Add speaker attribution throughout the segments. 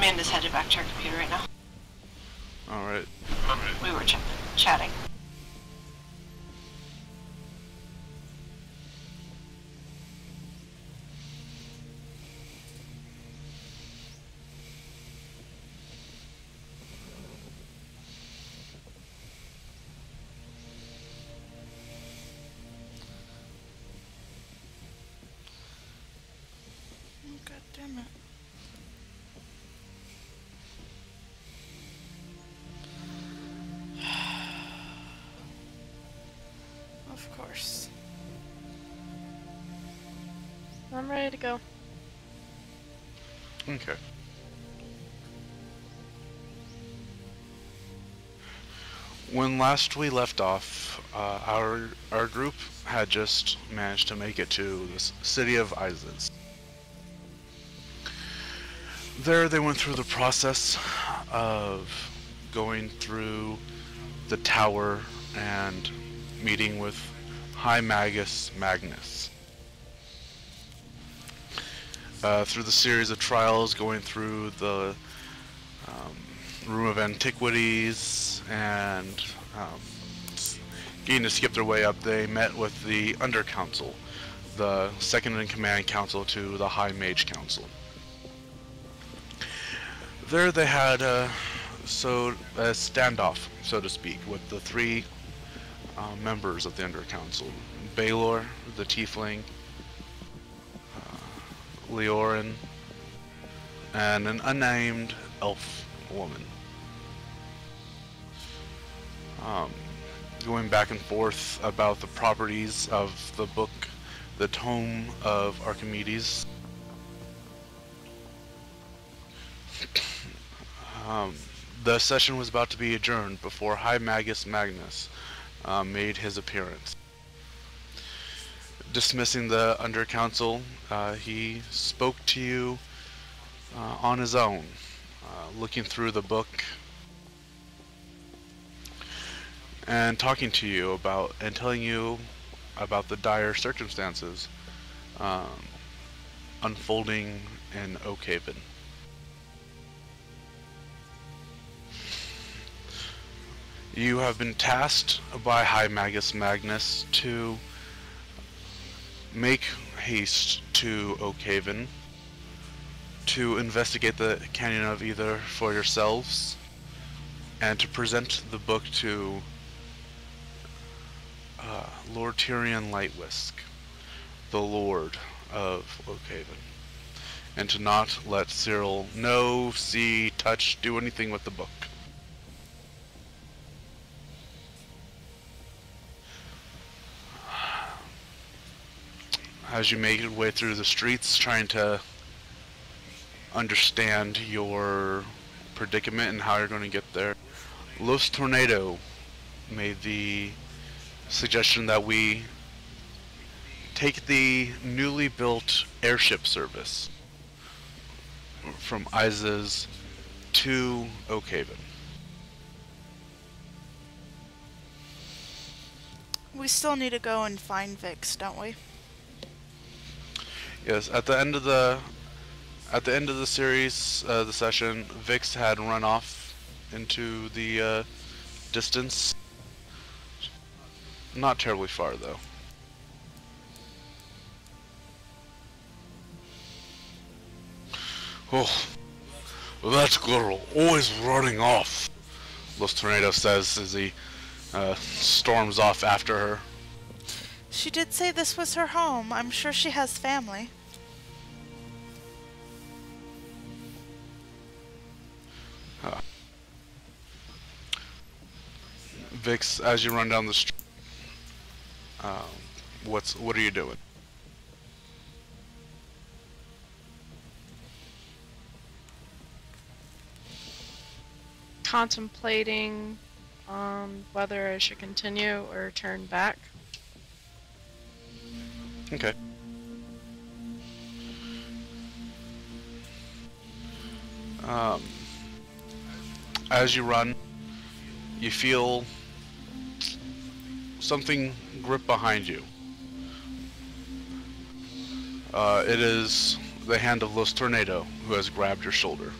Speaker 1: Amanda's headed back to her computer right now.
Speaker 2: Alright.
Speaker 1: We were chatting.
Speaker 3: God damn it. Of course.
Speaker 4: I'm ready to go.
Speaker 2: Okay. When last we left off, our group had just managed to make it to the city of Isis. There they went through the process of going through the tower and meeting with High Magus Magnus. Through the series of trials, going through the Room of Antiquities, and getting to skip their way up, they met with the Under Council, the second in command council to the High Mage Council. There they had a standoff, so to speak, with the three members of the Under Council: Baelor, the Tiefling, Leorin, and an unnamed elf woman. Going back and forth about the properties of the book, the Tome of Archimedes. The session was about to be adjourned before High Magus Magnus made his appearance. Dismissing the Under Council, he spoke to you on his own, looking through the book and talking to you about and telling you about the dire circumstances unfolding in Oakhaven. You have been tasked by High Magus Magnus to make haste to Oakhaven to investigate the Canyon of Ether for yourselves and to present the book to Lord Tyrion Lightwisk, the Lord of Oakhaven, and to not let Cyril know, see, touch, do anything with the book. As you make your way through the streets trying to understand your predicament and how you're going to get there, Los Tornado made the suggestion that we take the newly built airship service from Isis to Oakhaven.
Speaker 3: We still need to go and find Vix, don't we?
Speaker 2: Yes, at the end of the series, the session, Vix had run off into the distance. Not terribly far, though. Oh, that girl, always running off, Los Tornado says as he storms off after her.
Speaker 3: She did say this was her home. I'm sure she has family.
Speaker 2: Vix, as you run down the street, what are you doing?
Speaker 4: Contemplating whether I should continue or turn back.
Speaker 2: Okay. As you run, you feel something grip behind you. It is the hand of Los Tornado who has grabbed your shoulder.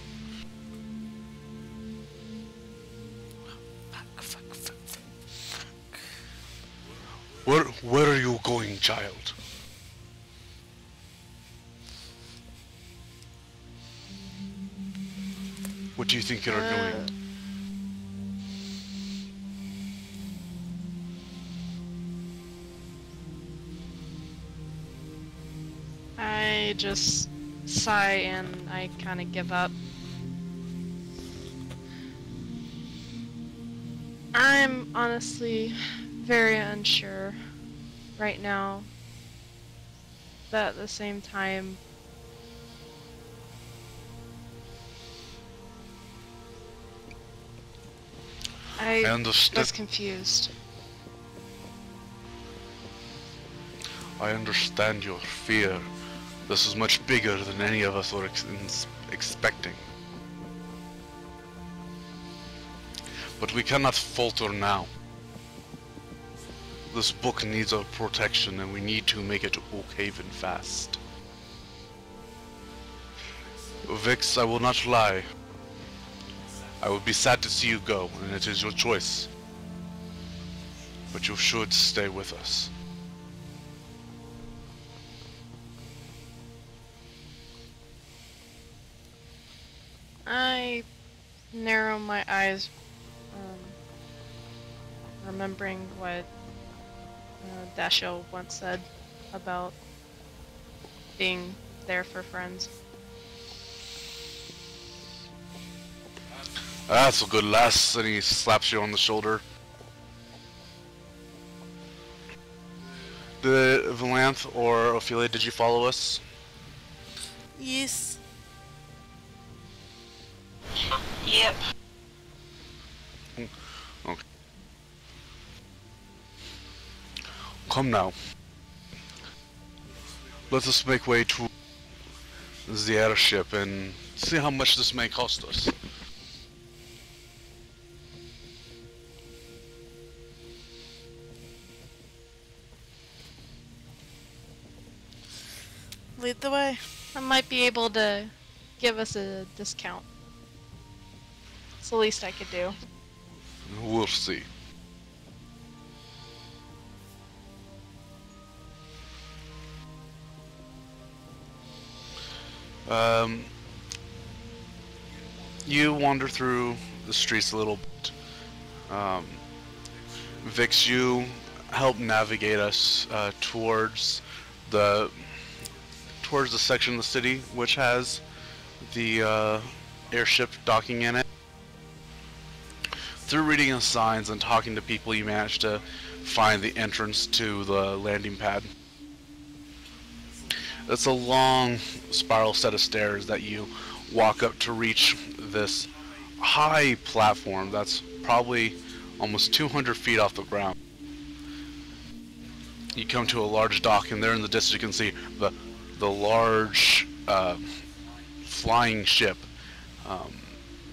Speaker 2: Where are you going, child? What do you think you're doing?
Speaker 4: I just sigh and I kind of give up. I'm honestly very unsure right now, but at the same time, I was confused.
Speaker 2: I understand your fear. This is much bigger than any of us were expecting. But we cannot falter now. This book needs our protection, and we need to make it to Oakhaven fast. Vix, I will not lie. I would be sad to see you go, and it is your choice. But you should stay with us.
Speaker 4: I narrow my eyes, remembering what Dashiell once said about being there for friends.
Speaker 2: That's a good lass, and he slaps you on the shoulder. Did Valanthe or Ophelia, did you follow us?
Speaker 3: Yes.
Speaker 1: Yep.
Speaker 2: Okay. Come now. Let us make way to the airship and see how much this may cost us.
Speaker 3: Lead the way.
Speaker 4: I might be able to give us a discount. It's the least I could do.
Speaker 2: We'll see. You wander through the streets a little bit. Vix, you help navigate us towards the section of the city which has the airship docking in it. Through reading the signs and talking to people, you manage to find the entrance to the landing pad. It's a long spiral set of stairs that you walk up to reach this high platform that's probably almost 200 feet off the ground. You come to a large dock, and there in the distance you can see the large flying ship.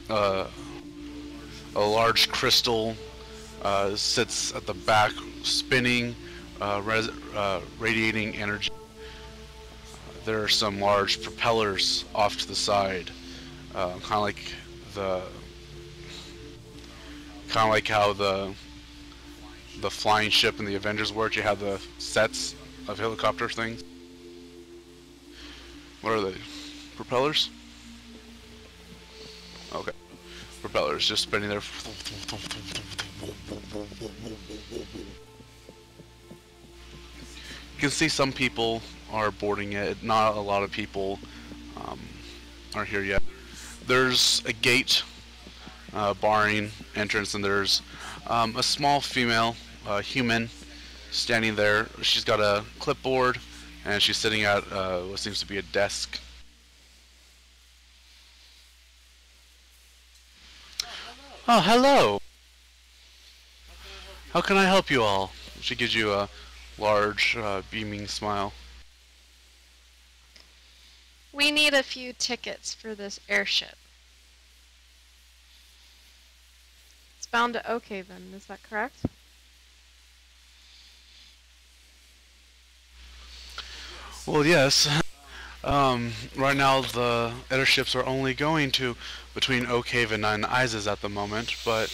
Speaker 2: A large crystal sits at the back, spinning, radiating energy. There are some large propellers off to the side, kind of like how the flying ship in the Avengers worked. You have the sets of helicopter things. What are they? Propellers? Okay. Propellers just spinning there. You can see some people are boarding it. Not a lot of people are here yet. There's a gate barring entrance, and there's a small female human standing there. She's got a clipboard, and she's sitting at what seems to be a desk. Oh, hello! How can I help you all? She gives you a large, beaming smile.
Speaker 4: We need a few tickets for this airship. It's bound to Oakhaven, is that correct?
Speaker 2: Well, yes. Right now the airships are only going to between Oakhaven and Isis at the moment, but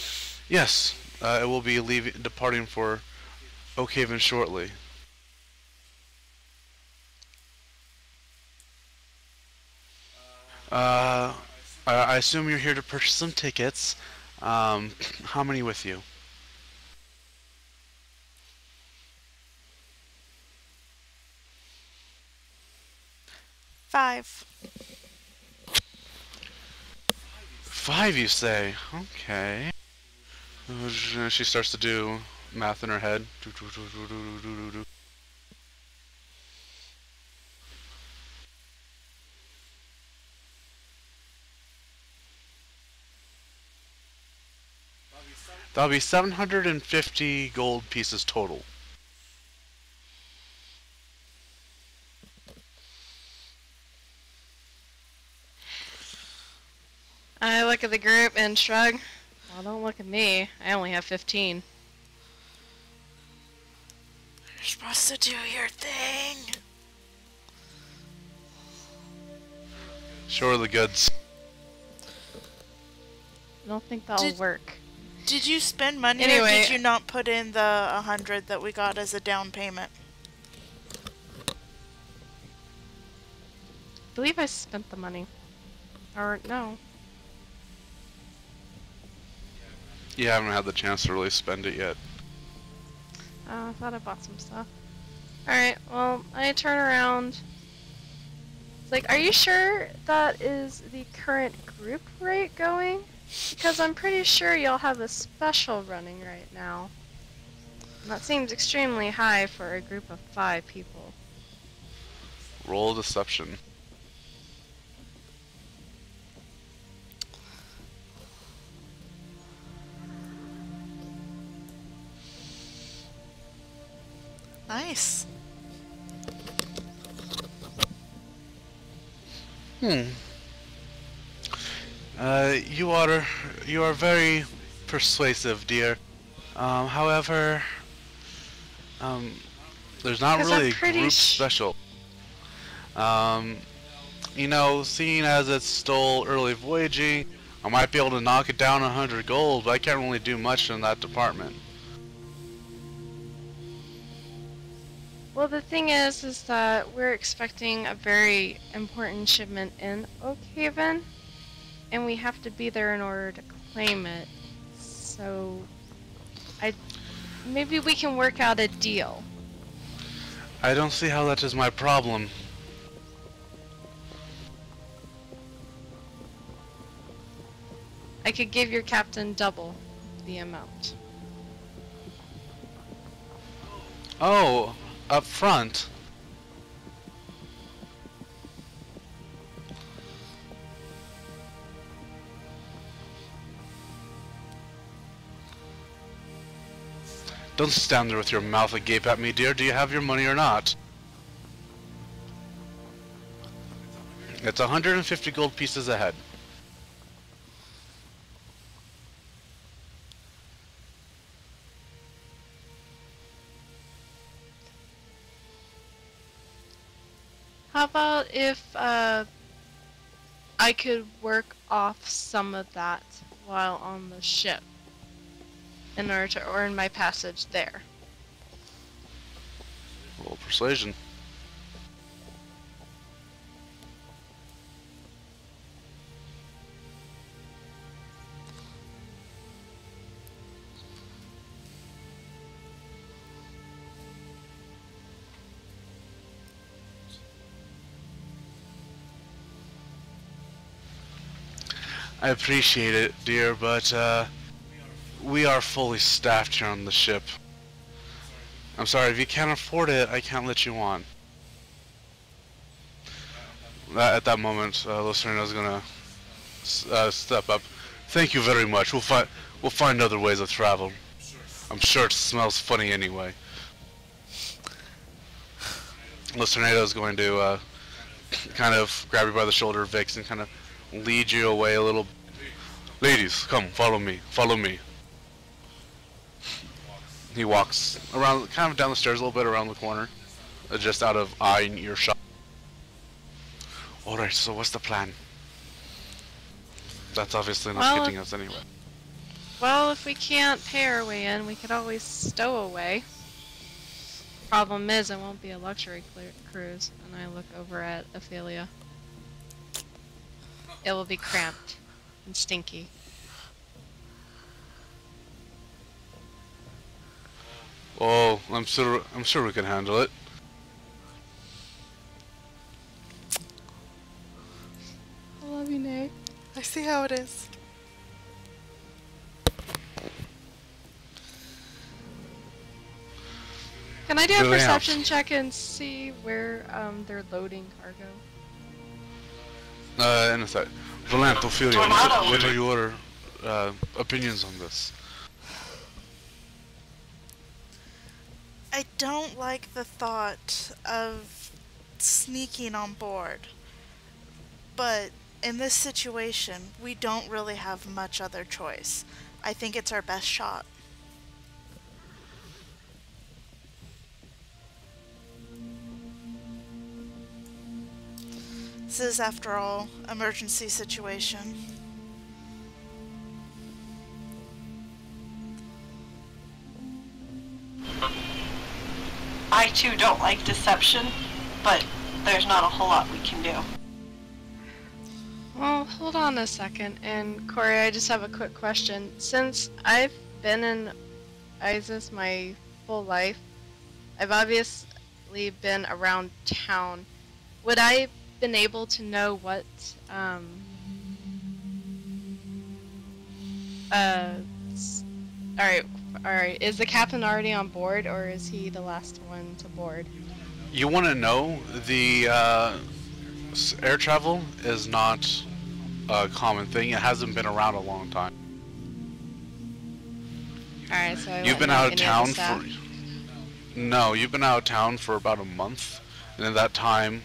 Speaker 2: yes, it will be departing for Oakhaven shortly. I assume you're here to purchase some tickets. How many with you?
Speaker 3: 5.
Speaker 2: 5, you say? Okay. She starts to do math in her head. That'll be 750 gold pieces total.
Speaker 4: I look at the group and shrug. Well, don't look at me. I only have 15.
Speaker 3: You're supposed to do your thing.
Speaker 2: Show her the goods.
Speaker 4: I don't think that'll work.
Speaker 3: Did you spend money or
Speaker 4: Anyway.
Speaker 3: did you not put in the 100 that we got as a down payment?
Speaker 4: I believe I spent the money. Or, no.
Speaker 2: You haven't had the chance to really spend it yet.
Speaker 4: Oh, I thought I bought some stuff. Alright, well, I turn around. It's like, are you sure that is the current group rate going? Because I'm pretty sure y'all have a special running right now. And that seems extremely high for a group of 5 people.
Speaker 2: Roll deception.
Speaker 3: Nice.
Speaker 2: You are very persuasive, dear. However, there's not
Speaker 4: 'Cause
Speaker 2: really
Speaker 4: I'm
Speaker 2: a
Speaker 4: pretty
Speaker 2: group special. You know, seeing as it's still early voyaging, I might be able to knock it down 100 gold, but I can't really do much in that department.
Speaker 4: Well, the thing is that we're expecting a very important shipment in Oakhaven, and we have to be there in order to claim it. So, maybe we can work out a deal.
Speaker 2: I don't see how that is my problem.
Speaker 4: I could give your captain double the amount.
Speaker 2: Oh, up front. Don't stand there with your mouth agape at me, dear. Do you have your money or not? It's 150 gold pieces ahead.
Speaker 4: How about if I could work off some of that while on the ship in order to earn my passage there?
Speaker 2: Roll persuasion. I appreciate it, dear, but we are fully staffed here on the ship. I'm sorry, if you can't afford it, I can't let you on. At that moment, Lucerna's gonna step up. Thank you very much. We'll find other ways of travel. I'm sure it smells funny anyway. Lucerna's going to kind of grab you by the shoulder, Vix, and kind of lead you away a little. Ladies, come, follow me, follow me. He walks around, kind of down the stairs a little bit, around the corner, just out of eye and earshot. Alright, so what's the plan? That's obviously not getting us anywhere.
Speaker 4: Well, if we can't pay our way in, we could always stow away. Problem is, it won't be a luxury cruise. And I look over at Ophelia. It will be cramped and stinky.
Speaker 2: Oh, I'm sure we can handle it.
Speaker 4: I love you, Nate.
Speaker 3: I see how it is.
Speaker 4: Can I do a
Speaker 2: Valanthe.
Speaker 4: perception check and see where they're loading cargo?
Speaker 2: In a sec. Valanthe, Ophelia, what are your opinions on this?
Speaker 3: I don't like the thought of sneaking on board. But in this situation, we don't really have much other choice. I think it's our best shot. This is, after all, emergency situation.
Speaker 1: I too don't like deception, but there's not a whole lot we can do.
Speaker 4: Well, hold on a second. And Corey, I just have a quick question. Since I've been in ISIS my full life, I've obviously been around town. Would I been able to know what alright, is the captain already on board, or is he the last one to board?
Speaker 2: You want to know, the air travel is not a common thing. It hasn't been around a long time.
Speaker 4: Alright, so
Speaker 2: You've been out of town for... No, you've been out of town for about a month, and in that time,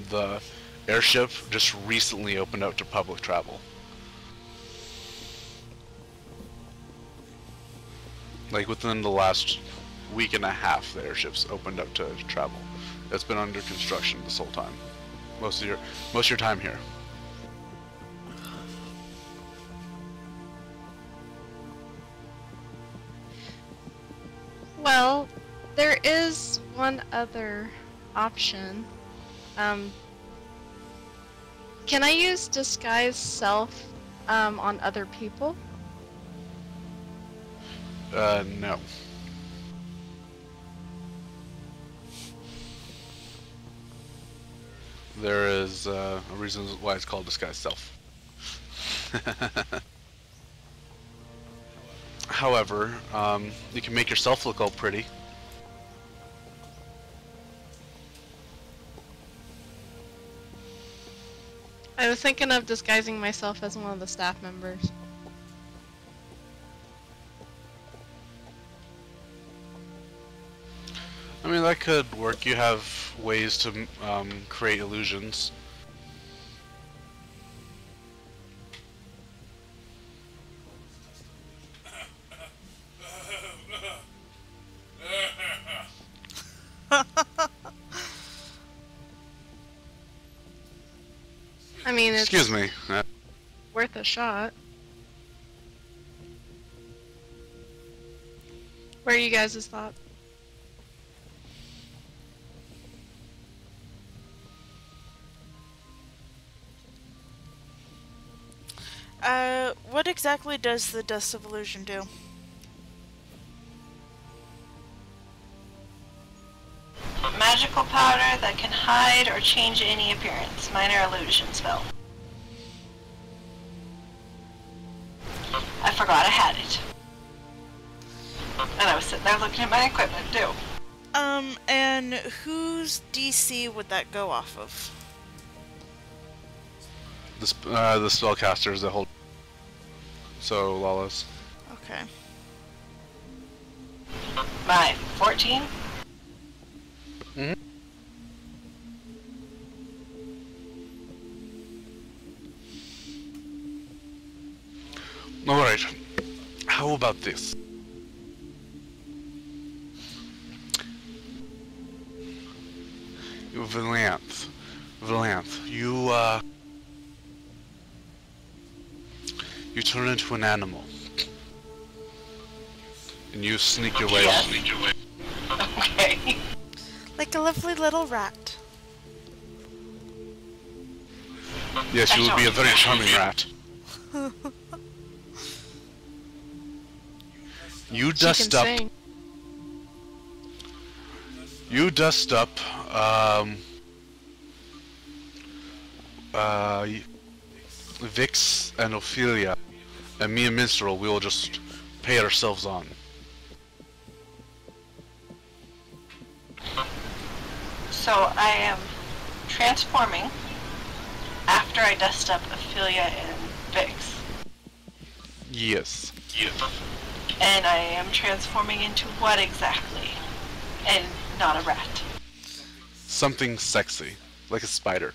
Speaker 2: the airship just recently opened up to public travel. Like within the last week and a half, the airship's opened up to travel. It's been under construction this whole time. Most of your time here.
Speaker 4: Well, there is one other option. Can I use disguise self on other people?
Speaker 2: No. There is a reason why it's called disguise self. However, you can make yourself look all pretty.
Speaker 4: I was thinking of disguising myself as one of the staff members.
Speaker 2: I mean, that could work. You have ways to create illusions.
Speaker 4: I mean, it's
Speaker 2: Excuse me.
Speaker 4: worth a shot. What are you guys' thoughts?
Speaker 3: What exactly does the Dust of Illusion do?
Speaker 1: Magical powder that can hide or change any appearance. Minor illusion spell. I forgot I had it. And I was sitting there looking at my equipment too.
Speaker 3: And whose DC would that go off of?
Speaker 2: The spellcasters that hold. So, Lawless.
Speaker 3: Okay.
Speaker 1: My 14?
Speaker 2: Mm-hmm. Alright. How about this? Valanthe, you turn into an animal. And you sneak your way
Speaker 1: Yes.
Speaker 2: off.
Speaker 1: Okay.
Speaker 3: Like a lovely little rat.
Speaker 2: Yes, you would be a very charming rat. You
Speaker 4: She can
Speaker 2: dust up.
Speaker 4: sing.
Speaker 2: You dust up. Vix and Ophelia, and me and Minstrel. We will just pay ourselves on.
Speaker 1: So I am transforming after I dust up Ophelia and Vix.
Speaker 2: Yes.
Speaker 1: And I am transforming into what exactly? And not a rat.
Speaker 2: Something sexy, like a spider.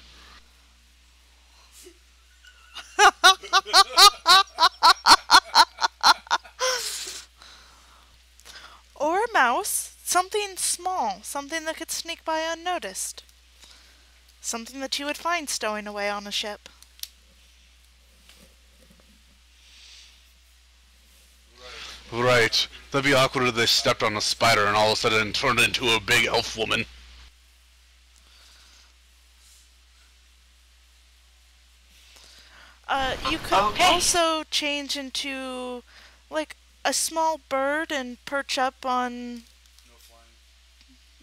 Speaker 3: Or a mouse. Something small. Something that could sneak by unnoticed. Something that you would find stowing away on a ship.
Speaker 2: Right. That'd be awkward if they stepped on a spider and all of a sudden turned into a big elf woman.
Speaker 3: You could
Speaker 1: Okay.
Speaker 3: also change into, like, a small bird and perch up on...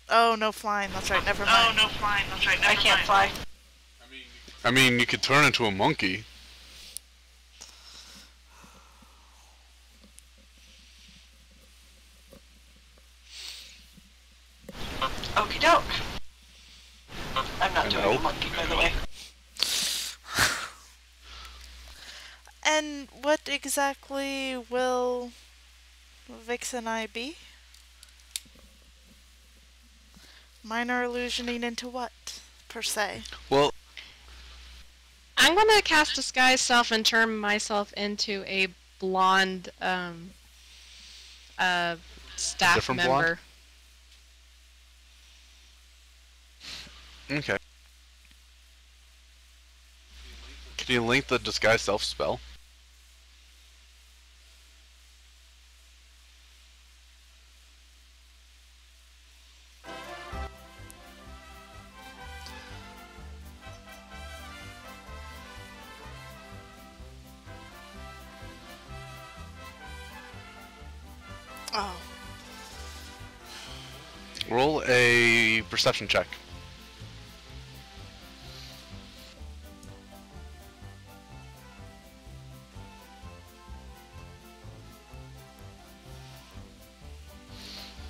Speaker 3: Oh, no flying. That's right. Never mind.
Speaker 1: flying. That's right. I can't fly.
Speaker 2: I mean, you could turn into a monkey.
Speaker 1: Okie doke. I'm not
Speaker 2: An
Speaker 1: doing
Speaker 2: elk?
Speaker 1: a monkey, by the way.
Speaker 3: And what exactly will Vix and I be? Minor illusioning into what, per se?
Speaker 2: Well,
Speaker 4: I'm gonna cast Disguise Self and turn myself into a blonde, staff
Speaker 2: Different
Speaker 4: member.
Speaker 2: okay. Can you link the disguise self spell?
Speaker 3: Oh.
Speaker 2: Roll a perception check.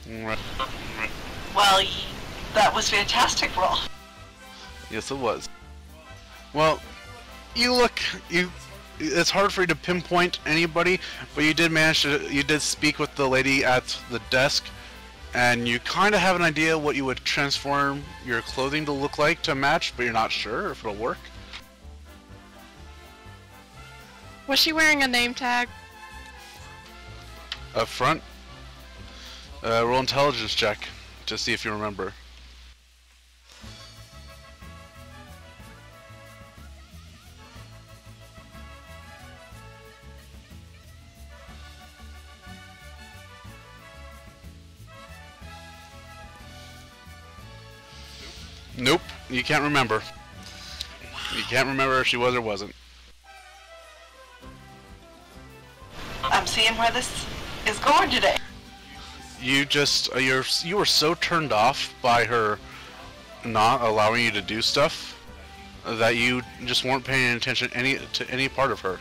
Speaker 2: Right.
Speaker 1: Well, that was fantastic roll.
Speaker 2: Yes, it was. Well, it's hard for you to pinpoint anybody, but you did speak with the lady at the desk, and you kind of have an idea what you would transform your clothing to look like to match, but you're not sure if it'll work.
Speaker 4: Was she wearing a name tag?
Speaker 2: Up front, roll intelligence check to see if you remember. Nope, you can't remember. You can't remember if she was or wasn't.
Speaker 1: I'm seeing where this is going today.
Speaker 2: You just you were so turned off by her not allowing you to do stuff that you just weren't paying attention to any part of her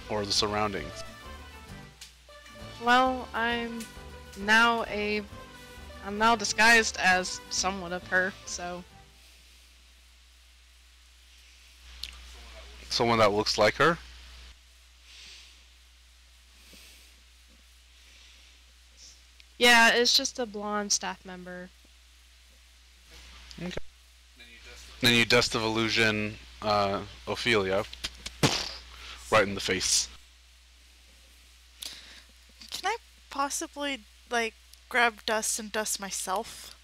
Speaker 2: or the surroundings.
Speaker 4: Well, I'm now disguised as somewhat of her, so...
Speaker 2: Someone that looks like her?
Speaker 4: Yeah, it's just a blonde staff member.
Speaker 2: Okay. Then you dust of illusion Ophelia right in the face.
Speaker 3: Can I possibly, like, grab dust and dust myself?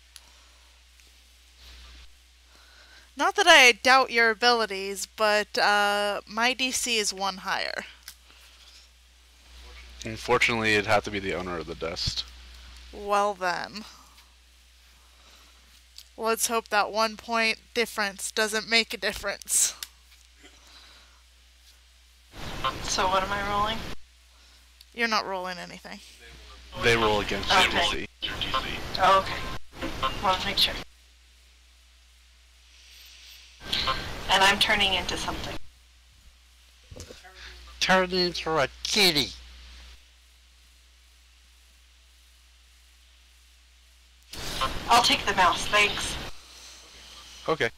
Speaker 3: Not that I doubt your abilities, but my DC is 1 higher.
Speaker 2: Unfortunately, it'd have to be the owner of the desk.
Speaker 3: Well then. Let's hope that 1 point difference doesn't make a difference.
Speaker 1: So what am I rolling?
Speaker 3: You're not rolling anything.
Speaker 2: They roll against
Speaker 1: Okay.
Speaker 2: your DC.
Speaker 1: Oh, okay. Want to make sure. And I'm turning into something.
Speaker 5: Turn into a kitty.
Speaker 1: I'll take the mouse, thanks.
Speaker 2: Okay.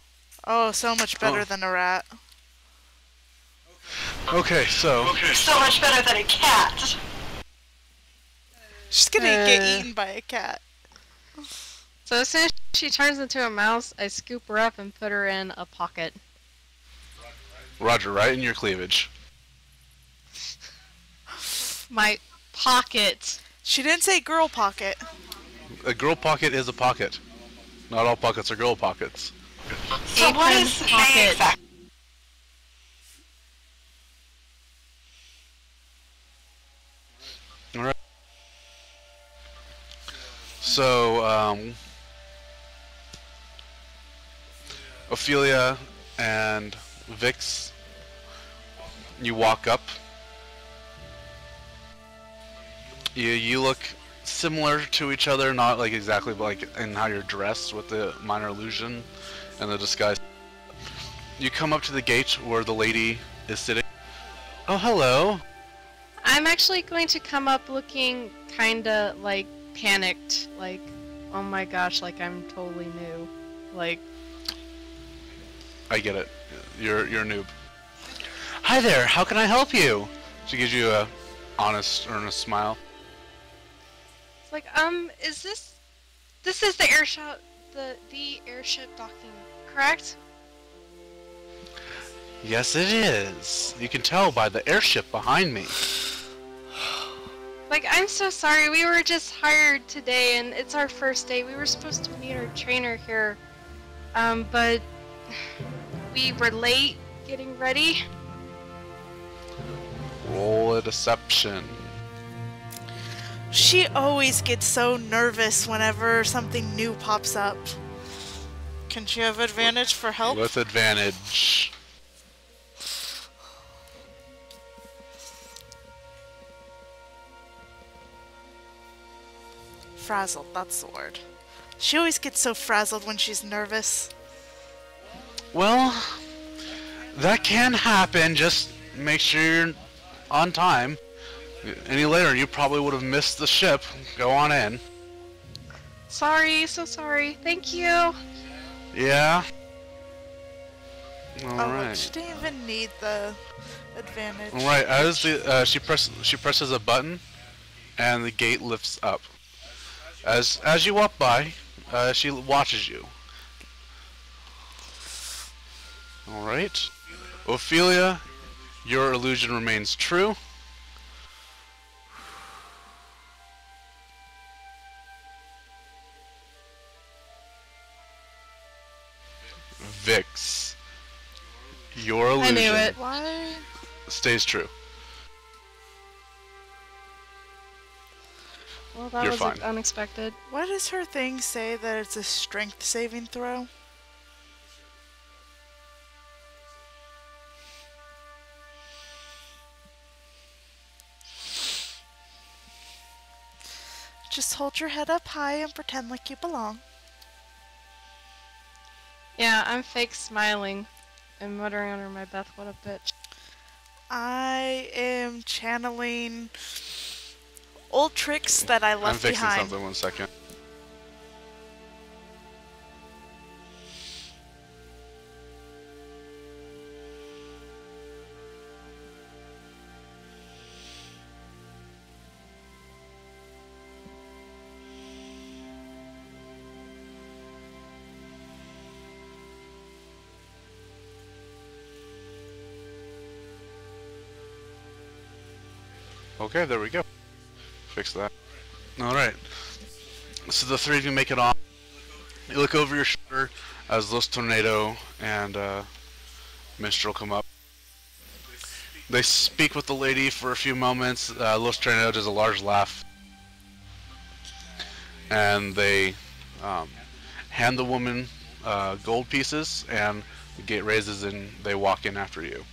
Speaker 3: Oh, so much better than a rat.
Speaker 2: Okay, so
Speaker 1: So much better than a cat.
Speaker 3: She's gonna get eaten by a cat.
Speaker 4: So as soon as she turns into a mouse, I scoop her up and put her in a pocket.
Speaker 2: Roger, right in your cleavage.
Speaker 4: My pocket.
Speaker 3: She didn't say girl pocket.
Speaker 2: A girl pocket is a pocket. Not all pockets are girl pockets.
Speaker 1: So what
Speaker 4: Apron
Speaker 1: is
Speaker 4: pocket.
Speaker 1: the exact?
Speaker 2: Alright. So, Ophelia and Vix, you walk up. You look similar to each other, not like exactly, but like in how you're dressed with the minor illusion and the disguise. You come up to the gate where the lady is sitting. Oh, hello.
Speaker 4: I'm actually going to come up looking kinda like panicked, like, oh my gosh, like I'm totally new. Like,
Speaker 2: I get it. You're a noob. Hi there. How can I help you? She gives you a honest, earnest smile.
Speaker 4: it's like, this is the airship, the airship docking, correct?
Speaker 2: Yes, it is. You can tell by the airship behind me.
Speaker 4: Like, I'm so sorry, we were just hired today and it's our first day. We were supposed to meet our trainer here, but we were late getting ready.
Speaker 2: Roll a deception.
Speaker 3: She always gets so nervous whenever something new pops up. Can she have advantage for help?
Speaker 2: With advantage.
Speaker 3: Frazzled, that's the word. She always gets so frazzled when she's nervous.
Speaker 2: Well, that can happen. Just make sure you're on time. Any later, you probably would have missed the ship. Go on in.
Speaker 4: Sorry, so sorry. Thank you.
Speaker 2: Yeah. All
Speaker 3: Oh,
Speaker 2: right.
Speaker 3: she didn't even need the advantage.
Speaker 2: All right. As the she presses a button, and the gate lifts up. As you walk by, she watches you. All right. Ophelia, your illusion remains true. Vix, your
Speaker 4: I
Speaker 2: illusion
Speaker 4: knew it.
Speaker 3: Why?
Speaker 2: stays true.
Speaker 4: Well, that
Speaker 2: You're
Speaker 4: was
Speaker 2: fine.
Speaker 4: unexpected.
Speaker 3: Why does her thing say that it's a strength saving throw? Just hold your head up high and pretend like you belong.
Speaker 4: Yeah, I'm fake smiling and muttering under my breath, what a bitch.
Speaker 3: I am channeling old tricks that I
Speaker 2: I'm
Speaker 3: left
Speaker 2: fixing
Speaker 3: behind.
Speaker 2: something. 1 second. Okay, there we go. Fix that. Alright. So the three of you make it on. You look over your shoulder as Los Tornado and Minstrel come up. They speak with the lady for a few moments. Los Tornado does a large laugh. And they hand the woman gold pieces, and the gate raises and they walk in after you.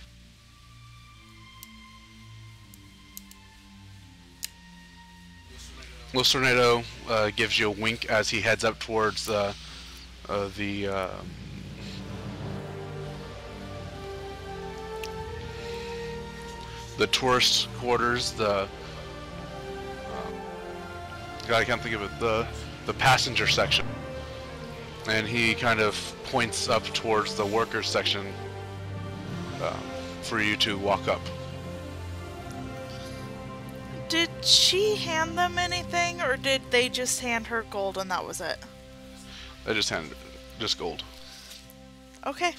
Speaker 2: Los Tornado gives you a wink as he heads up towards the tourist quarters. God, I can't think of it. The passenger section, and he kind of points up towards the workers section for you to walk up.
Speaker 3: Did she hand them anything, or did they just hand her gold and that was it?
Speaker 2: They just handed just gold.
Speaker 3: Okay.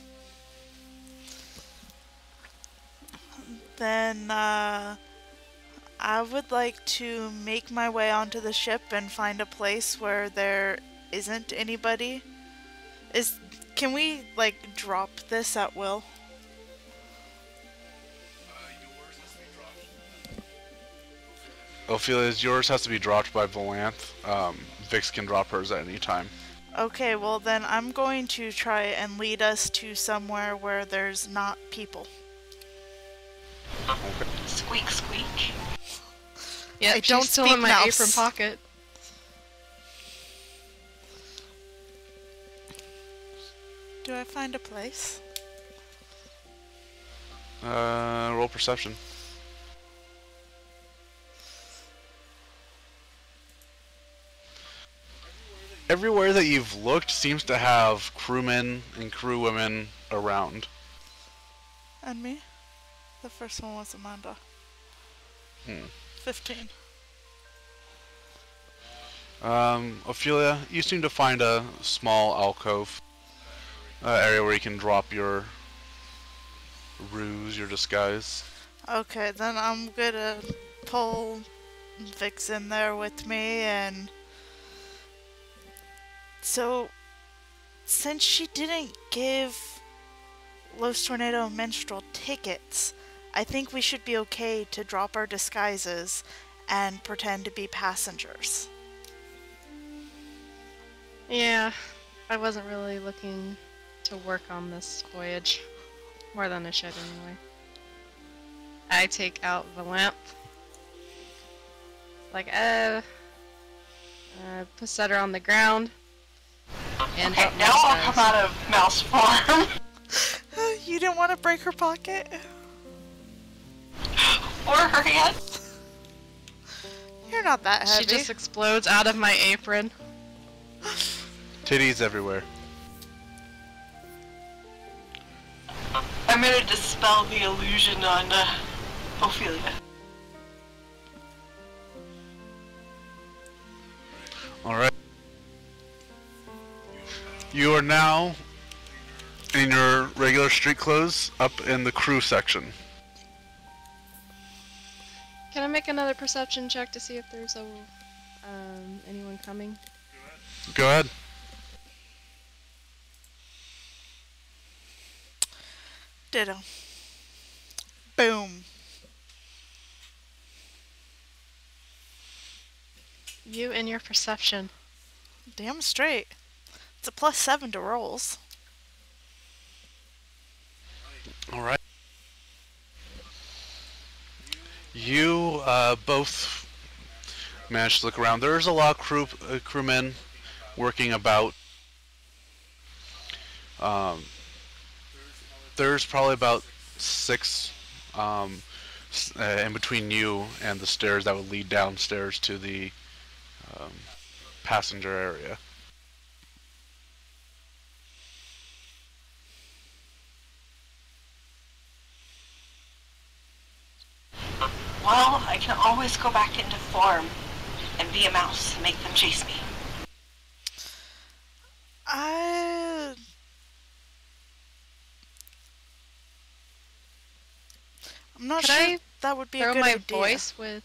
Speaker 3: Then, I would like to make my way onto the ship and find a place where there isn't anybody. Can we, like, drop this at will?
Speaker 2: Ophelia's yours has to be dropped by Valanthe. Vix can drop hers at any time.
Speaker 3: Okay, well then I'm going to try and lead us to somewhere where there's not people.
Speaker 2: Okay.
Speaker 1: Squeak, squeak.
Speaker 4: Yeah,
Speaker 3: I
Speaker 4: she's
Speaker 3: don't
Speaker 4: still
Speaker 3: speak
Speaker 4: in my
Speaker 3: mouse.
Speaker 4: apron pocket.
Speaker 3: Do I find a place?
Speaker 2: Roll perception. Everywhere that you've looked seems to have crewmen and crewwomen around.
Speaker 3: And me? The first one was Amanda. 15.
Speaker 2: Ophelia, you seem to find a small alcove area where you can drop your ruse, your disguise.
Speaker 3: Okay, then I'm gonna pull Vix in there with me, and so since she didn't give Los Tornado menstrual tickets, I think we should be okay to drop our disguises and pretend to be passengers.
Speaker 4: Yeah, I wasn't really looking to work on this voyage. More than I should anyway. I take out the lamp. Like, set her on the ground. And
Speaker 1: Okay, now I'll come out of mouse form.
Speaker 3: You didn't want to break her pocket?
Speaker 1: Or her hand.
Speaker 3: You're not that heavy.
Speaker 4: She just explodes out of my apron.
Speaker 2: Titties everywhere.
Speaker 1: I'm gonna dispel the illusion on Ophelia.
Speaker 2: Alright. You are now in your regular street clothes up in the crew section.
Speaker 4: Can I make another perception check to see if there's anyone coming?
Speaker 2: Go ahead.
Speaker 3: Ditto. Boom.
Speaker 4: You and your perception.
Speaker 3: Damn straight. It's a +7 to rolls.
Speaker 2: Alright. You both managed to look around. There's a lot of crewmen working about. There's probably about 6 in between you and the stairs that would lead downstairs to the passenger area.
Speaker 1: Well, I can always go back into form and be a mouse and make them chase me.
Speaker 3: I'm not
Speaker 4: Could
Speaker 3: sure
Speaker 4: I
Speaker 3: that would be a
Speaker 4: throw
Speaker 3: good
Speaker 4: my
Speaker 3: idea.
Speaker 4: voice with...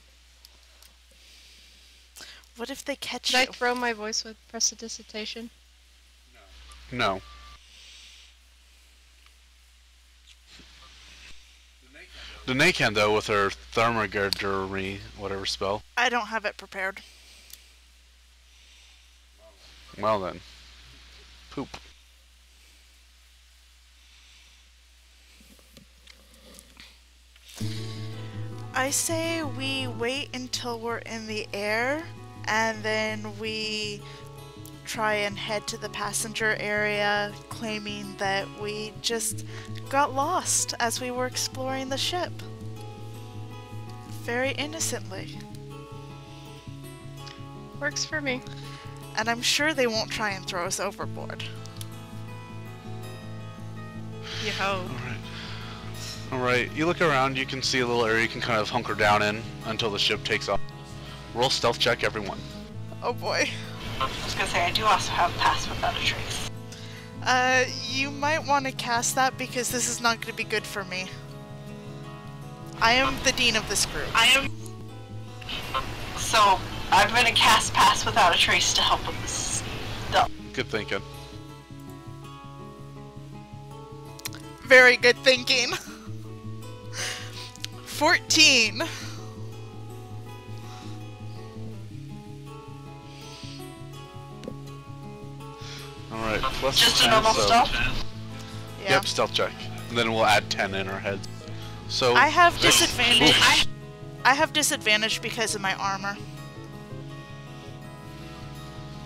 Speaker 3: What if they catch
Speaker 4: Could I
Speaker 3: you?
Speaker 4: throw my voice with prestidigitation?
Speaker 2: No. Danae can, though, with her Thermagardurmy, whatever spell.
Speaker 3: I don't have it prepared.
Speaker 2: Well then. Poop.
Speaker 3: I say we wait until we're in the air, and then we try and head to the passenger area, claiming that we just got lost as we were exploring the ship. Very innocently.
Speaker 4: Works for me.
Speaker 3: And I'm sure they won't try and throw us overboard.
Speaker 4: You hope.
Speaker 2: Alright, you look around, you can see a little area you can kind of hunker down in until the ship takes off. Roll stealth check, everyone.
Speaker 3: Oh boy.
Speaker 1: I was gonna say, I do also have Pass Without a Trace.
Speaker 3: You might want to cast that because this is not going to be good for me. I am the dean of this group.
Speaker 1: So, I'm gonna cast Pass Without a Trace to help with this stealth.
Speaker 2: Good thinking.
Speaker 3: Very good thinking. 14.
Speaker 2: Alright, plus
Speaker 1: Just
Speaker 2: 10,
Speaker 1: a normal
Speaker 2: so...
Speaker 1: stealth?
Speaker 3: Yeah.
Speaker 2: Yep, stealth check. And then we'll add 10 in our heads. So...
Speaker 3: I have
Speaker 2: this-
Speaker 3: disadvantage.
Speaker 2: Oof.
Speaker 3: I have disadvantage because of my armor.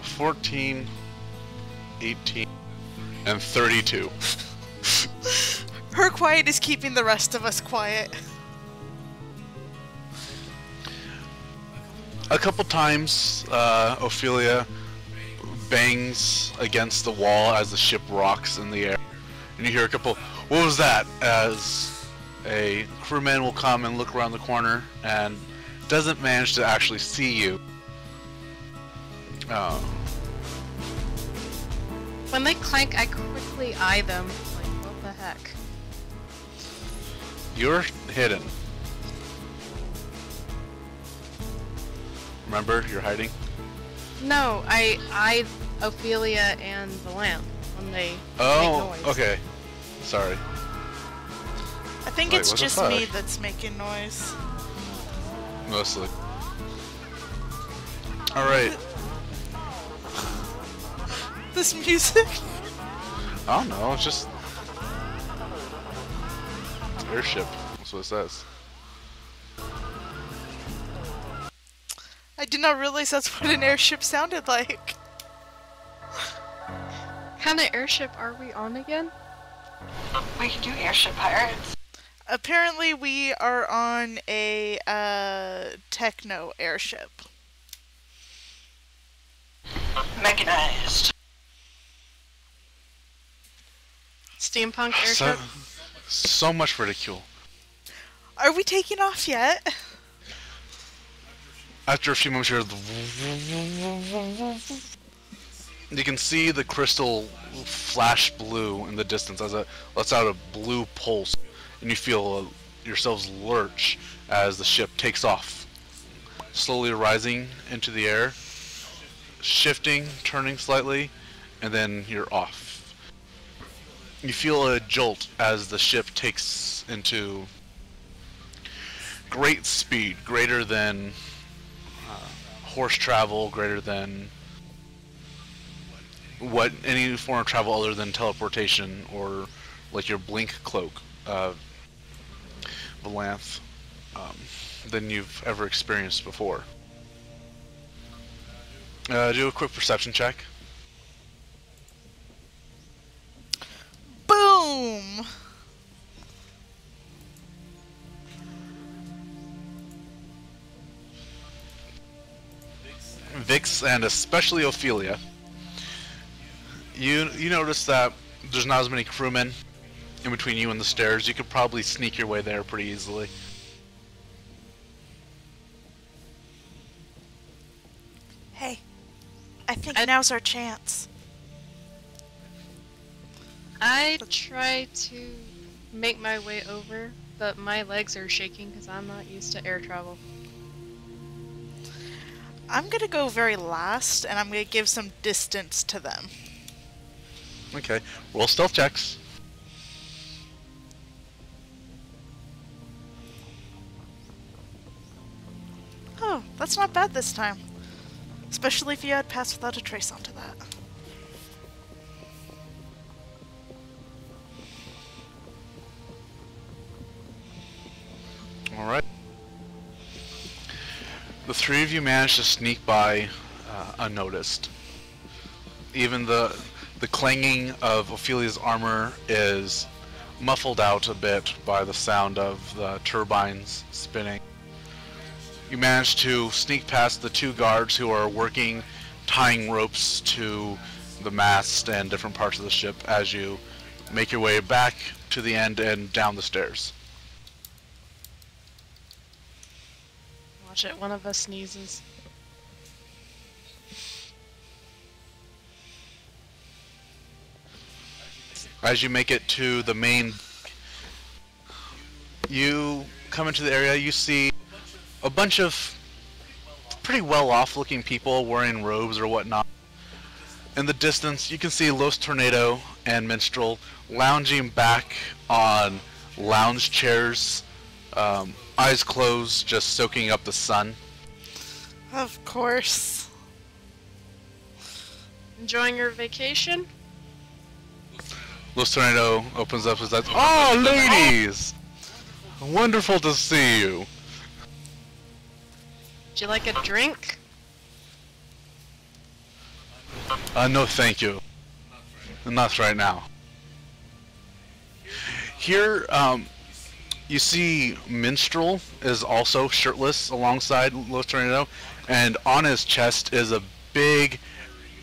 Speaker 2: 14, 18, and 32.
Speaker 3: Her quiet is keeping the rest of us quiet.
Speaker 2: A couple times, Ophelia bangs against the wall as the ship rocks in the air. And you hear a couple, "What was that?" as a crewman will come and look around the corner and doesn't manage to actually see you.
Speaker 4: When they clank, I quickly eye them. Like, what the heck?
Speaker 2: You're hidden. Remember, you're hiding?
Speaker 4: No, I eye Ophelia and Valanthe when they
Speaker 2: Oh,
Speaker 4: make noise.
Speaker 2: okay. Sorry.
Speaker 3: I think
Speaker 2: Wait,
Speaker 3: it's
Speaker 2: what the
Speaker 3: just
Speaker 2: fuck?
Speaker 3: me that's making noise.
Speaker 2: Mostly. Alright.
Speaker 3: This music.
Speaker 2: I don't know, it's just... airship. That's what it says.
Speaker 3: I did not realize that's what an airship sounded like.
Speaker 4: What kind of airship are we on again?
Speaker 1: We can do Airship Pirates.
Speaker 3: Apparently we are on a techno airship.
Speaker 1: Mechanized.
Speaker 4: Steampunk
Speaker 2: So,
Speaker 4: airship?
Speaker 2: so much ridicule.
Speaker 3: Are we taking off yet?
Speaker 2: After a few moments, you can see the crystal flash blue in the distance as it lets out a blue pulse, and you feel yourselves lurch as the ship takes off, slowly rising into the air, shifting, turning slightly, and then you're off. You feel a jolt as the ship takes into great speed, greater than horse travel, greater than what any form of travel other than teleportation or like your blink cloak, Valanthe, than you've ever experienced before. Do a quick perception check.
Speaker 3: Boom!
Speaker 2: Vix and especially Ophelia, you notice that there's not as many crewmen in between you and the stairs. You could probably sneak your way there pretty easily.
Speaker 3: Hey, I think now's our chance.
Speaker 4: I try to make my way over, but my legs are shaking because I'm not used to air travel.
Speaker 3: I'm gonna go very last, and I'm gonna give some distance to them.
Speaker 2: Okay, roll stealth checks.
Speaker 3: Oh, that's not bad this time. Especially if you add Pass Without a Trace onto that.
Speaker 2: Alright. The three of you managed to sneak by unnoticed. Even the clanging of Ophelia's armor is muffled out a bit by the sound of the turbines spinning. You manage to sneak past the two guards who are working, tying ropes to the mast and different parts of the ship as you make your way back to the end and down the stairs.
Speaker 4: Watch it, one of us sneezes.
Speaker 2: As you make it to the main, you come into the area, you see a bunch of pretty well-off looking people wearing robes or whatnot. In the distance, you can see Los Tornado and Minstrel lounging back on lounge chairs, eyes closed, just soaking up the sun.
Speaker 3: Of course.
Speaker 4: Enjoying your vacation?
Speaker 2: Los Tornado opens up his eyes. Oh, ladies! Wonderful to see you.
Speaker 4: Would you like a drink?
Speaker 2: No thank you. Not right now. Here, you see Minstrel is also shirtless alongside Los Tornado, and on his chest is a big,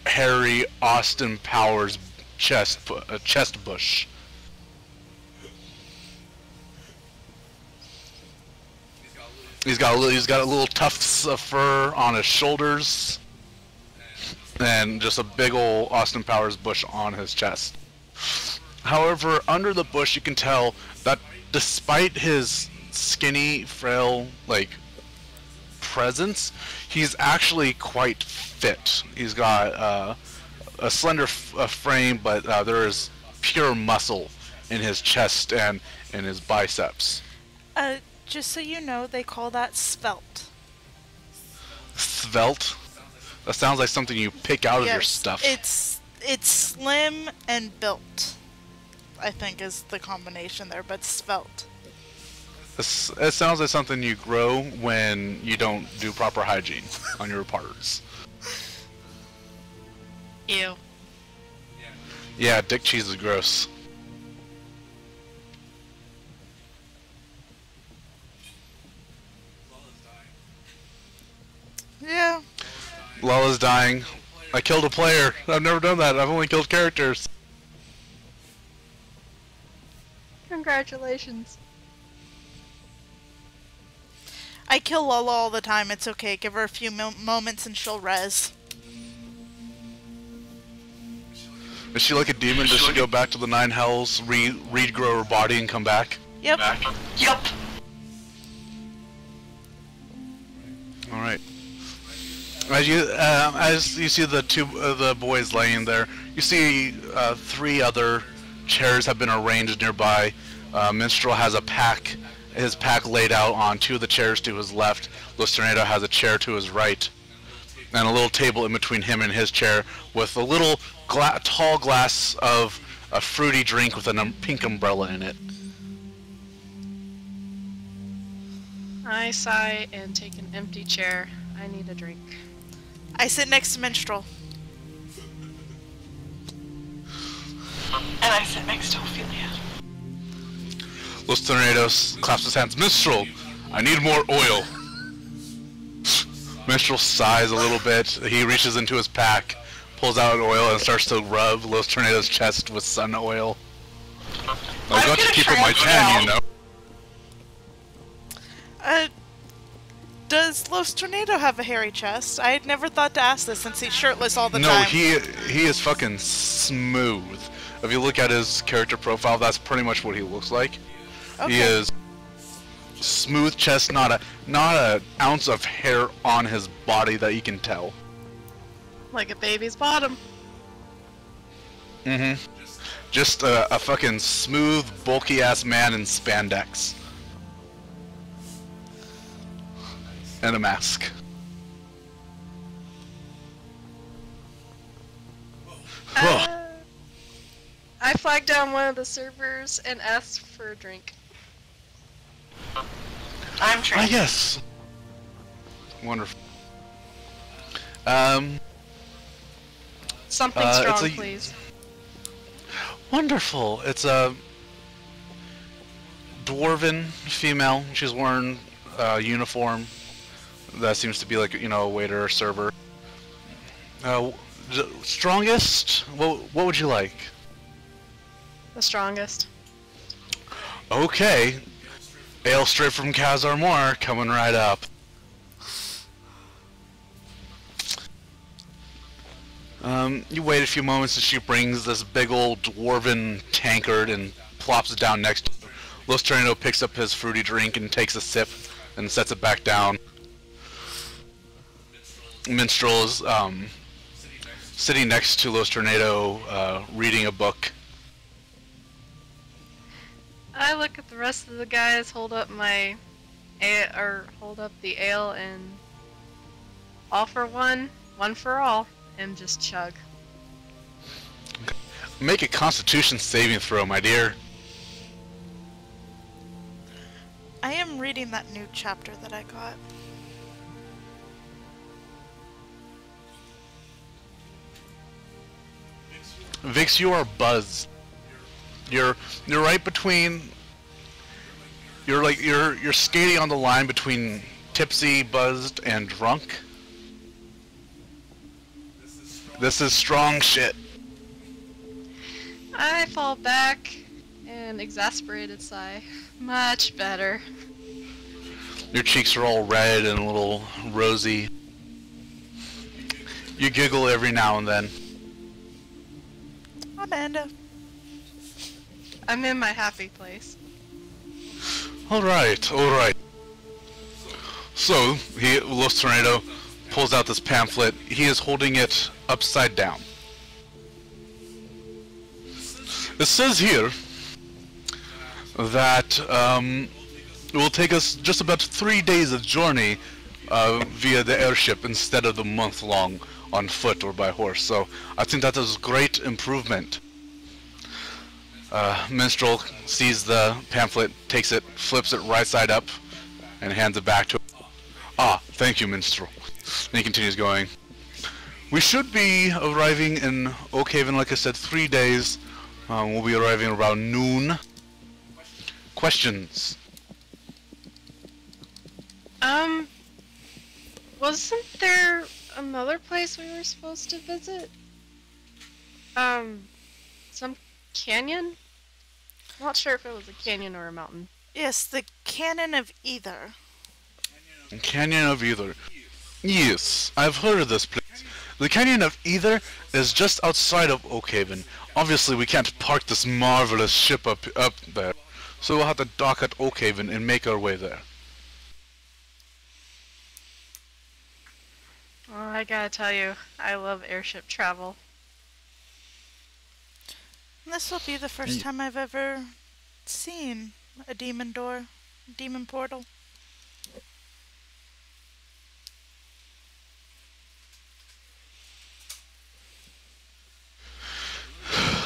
Speaker 2: hairy Austin Powers chest bush. He's got a little tufts of fur on his shoulders, and just a big old Austin Powers bush on his chest. However, under the bush, you can tell that despite his skinny, frail, presence, he's actually quite fit. He's got a slender frame, but there is pure muscle in his chest and in his biceps.
Speaker 3: Just so you know, they call that svelte.
Speaker 2: Svelte? That sounds like something you pick out of your stuff.
Speaker 3: It's slim and built, I think, is the combination there, but svelte.
Speaker 2: It sounds like something you grow when you don't do proper hygiene on your parts.
Speaker 4: Ew.
Speaker 2: Yeah, dick cheese is gross.
Speaker 3: Yeah.
Speaker 2: Lala's dying. I killed a player. I've never done that. I've only killed characters.
Speaker 4: Congratulations.
Speaker 3: I kill Lola all the time, it's okay. Give her a few moments and she'll res.
Speaker 2: Is she like a demon? Does she go back to the nine hells, regrow her body, and come back?
Speaker 3: Yep.
Speaker 1: Yup.
Speaker 2: Alright. As you see the boys laying there, you see three other chairs have been arranged nearby. Minstrel has his pack laid out on two of the chairs to his left. Los Tornado has a chair to his right, and a little table in between him and his chair with a little tall glass of a fruity drink with a pink umbrella in it.
Speaker 4: I sigh and take an empty chair. I need a drink.
Speaker 3: I sit next to Minstrel.
Speaker 1: And I sit next to Ophelia.
Speaker 2: Los Tornadoes claps his hands. Minstrel, I need more oil. Minstrel sighs a little bit. He reaches into his pack, pulls out oil, and starts to rub Los Tornadoes' chest with sun oil. I've got to keep it my tan, you know.
Speaker 3: Does Los Tornado have a hairy chest? I had never thought to ask this since he's shirtless all the time.
Speaker 2: No, he is fucking smooth. If you look at his character profile, that's pretty much what he looks like.
Speaker 3: Okay.
Speaker 2: He is smooth chest, not a ounce of hair on his body that you can tell.
Speaker 4: Like a baby's bottom.
Speaker 2: Mm-hmm. Just a fucking smooth, bulky ass man in spandex. And a mask.
Speaker 4: I flagged down one of the servers and asked for a drink.
Speaker 1: I'm
Speaker 2: Ah,
Speaker 1: trained.
Speaker 2: yes. Wonderful.
Speaker 4: Something
Speaker 2: it's
Speaker 4: strong,
Speaker 2: a-
Speaker 4: please.
Speaker 2: Wonderful. It's a dwarven female. She's wearing a uniform that seems to be like, you know, a waiter or server. Strongest? What would you like?
Speaker 4: The strongest.
Speaker 2: Okay. Ale straight from Khazar Moor coming right up. You wait a few moments and she brings this big old dwarven tankard and plops it down next to you. Los Tornado picks up his fruity drink and takes a sip and sets it back down. Minstrel is sitting next to Los Tornado reading a book.
Speaker 4: I look at the rest of the guys, hold up my hold up the ale and offer one for all, and just chug.
Speaker 2: Make a Constitution saving throw, my dear.
Speaker 3: I am reading that new chapter that I got.
Speaker 2: Vix, you are buzzed. You're right between. You're skating on the line between tipsy, buzzed, and drunk. This is strong shit.
Speaker 4: I fall back and exasperated sigh. Much better.
Speaker 2: Your cheeks are all red and a little rosy. You giggle every now and then.
Speaker 3: Amanda.
Speaker 4: I'm in my happy place.
Speaker 2: Alright. So, Los Tornado pulls out this pamphlet. He is holding it upside down. It says here that it will take us just about 3 days of journey via the airship instead of the month long on foot or by horse. So I think that is a great improvement. Minstrel sees the pamphlet, takes it, flips it right side up, and hands it back to him. Ah, thank you, Minstrel. And he continues going. We should be arriving in Oakhaven, like I said, 3 days. We'll be arriving around noon. Questions?
Speaker 4: Wasn't there another place we were supposed to visit? Some canyon? Not sure if it was a canyon or a mountain.
Speaker 3: Yes, the Cannon of Either.
Speaker 2: Canyon of Either. Yes, I've heard of this place. The Canyon of Either is just outside of Oakhaven. Obviously, we can't park this marvelous ship up there, so we'll have to dock at Oakhaven and make our way there.
Speaker 4: Well, I gotta tell you, I love airship travel.
Speaker 3: This will be the first time I've ever seen a demon door, demon portal.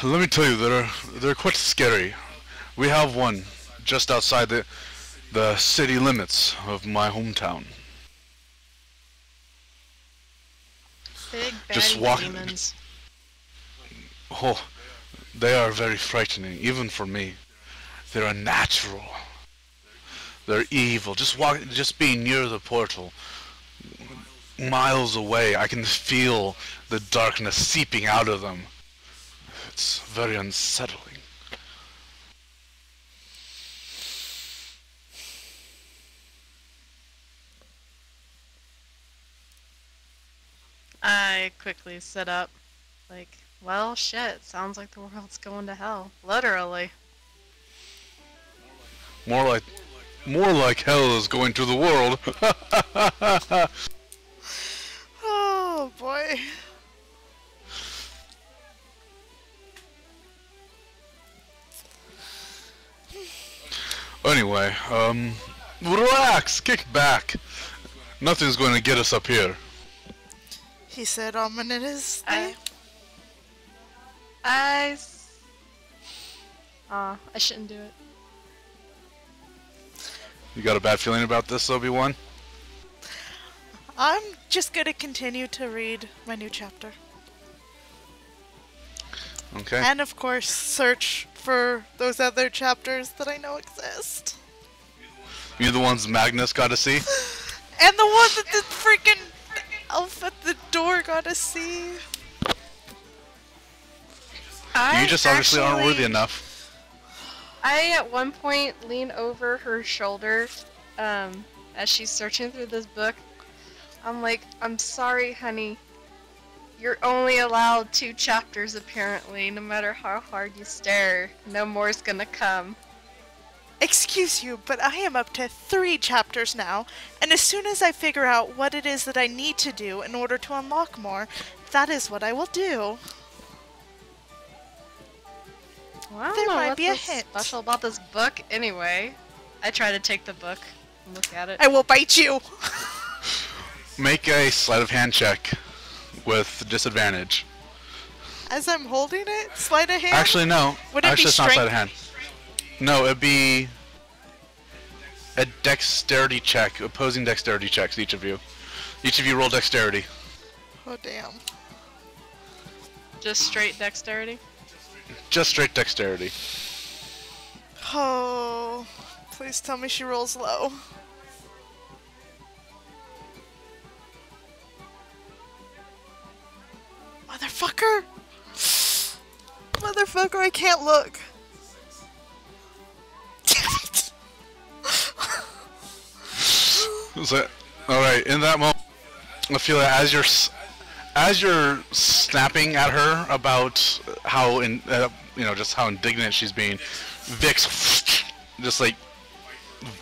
Speaker 2: Let me tell you, they're quite scary. We have one just outside the city limits of my hometown.
Speaker 4: Big
Speaker 2: Just
Speaker 4: baddie
Speaker 2: walk-
Speaker 4: demons.
Speaker 2: Oh, they are very frightening, even for me. They're unnatural. They're evil. Just being near the portal, miles away, I can feel the darkness seeping out of them. It's very unsettling.
Speaker 4: I quickly sit up. Like, well, shit, sounds like the world's going to hell. Literally.
Speaker 2: More like hell is going to the world.
Speaker 3: Oh boy.
Speaker 2: Anyway, relax, kick back. Nothing's going to get us up here.
Speaker 3: He said ominously.
Speaker 4: I shouldn't do it.
Speaker 2: You got a bad feeling about this, Obi-Wan?
Speaker 3: I'm just gonna continue to read my new chapter.
Speaker 2: Okay.
Speaker 3: And of course, search for those other chapters that I know exist.
Speaker 2: You're the ones Magnus got to see?
Speaker 3: And the one that the freaking elf at the door got to see.
Speaker 2: You just obviously aren't worthy enough.
Speaker 4: I at one point lean over her shoulder as she's searching through this book. I'm like, I'm sorry, honey. You're only allowed 2 chapters apparently, no matter how hard you stare. No more's gonna come.
Speaker 3: Excuse you, but I am up to 3 chapters now, and as soon as I figure out what it is that I need to do in order to unlock more, that is what I will do.
Speaker 4: Well, I don't
Speaker 3: There
Speaker 4: know
Speaker 3: might
Speaker 4: what's
Speaker 3: be a
Speaker 4: so
Speaker 3: hint.
Speaker 4: special about this book anyway. I try to take the book and look at it.
Speaker 3: I will bite you!
Speaker 2: Make a sleight of hand check with disadvantage.
Speaker 3: As I'm holding it, sleight of hand?
Speaker 2: Actually, no.
Speaker 3: Would it be
Speaker 2: Actually, it's not sleight of
Speaker 3: strength?
Speaker 2: hand. No, it'd be a dexterity check, opposing dexterity checks, each of you. Each of you roll dexterity.
Speaker 3: Oh, damn.
Speaker 4: Just straight dexterity?
Speaker 2: Just straight dexterity.
Speaker 3: Oh, please tell me she rolls low. Motherfucker! Motherfucker, I can't look. Damn it!
Speaker 2: Alright, in that moment, I feel that as you're snapping at her about how just how indignant she's being, Vix just like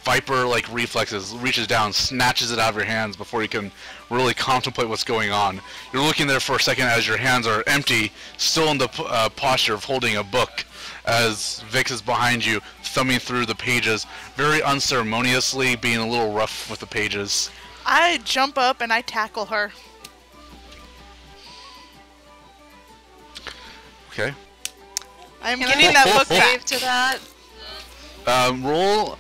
Speaker 2: viper-like reflexes reaches down, snatches it out of your hands before you can really contemplate what's going on. You're looking there for a second as your hands are empty, still in the posture of holding a book, as Vix is behind you, thumbing through the pages, very unceremoniously, being a little rough with the pages.
Speaker 3: I jump up and I tackle her.
Speaker 2: Okay.
Speaker 3: I'm
Speaker 4: Can
Speaker 3: getting
Speaker 4: I
Speaker 3: that book
Speaker 4: save
Speaker 3: back.
Speaker 4: to that?
Speaker 2: Roll.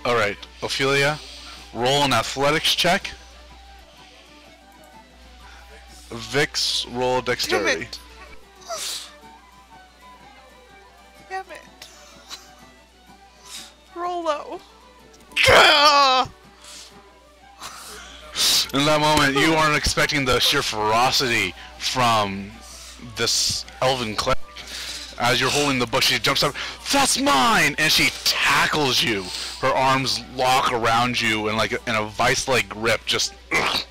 Speaker 2: Alright, Ophelia, roll an athletics check. Vix, roll dexterity.
Speaker 3: Damn it. Roll low. Gah!
Speaker 2: In that moment, you aren't expecting the sheer ferocity from this elven cleric. As you're holding the book, she jumps up, "That's mine!" and she tackles you. Her arms lock around you in a vice-like grip, just ugh.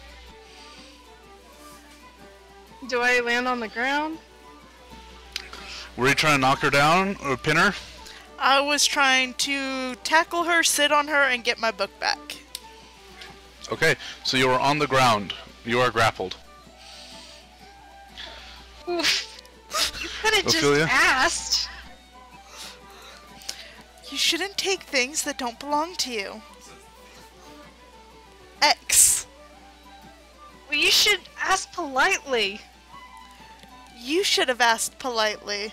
Speaker 4: Do I land on the ground?
Speaker 2: Were you trying to knock her down or pin her?
Speaker 3: I was trying to tackle her, sit on her, and get my book back.
Speaker 2: Okay, so you are on the ground. You are grappled.
Speaker 4: Oof. You could have just
Speaker 2: Ophelia?
Speaker 4: asked.
Speaker 3: You shouldn't take things that don't belong to you. X.
Speaker 4: Well, you should ask politely.
Speaker 3: You should have asked politely.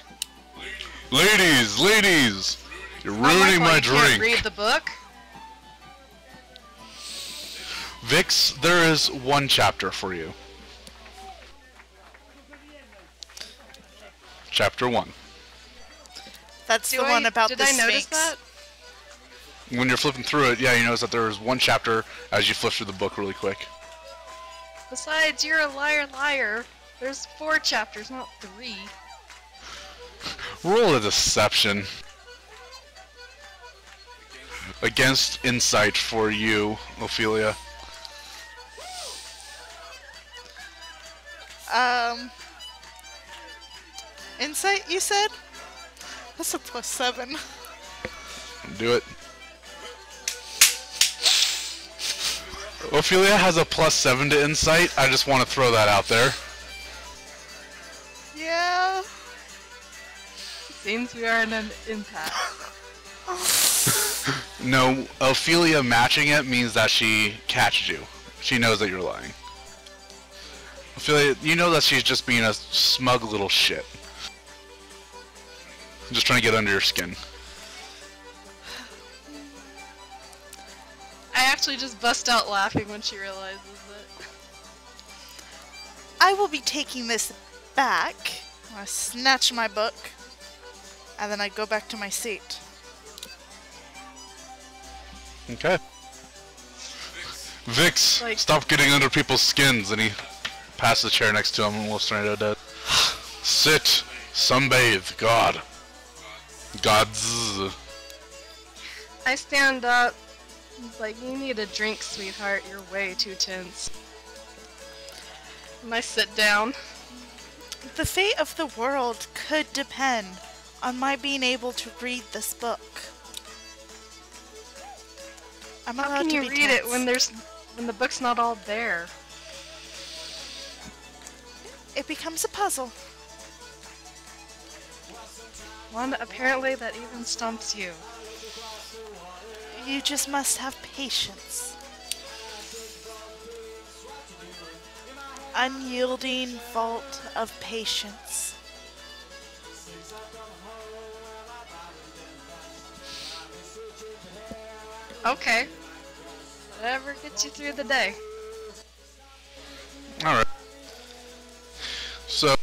Speaker 2: Ladies! You're
Speaker 4: Not
Speaker 2: ruining
Speaker 4: like
Speaker 2: my
Speaker 4: you can't
Speaker 2: drink.
Speaker 4: read the book.
Speaker 2: Vix, there is one chapter for you. Chapter 1.
Speaker 3: That's the one about
Speaker 4: did
Speaker 3: the
Speaker 4: I
Speaker 3: Sphinx.
Speaker 4: notice that?
Speaker 2: When you're flipping through it, yeah, you notice that there is one chapter as you flip through the book really quick.
Speaker 4: Besides, you're a liar. There's 4 chapters, not 3.
Speaker 2: Roll a deception. Against insight for you, Ophelia.
Speaker 3: Insight, you said? That's a +7.
Speaker 2: Do it. Ophelia has a +7 to insight. I just want to throw that out there.
Speaker 3: Yeah.
Speaker 4: Seems we are in an impasse.
Speaker 2: No, Ophelia matching it means that she catched you. She knows that you're lying. Ophelia, you know that she's just being a smug little shit. Just trying to get under your skin.
Speaker 4: I actually just bust out laughing when she realizes it.
Speaker 3: I will be taking this back. I snatch my book, and then I go back to my seat.
Speaker 2: Okay. Vix,
Speaker 4: Like-
Speaker 2: stop getting under people's skins, and he passed the chair next to him and Los Tornado does. Sit, sunbathe, God. Gods.
Speaker 4: I stand up. He's like, you need a drink, sweetheart. You're way too tense. And I sit down.
Speaker 3: The fate of the world could depend on my being able to read this book. I'm
Speaker 4: How
Speaker 3: allowed
Speaker 4: can
Speaker 3: to
Speaker 4: you
Speaker 3: be
Speaker 4: read
Speaker 3: tense.
Speaker 4: it when the book's not all there?
Speaker 3: It becomes a puzzle.
Speaker 4: One, apparently that even stumps you.
Speaker 3: You just must have patience. Unyielding vault of patience.
Speaker 4: Okay. Whatever gets you through the day.
Speaker 2: Alright. So,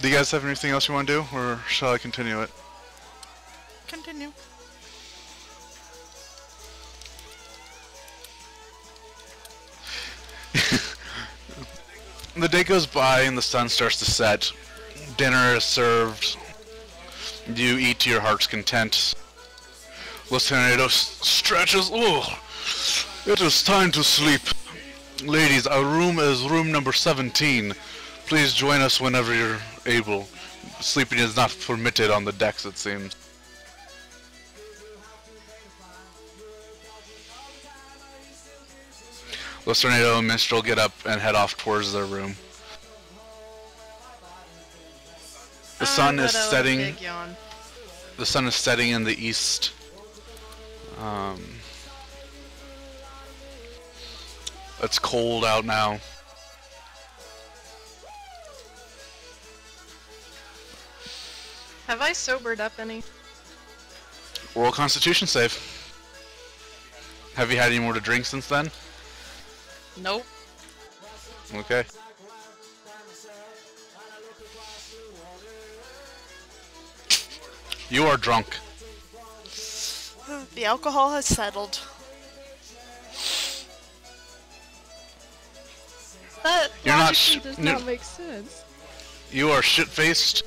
Speaker 2: do you guys have anything else you want to do, or shall I continue it?
Speaker 3: Continue.
Speaker 2: The day goes by and the sun starts to set. Dinner is served. You eat to your heart's content. Los Tornados stretches. Oh, it is time to sleep. Ladies, our room is room number 17. Please join us whenever you're able. Sleeping is not permitted on the decks, it seems. Los Tornado and Minstrel get up and head off towards their room. The sun is setting.
Speaker 4: Big yawn.
Speaker 2: The sun is setting in the east. It's cold out now.
Speaker 4: Have I sobered up any?
Speaker 2: World Constitution save. Have you had any more to drink since then?
Speaker 4: Nope.
Speaker 2: Okay. You are drunk.
Speaker 3: The alcohol has settled.
Speaker 4: That
Speaker 2: You're not
Speaker 4: logically
Speaker 2: sh-
Speaker 4: does
Speaker 2: no.
Speaker 4: not make sense.
Speaker 2: You are shit-faced.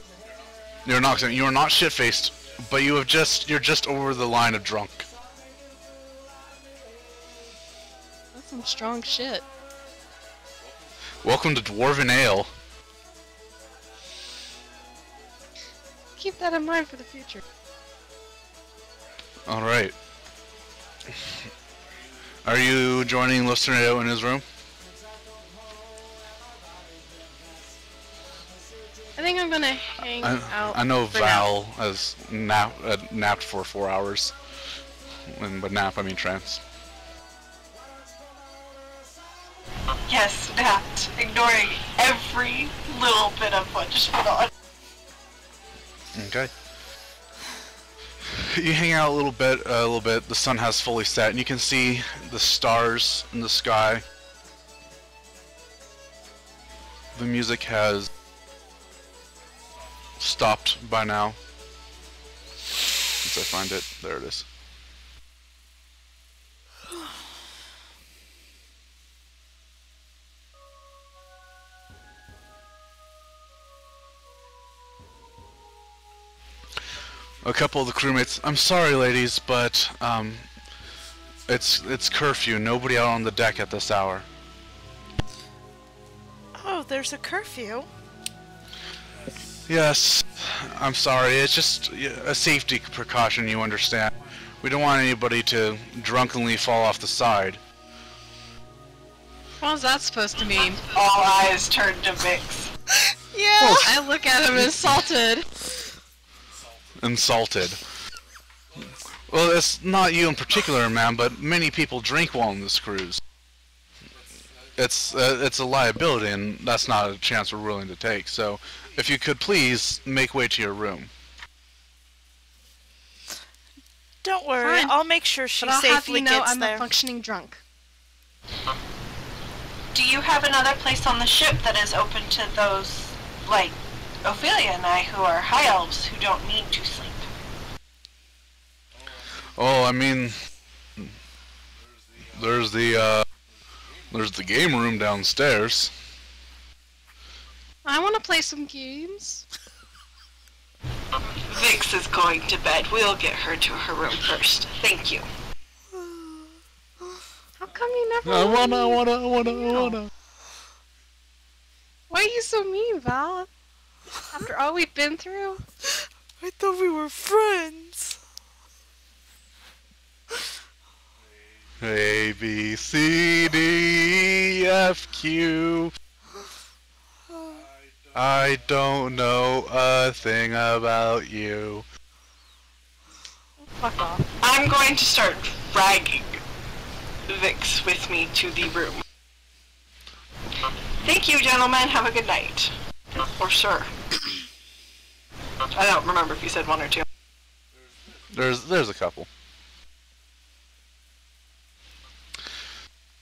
Speaker 2: You're not. You are not shit-faced, but you're just over the line of drunk.
Speaker 4: That's some strong shit.
Speaker 2: Welcome to Dwarven Ale.
Speaker 4: Keep that in mind for the future.
Speaker 2: All right. Are you joining Los Tornado in his room?
Speaker 4: I think I'm gonna hang out.
Speaker 2: I know
Speaker 4: for
Speaker 2: Val has napped for 4 hours. And by nap, I mean trance.
Speaker 1: Yes, napped, ignoring every little bit of what just went on.
Speaker 2: Okay. You hang out a little bit. The sun has fully set, and you can see the stars in the sky. The music has stopped by now. Once I find it, there it is. A couple of the crewmates, I'm sorry ladies, but it's curfew. Nobody out on the deck at this hour.
Speaker 3: Oh, there's a curfew.
Speaker 2: Yes, I'm sorry. It's just a safety precaution, you understand. We don't want anybody to drunkenly fall off the side.
Speaker 4: What was that supposed to mean?
Speaker 1: All eyes turned to Vix.
Speaker 3: Yeah.
Speaker 4: I look at him insulted.
Speaker 2: Insulted. Well, it's not you in particular, ma'am, but many people drink while on this cruise. it's a liability, and that's not a chance we're willing to take. So, if you could please make way to your room.
Speaker 3: Don't worry,
Speaker 4: Fine.
Speaker 3: I'll make sure she
Speaker 4: But I'll have
Speaker 3: safely
Speaker 4: you know
Speaker 3: gets
Speaker 4: I'm
Speaker 3: there.
Speaker 4: a functioning drunk.
Speaker 1: Do you have another place on the ship that is open to those, like Ophelia and I, who are high elves who don't need to sleep?
Speaker 2: Oh, I mean, there's the game room downstairs.
Speaker 4: I want to play some games.
Speaker 1: Vix is going to bed. We'll get her to her room first. Thank you.
Speaker 4: How come you never?
Speaker 2: I
Speaker 4: let me-
Speaker 2: wanna.
Speaker 4: Why are you so mean, Val? After all we've been through.
Speaker 3: I thought we were friends.
Speaker 2: A, B, C, D, E, F, Q. I don't know a thing about you.
Speaker 4: Fuck off.
Speaker 1: I'm going to start dragging Vix with me to the room. Thank you, gentlemen. Have a good night. Or sir. I don't remember if you said one or two.
Speaker 2: There's a couple.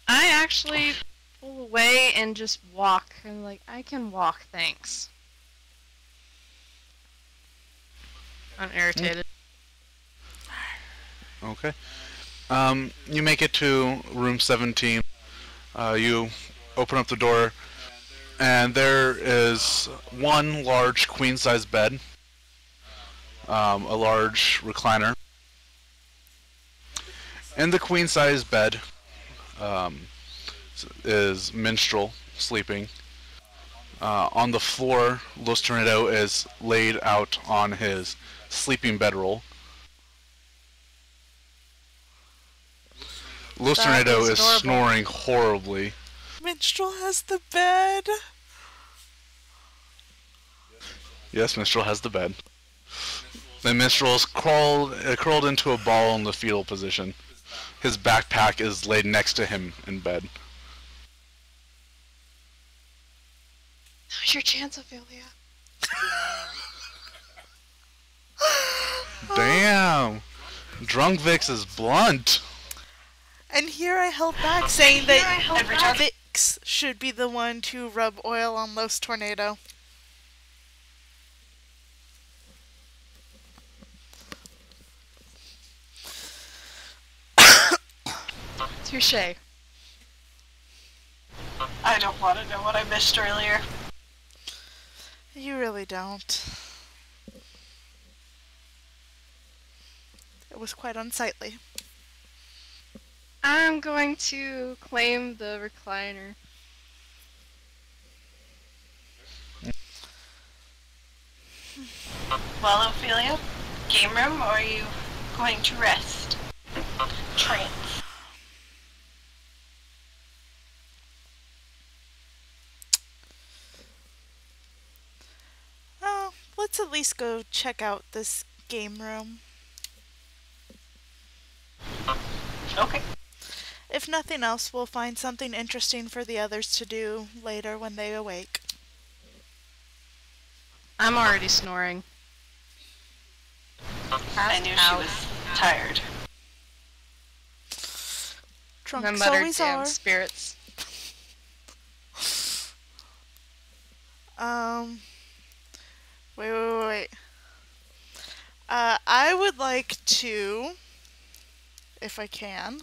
Speaker 4: I actually pull away and just walk. I'm like, I can walk, thanks. I'm irritated.
Speaker 2: Okay. You make it to room 17. You open up the door, and there is one large queen-size bed, a large recliner. In the queen-size bed is Minstrel sleeping. On the floor, Los Tornado is laid out on his sleeping bedroll. Los
Speaker 3: That
Speaker 2: Tornado
Speaker 3: is
Speaker 2: is
Speaker 3: adorable.
Speaker 2: snoring horribly.
Speaker 3: Minstrel has the bed.
Speaker 2: Yes, Minstrel has the bed. The Minstrel is curled into a ball in the fetal position. His backpack is laid next to him in bed.
Speaker 4: Now's your chance, Ophelia.
Speaker 2: Damn! Drunk Vix is blunt.
Speaker 3: And here I held back, saying that
Speaker 1: Every time.
Speaker 3: Vix should be the one to rub oil on Los Tornado.
Speaker 4: Touche.
Speaker 1: I don't want to know what I missed earlier.
Speaker 3: You really don't. It was quite unsightly.
Speaker 4: I'm going to claim the recliner.
Speaker 1: Well, Ophelia, game room, or are you going to rest? Trance.
Speaker 3: Oh, let's at least go check out this game room.
Speaker 1: Okay.
Speaker 3: If nothing else, we'll find something interesting for the others to do later when they awake.
Speaker 4: I'm already snoring.
Speaker 1: I knew she was tired.
Speaker 3: Drunks
Speaker 4: None but her
Speaker 3: always
Speaker 4: damn
Speaker 3: are.
Speaker 4: spirits.
Speaker 3: Wait. I would like to, if I can.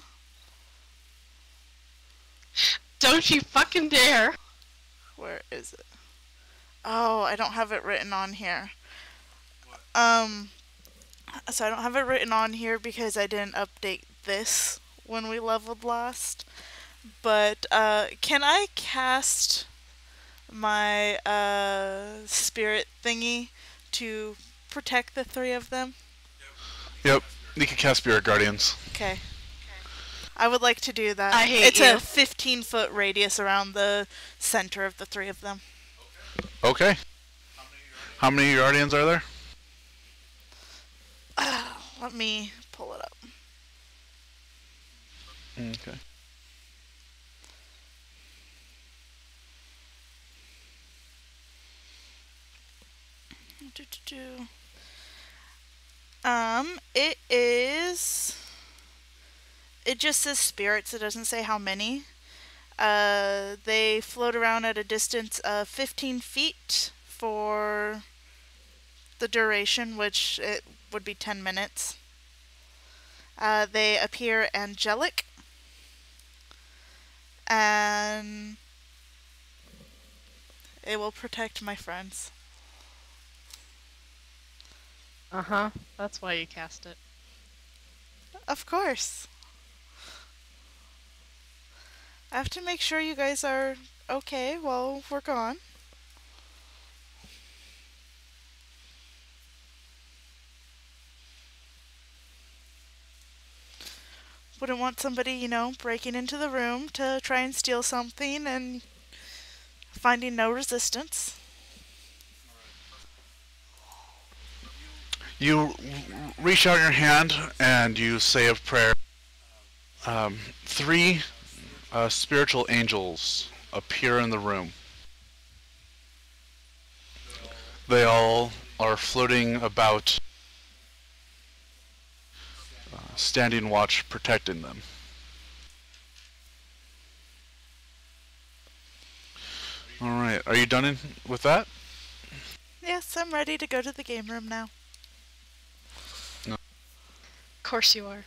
Speaker 4: Don't you fucking dare!
Speaker 3: Where is it? Oh, I don't have it written on here. So I don't have it written on here because I didn't update this when we leveled last. But, can I cast my, spirit thingy to protect the three of them?
Speaker 2: Yep, you can cast Spirit Guardians.
Speaker 3: Okay. I would like to do that.
Speaker 4: I hate
Speaker 3: it's
Speaker 4: you.
Speaker 3: a 15-foot radius around the center of the three of them.
Speaker 2: Okay. How many Guardians are there?
Speaker 3: Let me pull it up.
Speaker 2: Okay.
Speaker 3: Do. It is. It just says spirits. It doesn't say how many. They float around at a distance of 15 feet for the duration, which it would be 10 minutes. They appear angelic, and it will protect my friends.
Speaker 4: Uh-huh. That's why you cast it.
Speaker 3: Of course. I have to make sure you guys are okay while we're gone. Wouldn't want somebody, you know, breaking into the room to try and steal something and finding no resistance.
Speaker 2: You reach out your hand and you say a prayer. Three spiritual angels appear in the room. They all are floating about, standing watch, protecting them. Alright, are you done with that?
Speaker 3: Yes, I'm ready to go to the game room now.
Speaker 2: No.
Speaker 4: Of course you are.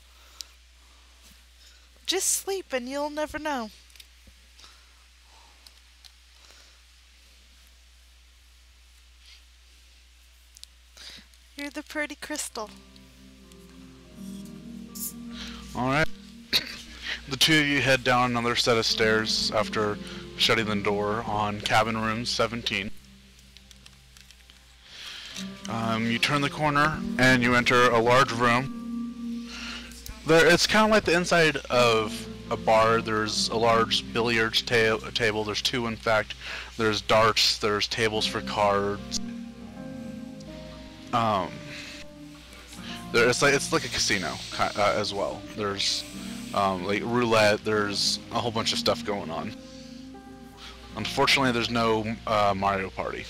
Speaker 3: Just sleep and you'll never know. You're the pretty crystal.
Speaker 2: Alright. The two of you head down another set of stairs after shutting the door on cabin room 17. You turn the corner and you enter a large room. It's kind of like the inside of a bar. There's a large billiards table. There's two, in fact. There's darts. There's tables for cards. It's like a casino as well. There's like roulette. There's a whole bunch of stuff going on. Unfortunately, there's no Mario Party.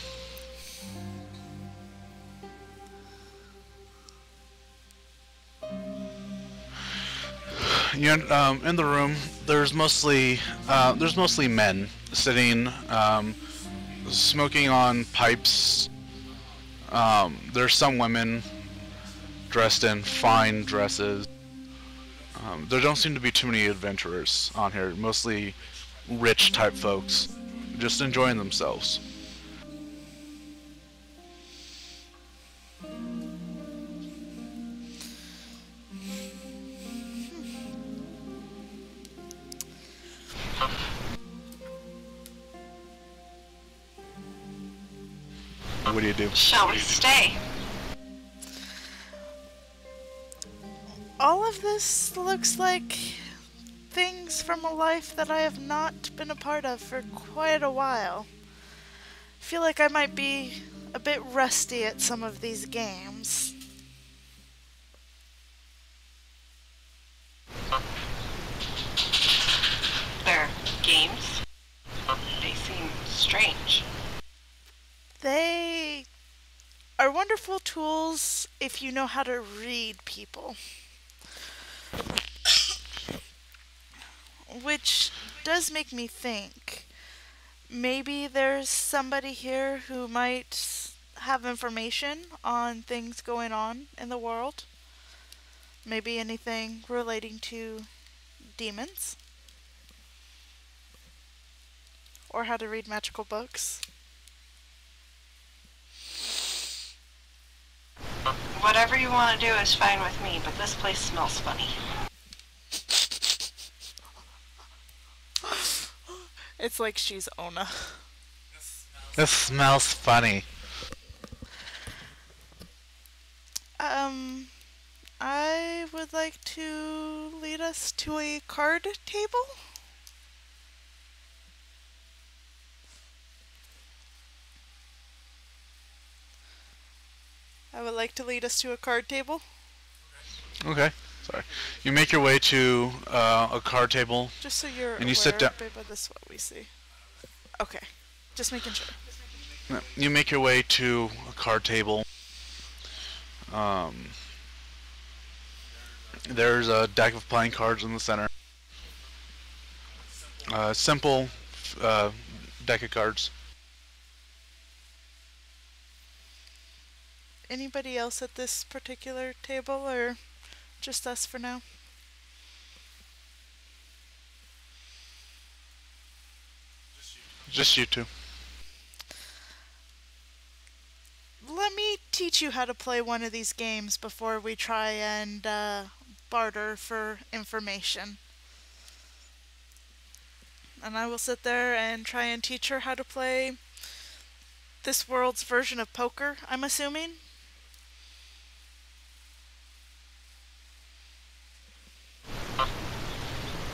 Speaker 2: In the room, there's mostly men sitting, smoking on pipes. There's some women dressed in fine dresses. There don't seem to be too many adventurers on here. Mostly rich type folks, just enjoying themselves. What do you do?
Speaker 1: Shall we stay?
Speaker 3: All of this looks like things from a life that I have not been a part of for quite a while. I feel like I might be a bit rusty at some of these games.
Speaker 1: They're games. They seem strange.
Speaker 3: They are wonderful tools if you know how to read people. Which does make me think, maybe there's somebody here who might have information on things going on in the world. Maybe anything relating to demons. Or how to read magical books.
Speaker 1: Whatever you want to do is fine with me, but this place smells funny.
Speaker 3: It's like she's Ona.
Speaker 2: This smells funny.
Speaker 3: I would like to lead us to a card table. I would like to lead us to a card table.
Speaker 2: Okay. Sorry. You make your way to a card table.
Speaker 3: Just so you're
Speaker 2: and you sit down.
Speaker 3: Babe, this is what we see. Okay. Just making sure.
Speaker 2: You make your way to a card table. There's a deck of playing cards in the center. Simple deck of cards.
Speaker 3: Anybody else at this particular table, or just us for now?
Speaker 2: Just you two.
Speaker 3: Let me teach you how to play one of these games before we try and barter for information. And I will sit there and try and teach her how to play this world's version of poker, I'm assuming.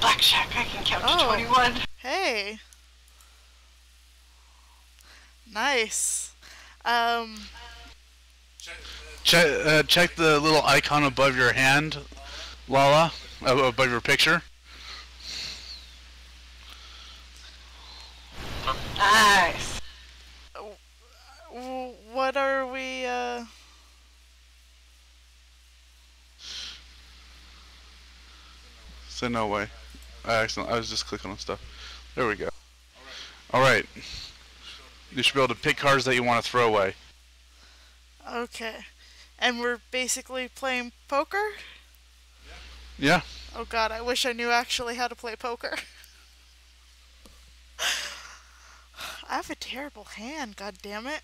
Speaker 1: Blackjack, I can count to 21.
Speaker 3: Hey. Nice.
Speaker 2: Check the little icon above your hand, Lala, above your picture.
Speaker 1: Nice.
Speaker 3: What are we,
Speaker 2: So no way. I was just clicking on stuff. There we go. Alright. You should be able to pick cards that you want to throw away.
Speaker 3: Okay. And we're basically playing poker?
Speaker 2: Yeah.
Speaker 3: Oh god, I wish I knew actually how to play poker. I have a terrible hand, god damn it.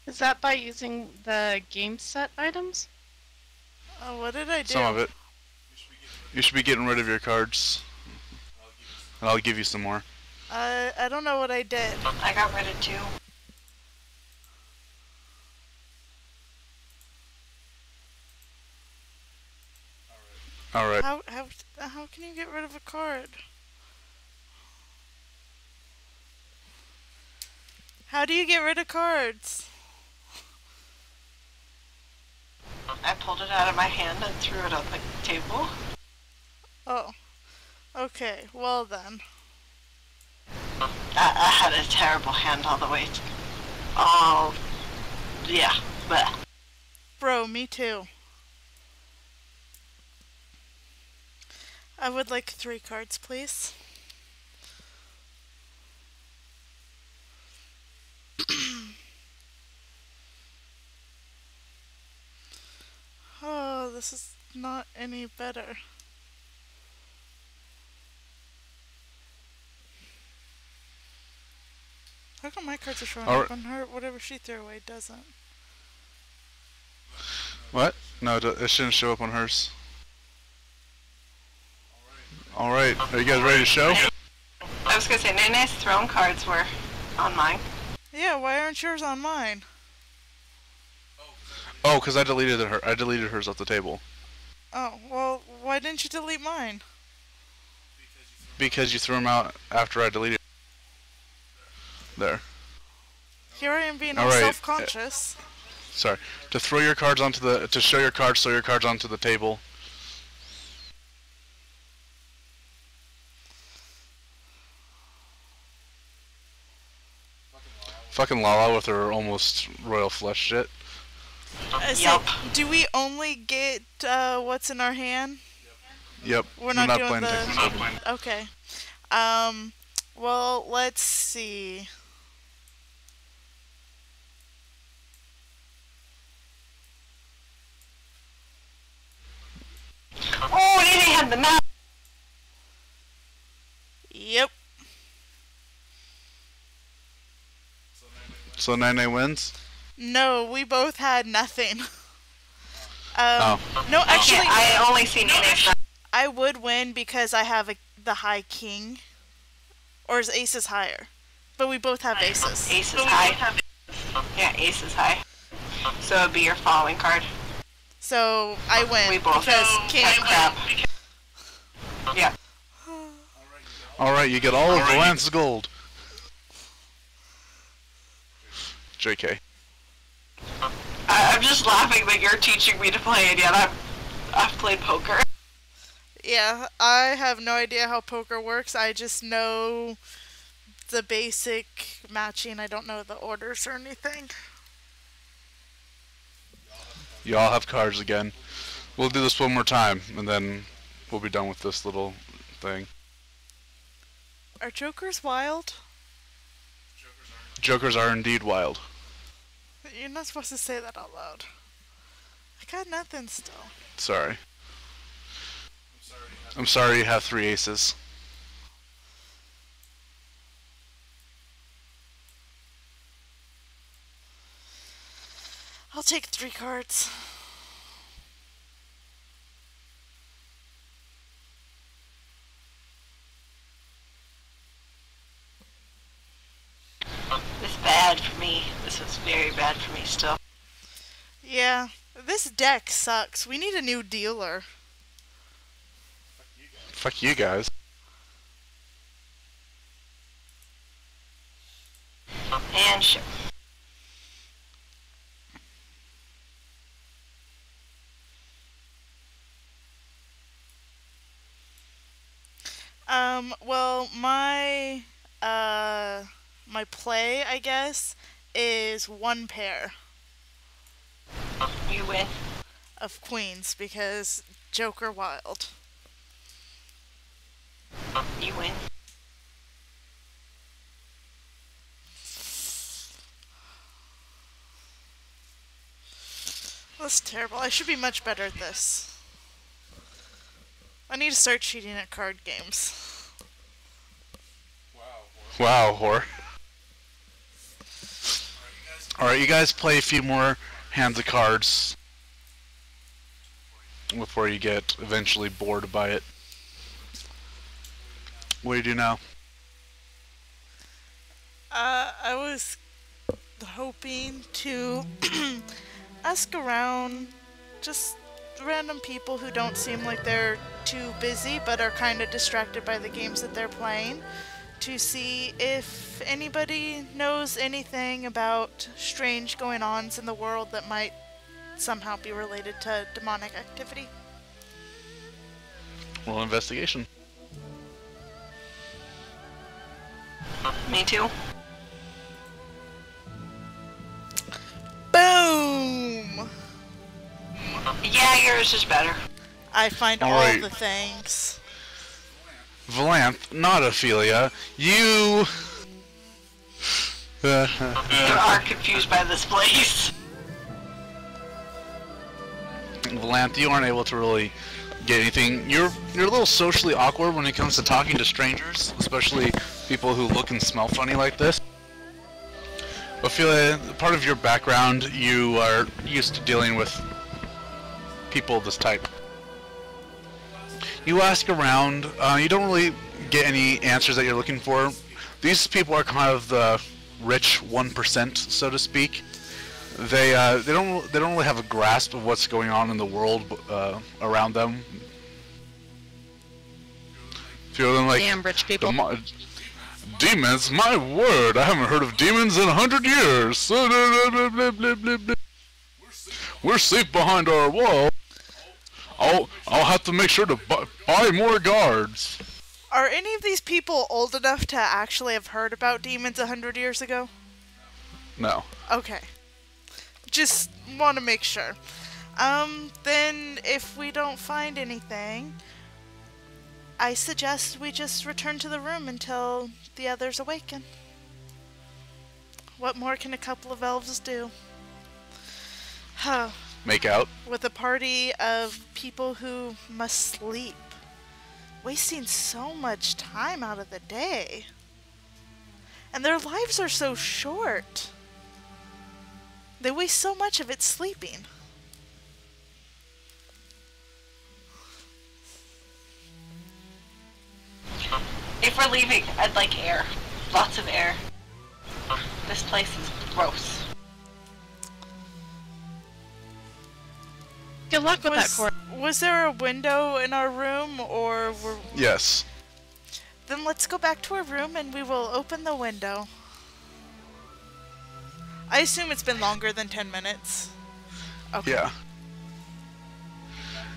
Speaker 4: Is that by using the game set items?
Speaker 3: Oh, what did I do?
Speaker 2: Some of it. You should be getting rid of your cards. And I'll give you some more.
Speaker 3: I don't know what I did.
Speaker 1: I got rid of 2.
Speaker 2: Alright.
Speaker 3: How can you get rid of a card? How do you get rid of cards?
Speaker 1: I pulled it out of my hand and threw it on the table.
Speaker 3: Oh. Okay, well then.
Speaker 1: I had a terrible hand all the way. Oh, yeah. Blech.
Speaker 3: Bro, me too. I would like 3 cards, please. Oh, this is not any better. How come my cards are showing up on her? Whatever she threw away doesn't.
Speaker 2: What? No, it shouldn't show up on hers. Alright, are you guys ready to show?
Speaker 1: I was gonna say, Nene's throne cards were on mine.
Speaker 3: Yeah, why aren't yours on mine?
Speaker 2: Oh, because I deleted her. I deleted hers off the table.
Speaker 3: Oh, well, why didn't you delete mine?
Speaker 2: Because you threw them out after I deleted. There.
Speaker 3: Here I am being all
Speaker 2: Alright.
Speaker 3: self-conscious.
Speaker 2: Sorry. To throw your cards onto the... To show your cards, throw your cards onto the table. Fucking Lala with her almost royal flush shit.
Speaker 1: Yup.
Speaker 3: Do we only get what's in our hand?
Speaker 2: Yep.
Speaker 3: We're not doing
Speaker 2: playing
Speaker 3: the...
Speaker 2: Texas.
Speaker 3: Okay. Well, let's see.
Speaker 1: Oh, Nene had the map.
Speaker 3: Yep.
Speaker 2: So Nene wins?
Speaker 3: No, we both had nothing.
Speaker 2: Oh.
Speaker 3: No, actually,
Speaker 1: I only see Nene's stuff.
Speaker 3: I would win because I have the high king. Or is aces higher? But we both have aces.
Speaker 1: Ace is high. Yeah, ace is high. So it'd be your following card.
Speaker 3: So I win
Speaker 1: We both
Speaker 3: because king.
Speaker 1: crap. Yeah.
Speaker 2: Alright, you get all of Valanthe's gold. JK.
Speaker 1: I'm just laughing that you're teaching me to play, and yet I've played poker.
Speaker 3: Yeah, I have no idea how poker works. I just know the basic matching. I don't know the orders or anything.
Speaker 2: You all have cards again. We'll do this one more time, and then we'll be done with this little thing.
Speaker 3: Are jokers wild?
Speaker 2: Jokers are indeed wild.
Speaker 3: You're not supposed to say that out loud. I got nothing still.
Speaker 2: Sorry. I'm sorry you have 3 aces.
Speaker 3: I'll take 3 cards.
Speaker 1: This bad for me. This was very bad for me still.
Speaker 3: Yeah, this deck sucks. We need a new dealer.
Speaker 2: Fuck you guys.
Speaker 1: And ship.
Speaker 3: Well, my play, I guess, is 1 pair
Speaker 1: You win.
Speaker 3: of queens because Joker wild.
Speaker 1: You win.
Speaker 3: That's terrible. I should be much better at this. I need to start cheating at card games.
Speaker 2: Wow, whore. Alright, you guys play a few more hands of cards before you get eventually bored by it. What do you do now?
Speaker 3: I was hoping to ask around just random people who don't seem like they're too busy but are kind of distracted by the games that they're playing to see if anybody knows anything about strange going-ons in the world that might somehow be related to demonic activity.
Speaker 2: Roll investigation.
Speaker 1: Me too.
Speaker 3: Boom!
Speaker 1: Yeah, yours is better.
Speaker 3: I find all
Speaker 2: Alright.
Speaker 3: the things.
Speaker 2: Valanthe, not Ophelia. You...
Speaker 1: You are confused by this place.
Speaker 2: Valanthe, you aren't able to really get anything. You're a little socially awkward when it comes to talking to strangers, especially people who look and smell funny like this. Ophelia, part of your background, you are used to dealing with people of this type. You ask around, you don't really get any answers that you're looking for. These people are kind of the rich 1%, so to speak. They don't really have a grasp of what's going on in the world around them. Feel them like
Speaker 6: Damn rich people.
Speaker 2: Demons, my word! I haven't heard of demons in 100 years. We're safe behind our wall. I'll have to make sure to buy more guards.
Speaker 3: Are any of these people old enough to actually have heard about demons 100 years ago?
Speaker 2: No.
Speaker 3: Okay. Just want to make sure. Then if we don't find anything, I suggest we just return to the room until the others awaken. What more can a couple of elves do? Huh.
Speaker 2: Make out.
Speaker 3: With a party of people who must sleep. Wasting so much time out of the day. And their lives are so short. They waste so much of it sleeping.
Speaker 1: If we're leaving, I'd like air. Lots of air. This place is gross.
Speaker 6: Good luck with that court.
Speaker 3: Was there a window in our room, or were...
Speaker 2: Yes.
Speaker 3: Then let's go back to our room and we will open the window. I assume it's been longer than 10 minutes. Okay.
Speaker 2: Yeah.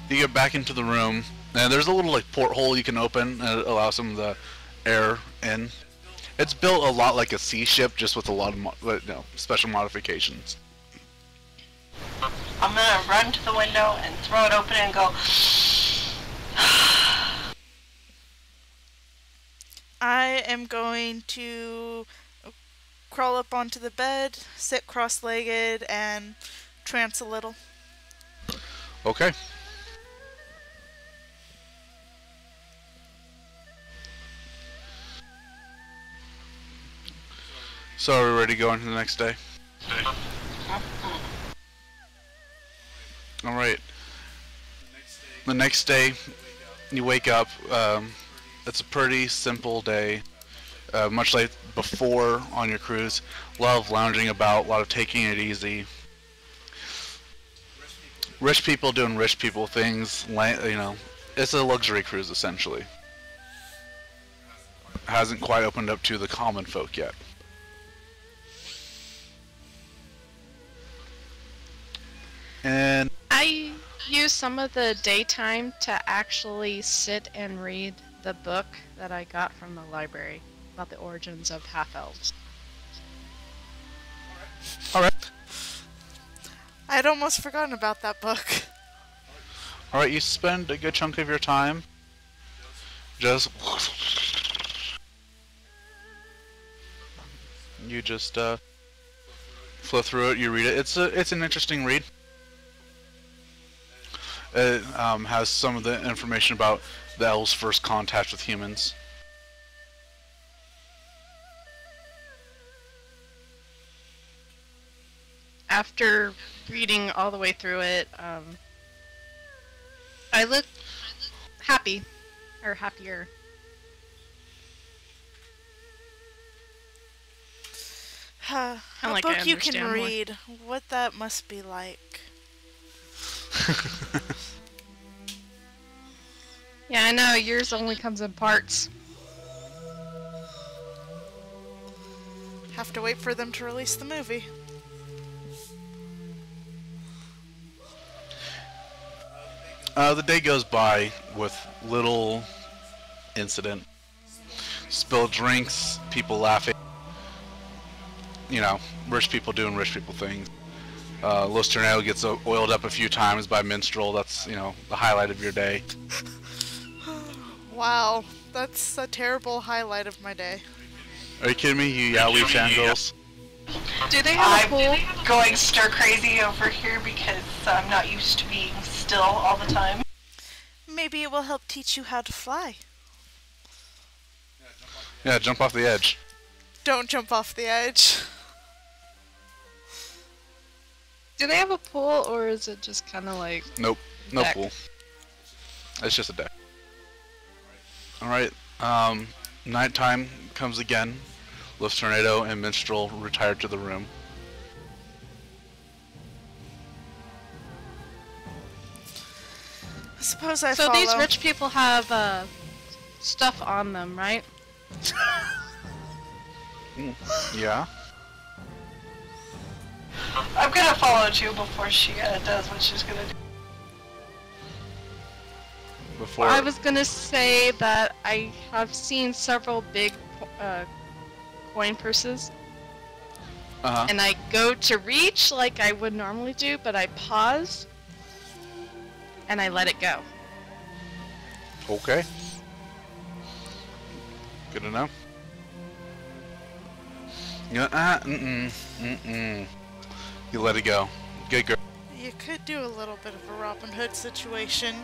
Speaker 2: You get back into the room, and there's a little like porthole you can open and it allows some of the air in. It's built a lot like a sea ship, just with a lot of special modifications.
Speaker 1: I'm gonna run to the window and throw it open and go.
Speaker 3: I am going to crawl up onto the bed, sit cross-legged, and trance a little.
Speaker 2: Okay. So are we ready to go into the next day? Alright. The next day, you wake up. It's a pretty simple day. Much like before on your cruise. A lot of lounging about, a lot of taking it easy. Rich people doing rich people things. It's a luxury cruise essentially. Hasn't quite opened up to the common folk yet. And
Speaker 4: I use some of the daytime to actually sit and read the book that I got from the library about the origins of half-elves.
Speaker 2: alright.
Speaker 3: I'd almost forgotten about that book.
Speaker 2: Alright, you spend a good chunk of your time just flow through it, you read it. It's an interesting read. It has some of the information about the elves' first contact with humans.
Speaker 4: After reading all the way through it, I look happy, or happier.
Speaker 3: A
Speaker 4: like I
Speaker 3: book you can
Speaker 4: understand more.
Speaker 3: read. What that must be like.
Speaker 4: Yeah, I know, yours only comes in parts.
Speaker 3: Have to wait for them to release the movie.
Speaker 2: The day goes by with little incident. Spilled drinks, people laughing. Rich people doing rich people things. Los Tornado gets oiled up a few times by minstrel. That's, the highlight of your day.
Speaker 3: Wow, that's a terrible highlight of my day.
Speaker 2: Are you kidding me, you Yaoi fangirls?
Speaker 4: Do they have a pool?
Speaker 1: I'm going stir crazy over here because I'm not used to being still all the time.
Speaker 3: Maybe it will help teach you how to fly.
Speaker 2: Yeah, jump off the edge.
Speaker 3: Don't jump off the edge.
Speaker 4: Do they have a pool, or is it just kind of like...
Speaker 2: Nope, no
Speaker 4: deck?
Speaker 2: pool. It's just a deck. Alright, nighttime comes again. Los Tornado and Minstrel retire to the room.
Speaker 3: I suppose I
Speaker 4: So
Speaker 3: follow.
Speaker 4: these rich people have stuff on them, right?
Speaker 2: Yeah?
Speaker 1: I'm gonna follow too before she does what she's gonna do.
Speaker 2: Before...
Speaker 4: I was gonna say that I have seen several big coin purses,
Speaker 2: Uh-huh.
Speaker 4: and I go to reach like I would normally do, but I pause, and I let it go.
Speaker 2: Okay. Good to know. You let it go. Good girl.
Speaker 3: You could do a little bit of a Robin Hood situation.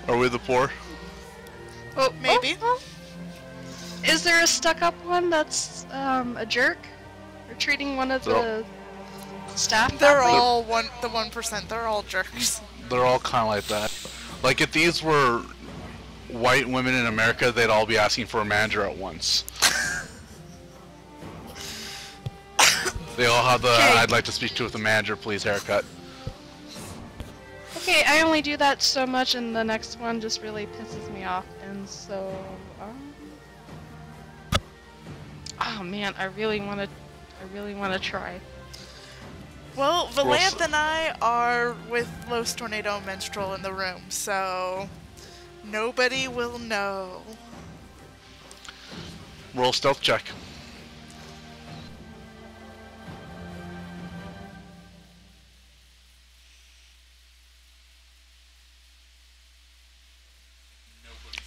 Speaker 2: Are we the poor?
Speaker 4: Oh,
Speaker 3: Maybe.
Speaker 4: Is there a stuck-up one that's a jerk? Or treating one of the staff?
Speaker 3: They're
Speaker 4: badly?
Speaker 3: all the 1%. They're all jerks.
Speaker 2: They're all kind of like that. Like, if these were white women in America, they'd all be asking for a manager at once. They all have the,
Speaker 4: Okay.
Speaker 2: I'd like to speak to with the manager, please, haircut.
Speaker 4: Okay, I only do that so much, and the next one just really pisses me off, and so... oh man, I really want to try.
Speaker 3: Well, Valanthe and I are with Los Tornado and Minstrel in the room, so nobody will know.
Speaker 2: Roll stealth check.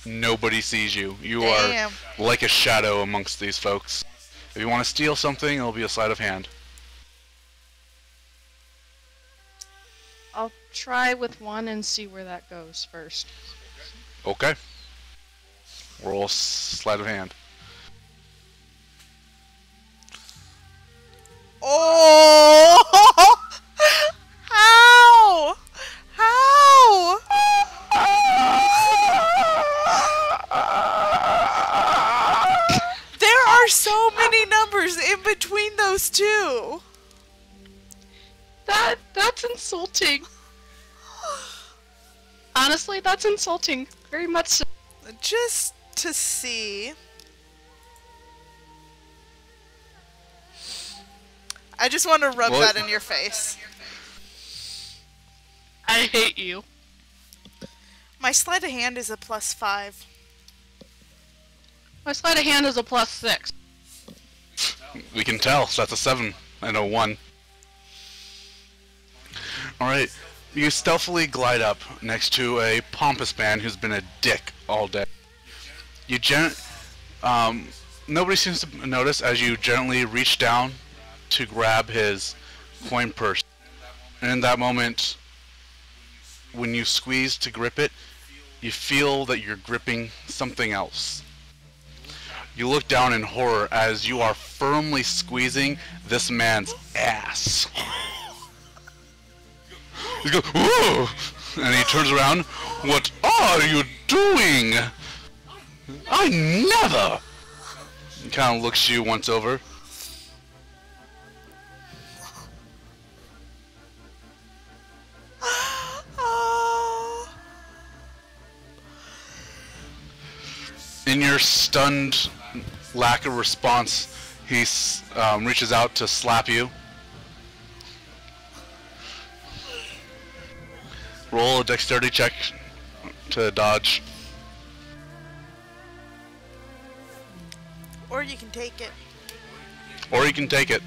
Speaker 2: Nobody sees you. You
Speaker 3: Damn.
Speaker 2: are like a shadow amongst these folks. If you want to steal something, it'll be a sleight of hand.
Speaker 4: I'll try with one and see where that goes first.
Speaker 2: Okay. Roll sleight of hand.
Speaker 3: Oh! How? How? There are so many numbers in between those two.
Speaker 4: That's insulting. Honestly, that's insulting. Very much so.
Speaker 3: Just to see. I just want to rub
Speaker 2: What?
Speaker 3: that in your face.
Speaker 4: I hate you.
Speaker 3: My sleight of hand is a +5.
Speaker 4: My sleight of hand is a +6.
Speaker 2: We can tell. So that's a 7 and a 1. Alright. You stealthily glide up next to a pompous man who's been a dick all day. You nobody seems to notice as you gently reach down to grab his coin purse. And in that moment, when you squeeze to grip it, you feel that you're gripping something else. You look down in horror as you are firmly squeezing this man's ass. He goes, "Whoa!" And he turns around. "What are you doing? I never!" He kind of looks you once over.
Speaker 3: Oh.
Speaker 2: In your stunned lack of response, he reaches out to slap you. Roll a dexterity check to dodge.
Speaker 3: Or you can take it.
Speaker 2: Or you can take it.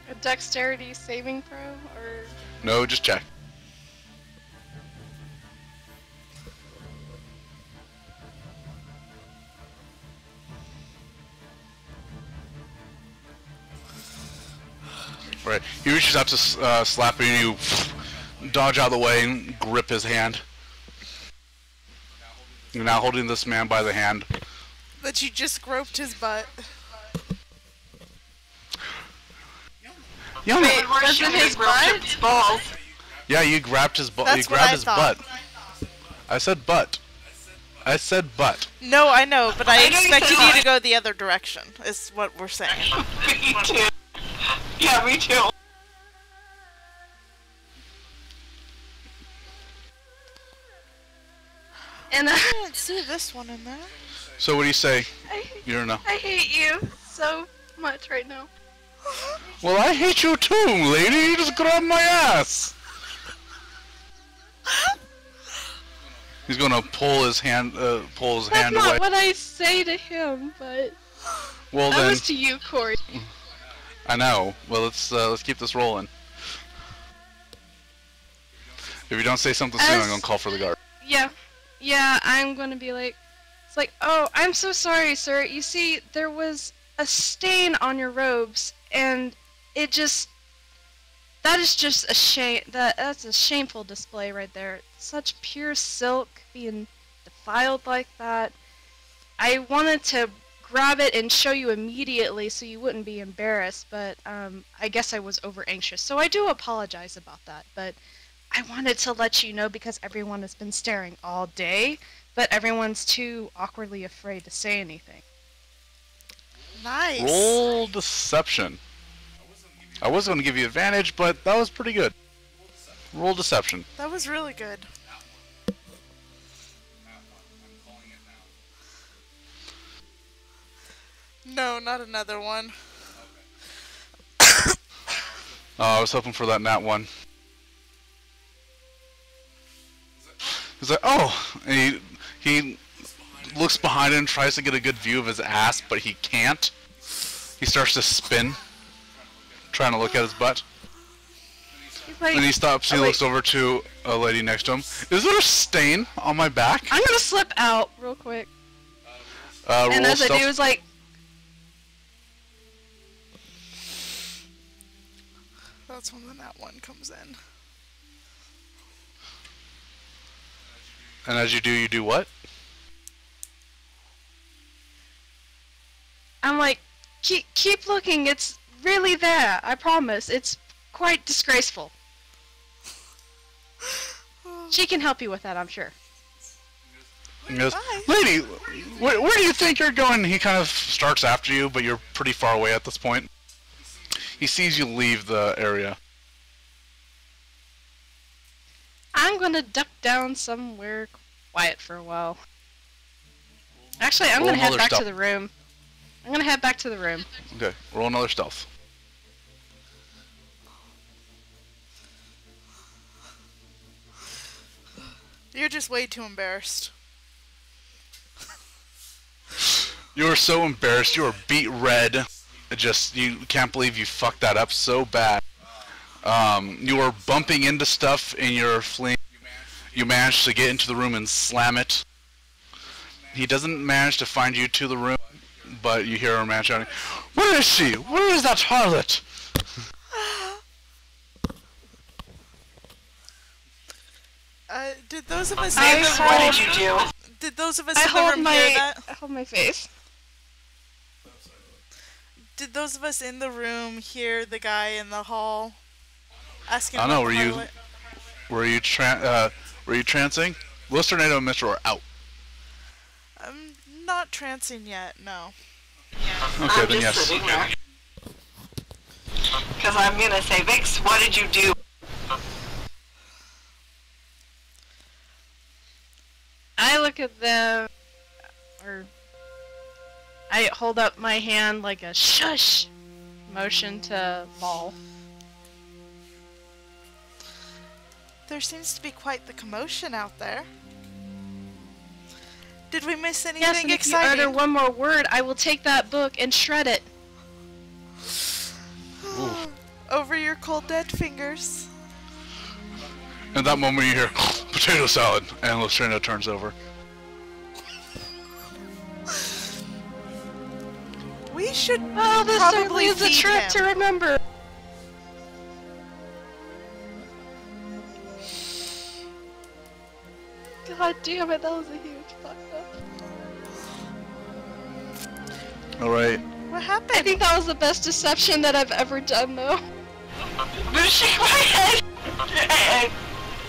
Speaker 4: A dexterity saving throw, or
Speaker 2: No, just check. Right. He reaches out to slap you, and you dodge out of the way and grip his hand. You're now holding this man by the hand.
Speaker 3: But you just groped his butt.
Speaker 2: Yeah,
Speaker 1: Wait,
Speaker 4: was it his butt?
Speaker 1: His balls.
Speaker 2: yeah, you grabbed his butt. You
Speaker 3: That's what
Speaker 2: grabbed
Speaker 3: I
Speaker 2: his
Speaker 3: thought.
Speaker 2: butt. I said butt. I said butt.
Speaker 3: No, I know, but I
Speaker 1: I know you
Speaker 3: expected
Speaker 1: said
Speaker 3: you to
Speaker 1: butt.
Speaker 3: go the other direction, is what we're saying.
Speaker 1: Me too. Yeah, me too.
Speaker 4: and
Speaker 3: I didn't see this one in there.
Speaker 2: So what do you say?
Speaker 4: I
Speaker 2: You don't know.
Speaker 4: hate you so much right now.
Speaker 2: Well, I hate you too, lady. You just grabbed my ass. He's gonna pull his hand,
Speaker 4: That's
Speaker 2: hand
Speaker 4: not
Speaker 2: away.
Speaker 4: what I say to him, but
Speaker 2: Well
Speaker 4: that
Speaker 2: then,
Speaker 4: was to you, Corey.
Speaker 2: I know. Well, let's keep this rolling. If you don't say something soon, I'm gonna call for the guard.
Speaker 4: Yeah, I'm gonna be like, it's like, oh, I'm so sorry, sir. You see, there was a stain on your robes, and that is just a shame. That's a shameful display right there. Such pure silk being defiled like that. I wanted to grab it and show you immediately so you wouldn't be embarrassed, but I guess I was over anxious. So I do apologize about that, but I wanted to let you know because everyone has been staring all day, but everyone's too awkwardly afraid to say anything.
Speaker 3: Nice.
Speaker 2: Roll deception. I was gonna give you advantage, but that was pretty good. Roll deception.
Speaker 3: That was really good. No, not another one.
Speaker 2: Oh, I was hoping for that nat one. He's like, oh! And he looks behind him and tries to get a good view of his ass, but he can't. He starts to spin, trying to look at his butt.
Speaker 4: He's like,
Speaker 2: And he stops, he
Speaker 4: oh, wait.
Speaker 2: looks over to a lady next to him. Is there a stain on my back?
Speaker 4: I'm gonna slip out real quick.
Speaker 2: Roll
Speaker 4: And as I
Speaker 2: stealth.
Speaker 4: do, it's like,
Speaker 3: That's when that one comes in.
Speaker 2: And as you do what?
Speaker 4: I'm like, keep looking. It's really there. I promise. It's quite disgraceful. She can help you with that, I'm sure.
Speaker 2: He goes,
Speaker 3: Bye.
Speaker 2: lady, where do you think you're going? He kind of starts after you, but you're pretty far away at this point. He sees you leave the area.
Speaker 4: I'm gonna duck down somewhere quiet for a while. Actually, I'm
Speaker 2: Roll
Speaker 4: gonna head
Speaker 2: another
Speaker 4: back to
Speaker 2: stealth.
Speaker 4: the room. I'm gonna head back to the room.
Speaker 2: Okay, roll another stealth.
Speaker 3: You're just way too embarrassed.
Speaker 2: You are so embarrassed. You are beat red. You can't believe you fucked that up so bad. You are bumping into stuff and you're fleeing. You manage to get into the room and slam it. He doesn't manage to find you to the room, but you hear a man shouting, "Where is she? Where is that harlot?"
Speaker 3: Did those of us
Speaker 4: I
Speaker 3: in the
Speaker 1: What
Speaker 3: room?
Speaker 1: did you do?
Speaker 3: Did those of us
Speaker 4: I
Speaker 3: in the
Speaker 4: hold
Speaker 3: room
Speaker 4: my
Speaker 3: hear that?
Speaker 4: I hold my face.
Speaker 3: Did those of us in the room hear the guy in the hall asking?
Speaker 2: I don't know.
Speaker 3: about the
Speaker 2: Were you trancing? Lewis, Tornado, and Mister are out.
Speaker 3: I'm not trancing yet. No.
Speaker 2: Okay,
Speaker 1: I'm
Speaker 2: then
Speaker 1: just
Speaker 2: yes.
Speaker 1: sitting there. Because I'm gonna say, Vix, what did you do?
Speaker 4: I look at them, or I hold up my hand like a shush motion to Maul.
Speaker 3: There seems to be quite the commotion out there. Did we miss anything
Speaker 4: Yes, and if you
Speaker 3: exciting?
Speaker 4: utter one more word, I will take that book and shred it.
Speaker 3: Over your cold dead fingers.
Speaker 2: At that moment, you hear potato salad, and Lustrino turns over.
Speaker 3: We should
Speaker 4: Oh, this
Speaker 3: probably
Speaker 4: certainly is a
Speaker 3: feed
Speaker 4: trip
Speaker 3: him.
Speaker 4: to remember. God damn it, that was a huge fuck up.
Speaker 2: All right.
Speaker 3: What
Speaker 4: I
Speaker 3: happened?
Speaker 4: think that was the best deception that I've ever done, though.
Speaker 1: I'm gonna shake my head. Hey,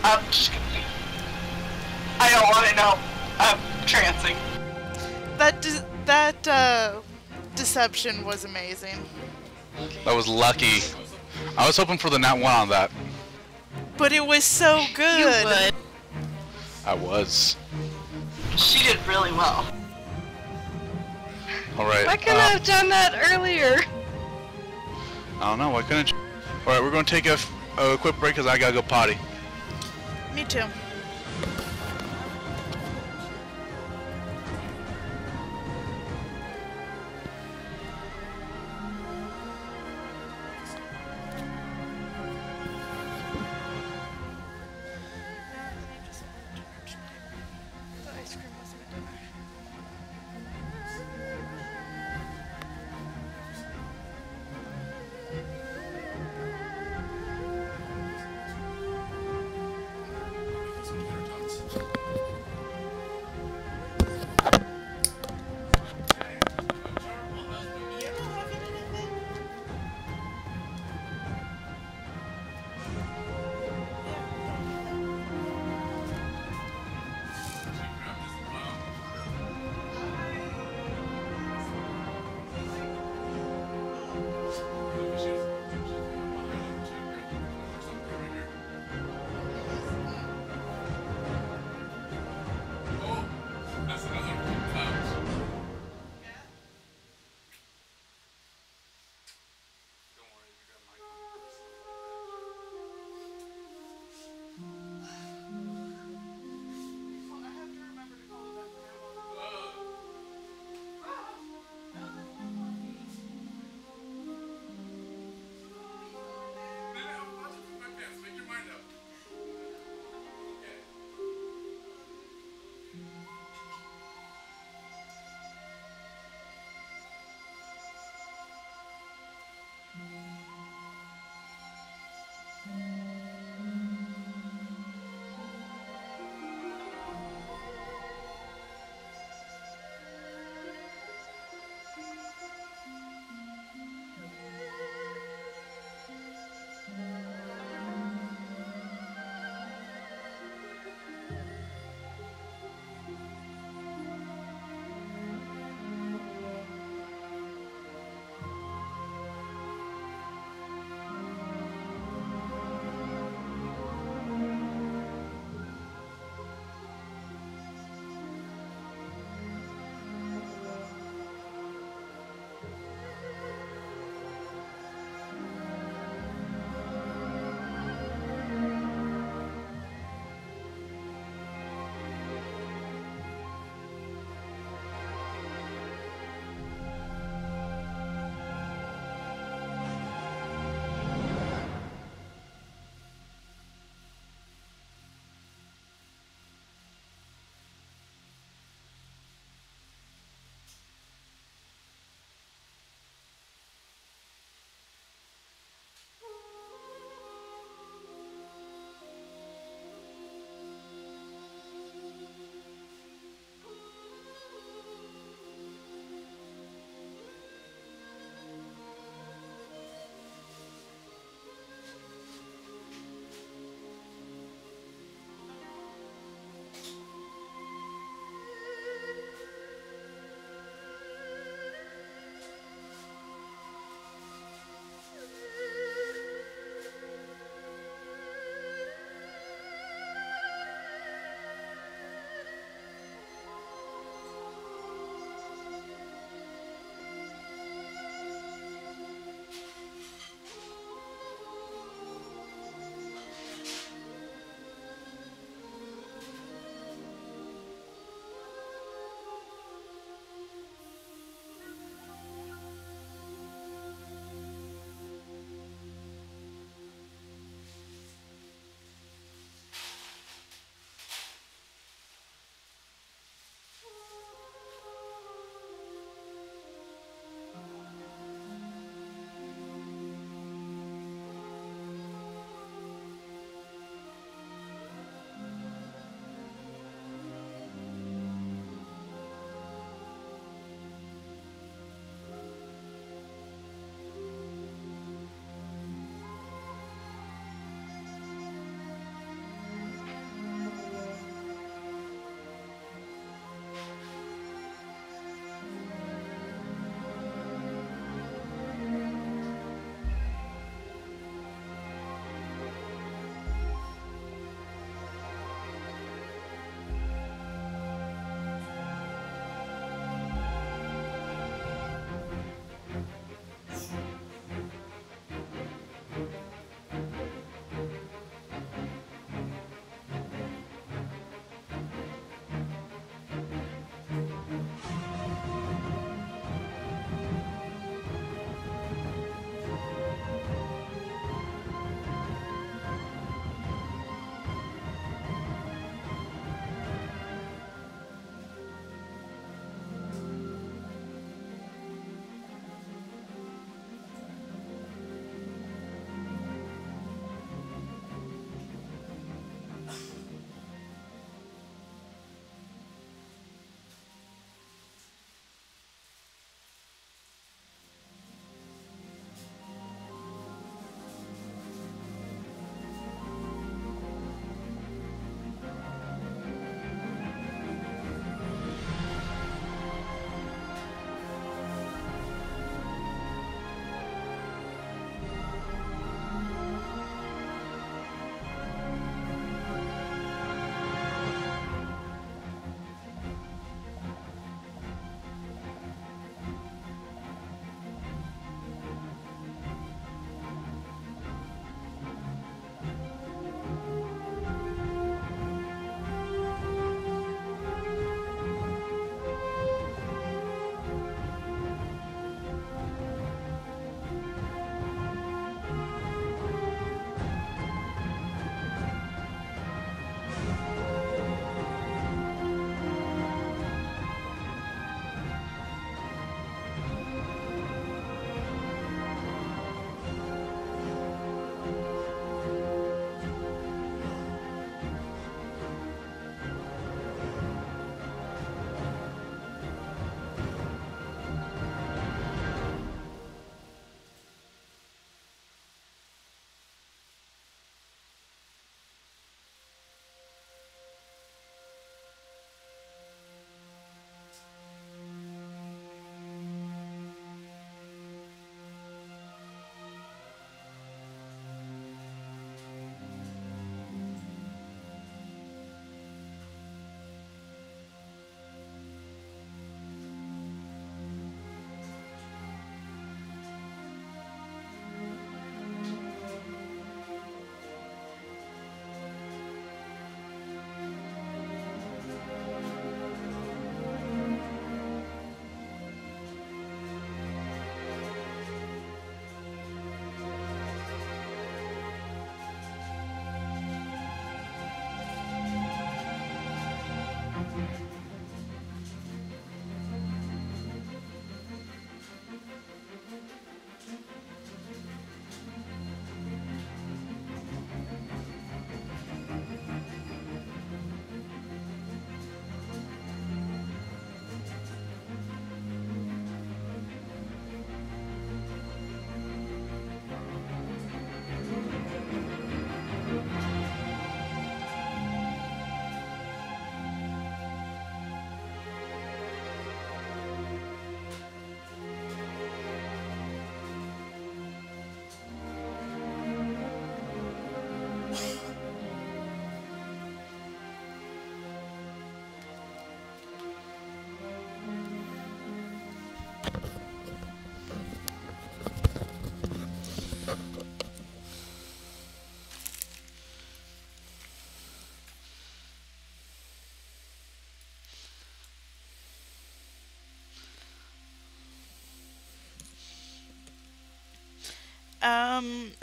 Speaker 1: I'm just gonna be... I don't want to know. I'm trancing.
Speaker 3: That deception was amazing.
Speaker 2: That was lucky. I was hoping for the nat one on that.
Speaker 3: But it was so good.
Speaker 4: You would.
Speaker 2: I was.
Speaker 1: She did really well.
Speaker 2: All right.
Speaker 4: Why couldn't I have done that earlier?
Speaker 2: I don't know. Why couldn't you? All right, we're going to take a quick break because I gotta go potty.
Speaker 3: Me too.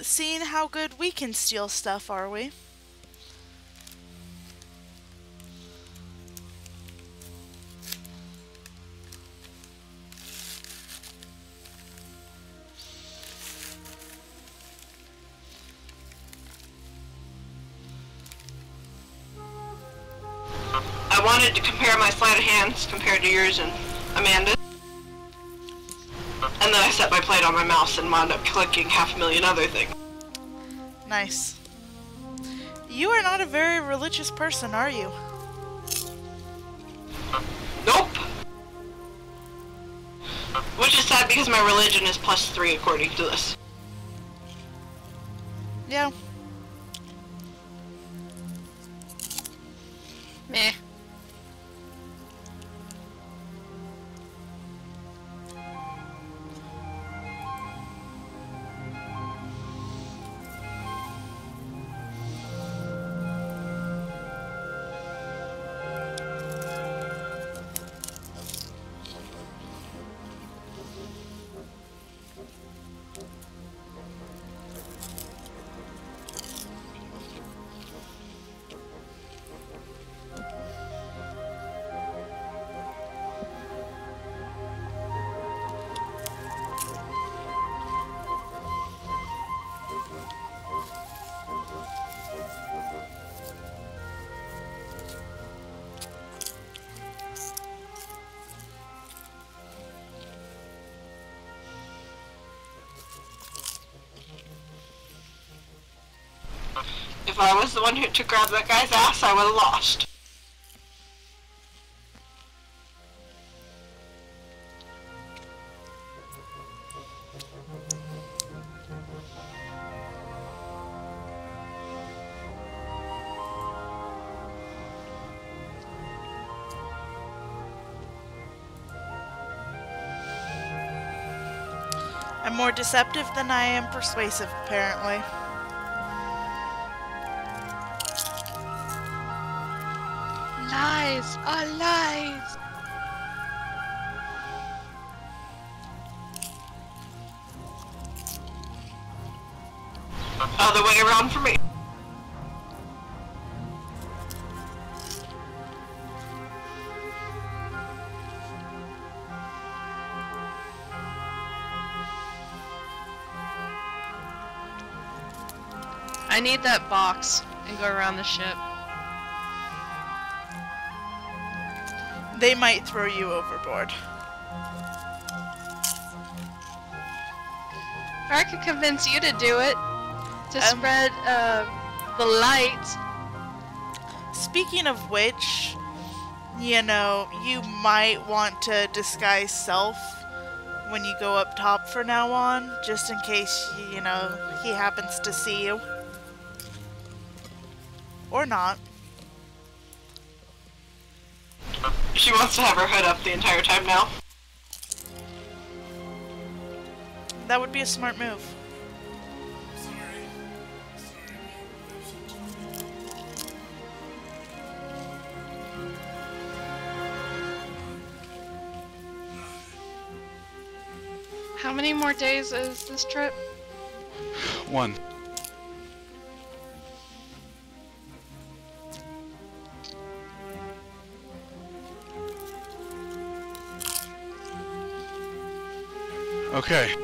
Speaker 3: Seeing how good we can steal stuff, are we?
Speaker 1: I wanted to compare my sleight of hands compared to yours and Amanda's. And then I set my plate on my mouse and wound up clicking 500,000 other things.
Speaker 3: Nice. You are not a very religious person, are you?
Speaker 1: Nope. Which is sad because my religion is +3 according to this.
Speaker 3: Yeah.
Speaker 4: Meh.
Speaker 1: If I was the one who to grab that guy's ass, I would have lost.
Speaker 3: I'm more deceptive than I am persuasive, apparently.
Speaker 4: Lies are lies.
Speaker 1: Other way around for me.
Speaker 4: I need that box and go around the ship.
Speaker 3: They might throw you overboard.
Speaker 4: Or I could convince you to do it. To spread the light.
Speaker 3: Speaking of which, you know, you might want to disguise self when you go up top from now on, just in case, you know, he happens to see you. Or not.
Speaker 1: She wants to have her hood up the entire time now.
Speaker 3: That would be a smart move.
Speaker 4: How many more days is this trip?
Speaker 2: 1. Okay.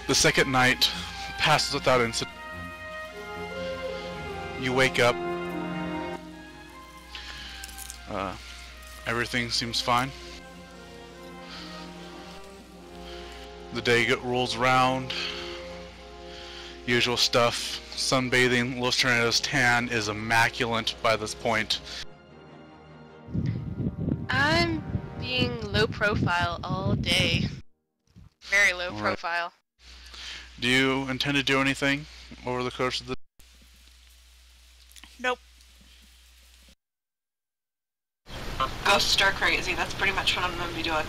Speaker 2: The second night passes without incident. You wake up. Everything seems fine. The day rolls around. Usual stuff. Sunbathing. Los Tornado's tan is immaculate by this point.
Speaker 4: I'm being low profile all day. Very low
Speaker 2: Alright.
Speaker 4: profile.
Speaker 2: Do you intend to do anything over the course of the...
Speaker 3: Nope.
Speaker 1: Ghosts stir crazy, that's pretty much what I'm gonna be doing.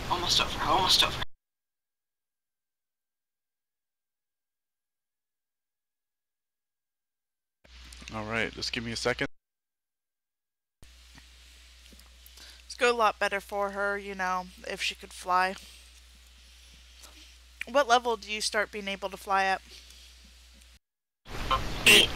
Speaker 1: Almost over, almost over.
Speaker 2: Alright, just give me a second.
Speaker 3: go a lot better for her, you know, if she could fly. What level do you start being able to fly at?
Speaker 1: 8.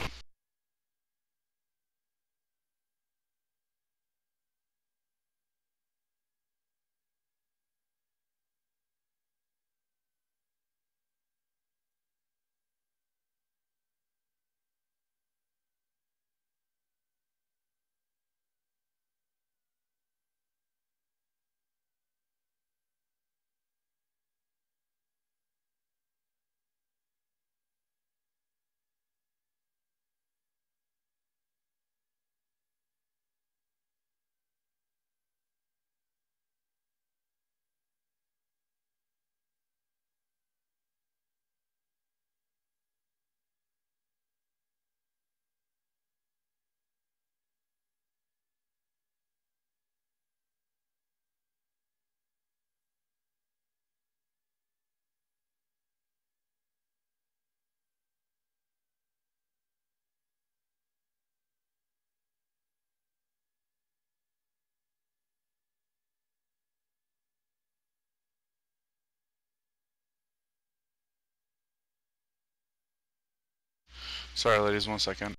Speaker 2: Sorry, ladies, 1 second.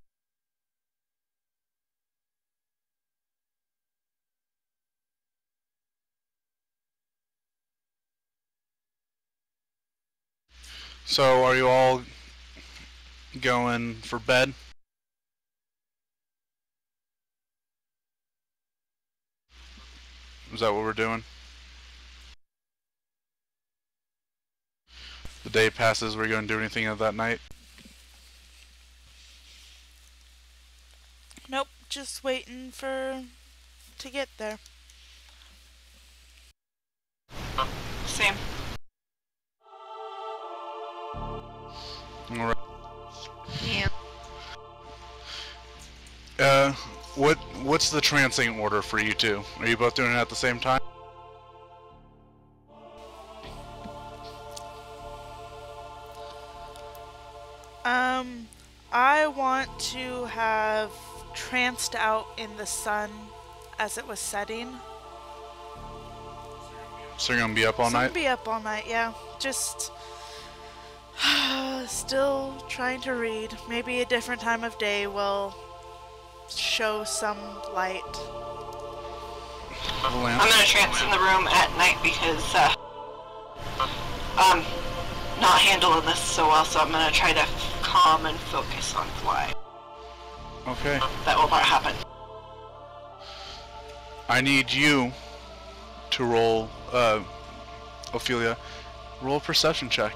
Speaker 2: So, are you all going for bed? Is that what we're doing? The day passes, we're going to do anything of that night?
Speaker 3: Nope, just waiting to get there.
Speaker 1: Same.
Speaker 2: Alright.
Speaker 4: Yeah.
Speaker 2: What's the trancing order for you two? Are you both doing it at the same time?
Speaker 3: I want to have tranced out in the sun as it was setting.
Speaker 2: So you're gonna be up all
Speaker 3: So I'm
Speaker 2: night?
Speaker 3: gonna be up all night, yeah. Just still trying to read. Maybe a different time of day will show some light.
Speaker 2: Valanthe?
Speaker 1: I'm gonna trance in the room at night because not handling this so well, so I'm gonna try to calm and focus on fly.
Speaker 2: Okay.
Speaker 1: That will not happen.
Speaker 2: I need you to roll, Ophelia, roll a perception check.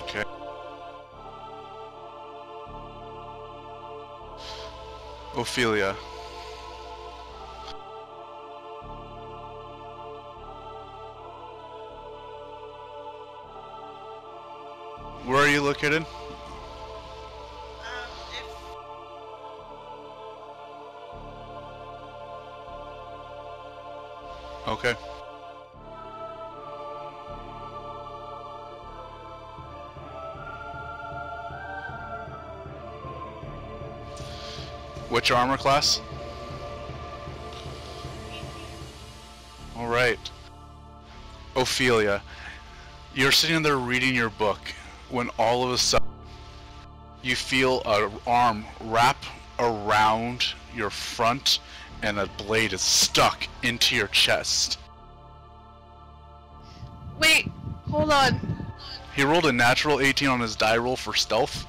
Speaker 2: Okay. Ophelia. Where are you located? Okay. What's your armor class? Alright. Ophelia, you're sitting there reading your book when all of a sudden you feel an arm wrap around your front and a blade is stuck into your chest.
Speaker 4: Wait, hold on.
Speaker 2: He rolled a natural 18 on his die roll for stealth.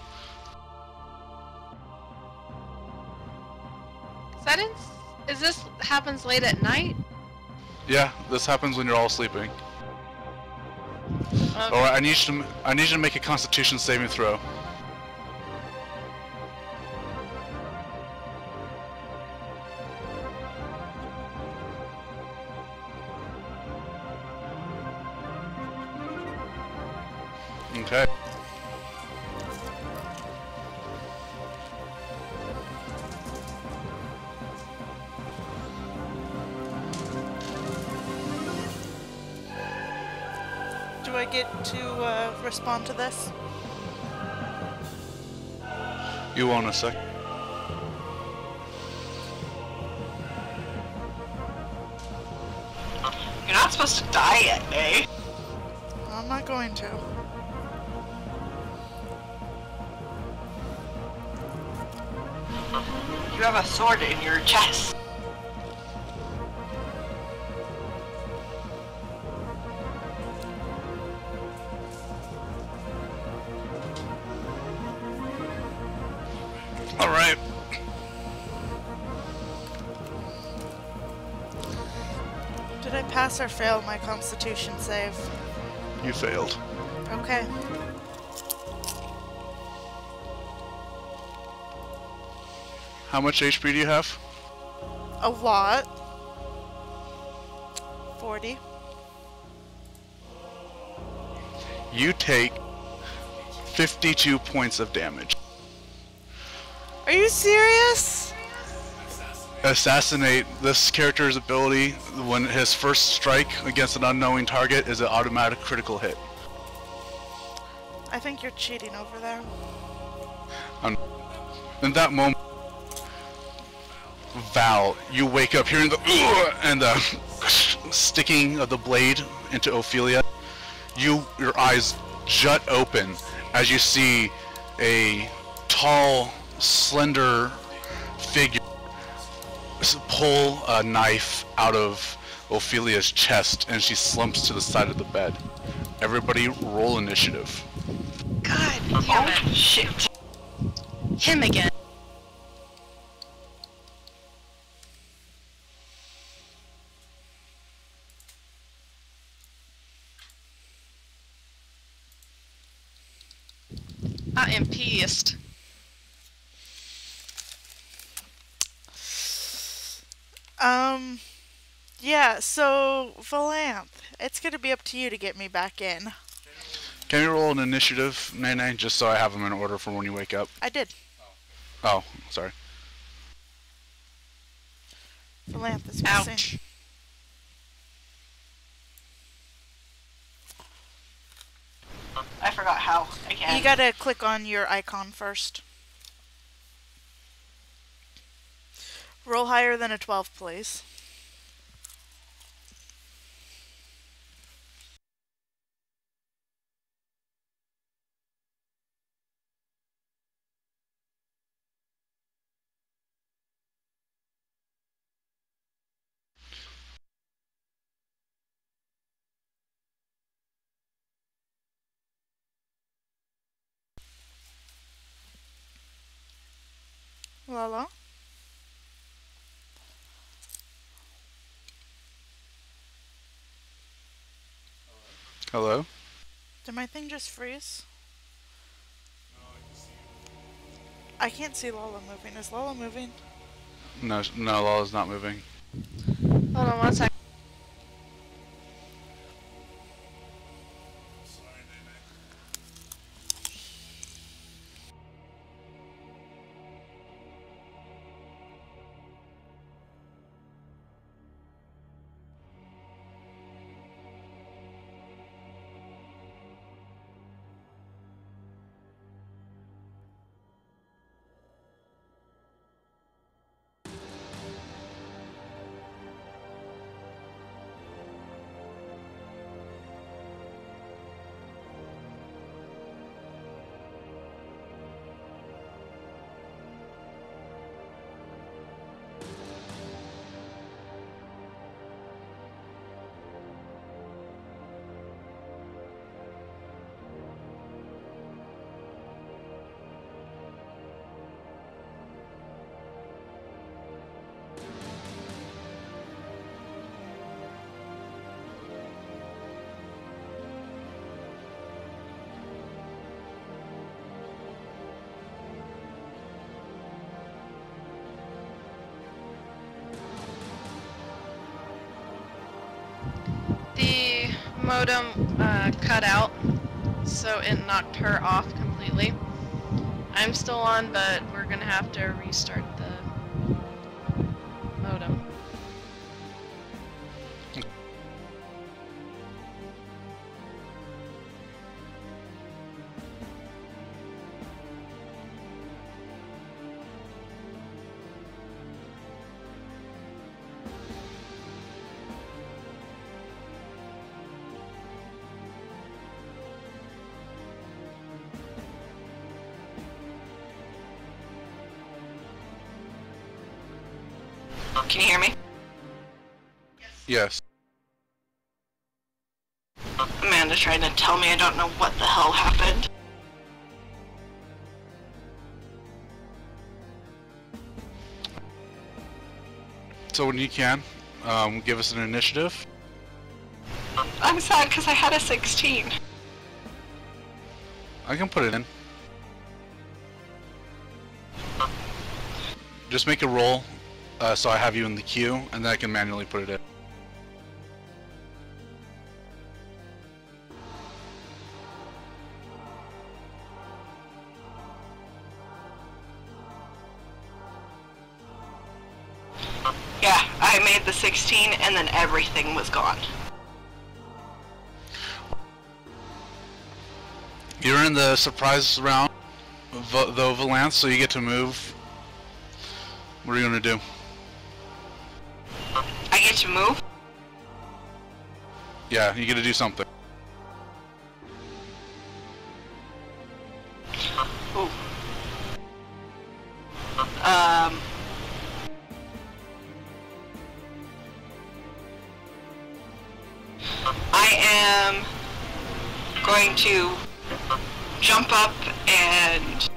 Speaker 4: Is this happens late at night?
Speaker 2: Yeah, this happens when you're all sleeping.
Speaker 4: Okay.
Speaker 2: Alright, I need you to make a Constitution saving throw. Okay.
Speaker 3: Do get to respond to this?
Speaker 2: You won't in a sec.
Speaker 1: You're not supposed to die yet, eh?
Speaker 3: I'm not going to.
Speaker 1: You have a sword in your chest.
Speaker 2: Alright.
Speaker 3: Did I pass or fail my constitution save?
Speaker 2: You failed.
Speaker 3: Okay.
Speaker 2: How much HP do you have?
Speaker 3: A lot. 40.
Speaker 2: You take 52 points of damage.
Speaker 3: Are you serious?
Speaker 2: Assassinate. This character's ability, when his first strike against an unknowing target, is an automatic critical hit.
Speaker 3: I think you're cheating over there.
Speaker 2: In that moment, Val, you wake up hearing the and the sticking of the blade into Ophelia. Your eyes jut open as you see a tall, slender figure pull a knife out of Ophelia's chest, and she slumps to the side of the bed. Everybody roll initiative.
Speaker 4: God
Speaker 1: Oh
Speaker 4: damn it.
Speaker 1: shit.
Speaker 4: Him again. I am pissed.
Speaker 3: Yeah, so, Valanthe, it's gonna be up to you to get me back in.
Speaker 2: Can you roll an initiative, Nene, just so I have them in order for when you wake up?
Speaker 3: I did.
Speaker 2: Oh, sorry.
Speaker 3: Valanthe is missing.
Speaker 4: Ouch.
Speaker 1: I forgot how. Again.
Speaker 3: You gotta click on your icon first. Roll higher than a 12, please. Lala?
Speaker 2: Hello?
Speaker 3: Did my thing just freeze? I can't see Lala moving. Is Lala moving?
Speaker 2: No, Lala's not moving.
Speaker 4: Hold on one sec. The modem cut out, so it knocked her off completely. I'm still on, but we're gonna have to restart the modem.
Speaker 1: Can you hear me?
Speaker 2: Yes.
Speaker 1: Amanda trying to tell me I don't know what the hell happened.
Speaker 2: So when you can, give us an initiative.
Speaker 1: I'm sad because I had a 16.
Speaker 2: I can put it in. Just make a roll, so I have you in the queue, and then I can manually put it in.
Speaker 1: Yeah, I made the 16 and then everything was gone.
Speaker 2: You're in the surprise round, though, Valanthe, so you get to move. What are you gonna do?
Speaker 1: I get to move?
Speaker 2: Yeah, you get to do something.
Speaker 1: Ooh. I am going to jump up and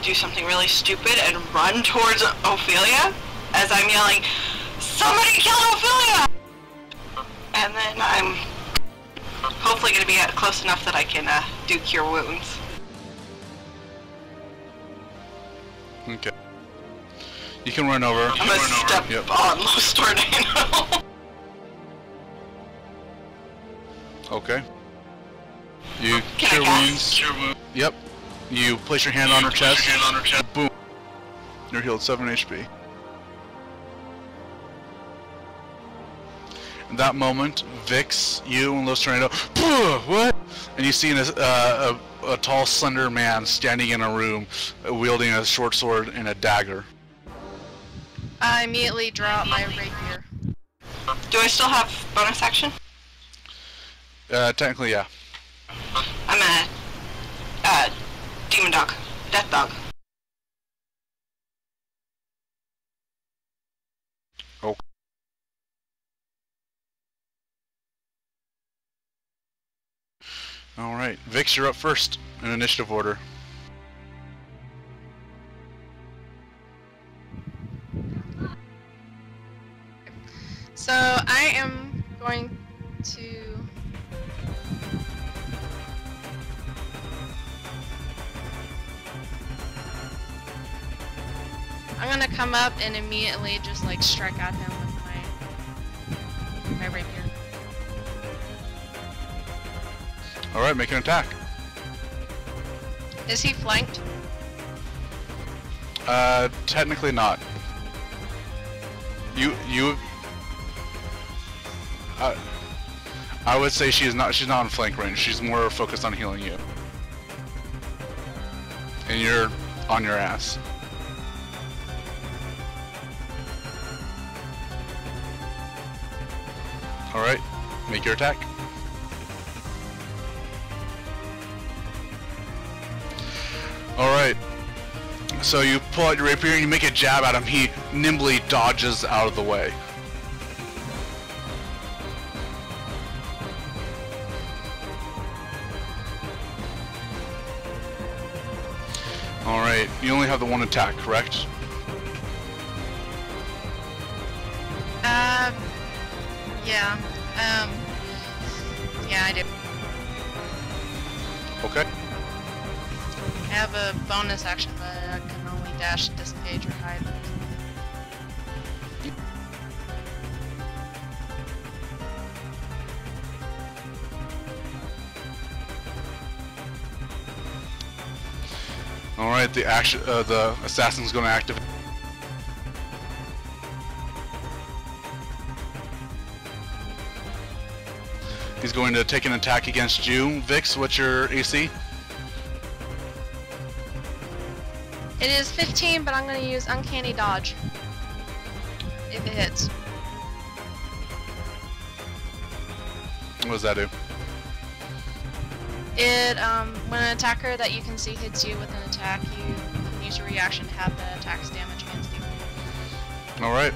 Speaker 1: do something really stupid and run towards Ophelia as I'm yelling, "Somebody kill Ophelia!" And then I'm hopefully going to be close enough that I can do cure wounds.
Speaker 2: Okay. You can run over.
Speaker 1: I'm going to step on Los Tornado.
Speaker 2: Okay. You
Speaker 1: Can
Speaker 2: cure
Speaker 1: I cast?
Speaker 2: wounds. Yep. You place your hand on her chest. Boom. You're healed 7 HP. In that moment, Vix, you and Los Tornado, what? And you see a tall, slender man standing in a room, wielding a short sword and a dagger.
Speaker 4: I immediately draw out my rapier.
Speaker 1: Do I still have bonus action?
Speaker 2: Technically, yeah.
Speaker 1: I'm a demon dog. Death dog.
Speaker 2: Okay. Alright, Vix, you're up first in initiative order.
Speaker 4: So I am going to... I'm gonna come up and immediately just like strike at him with my rapier.
Speaker 2: Alright, make an attack.
Speaker 4: Is he flanked?
Speaker 2: Technically not. I would say she's not in flank range. She's more focused on healing you. And you're on your ass. Alright, make your attack. Alright, so you pull out your rapier and you make a jab at him. He nimbly dodges out of the way. Alright, you only have the one attack, correct?
Speaker 4: Yeah. Yeah, I do.
Speaker 2: Okay.
Speaker 4: I have a bonus action, but I can only dash, disengage, or hide.
Speaker 2: Alright, the assassin's going to activate. He's going to take an attack against you. Vix, what's your AC?
Speaker 4: It is 15, but I'm going to use Uncanny Dodge. If it hits.
Speaker 2: What does that do?
Speaker 4: It, when an attacker that you can see hits you with an attack, you can use your reaction to have the attack's damage against you.
Speaker 2: Alright.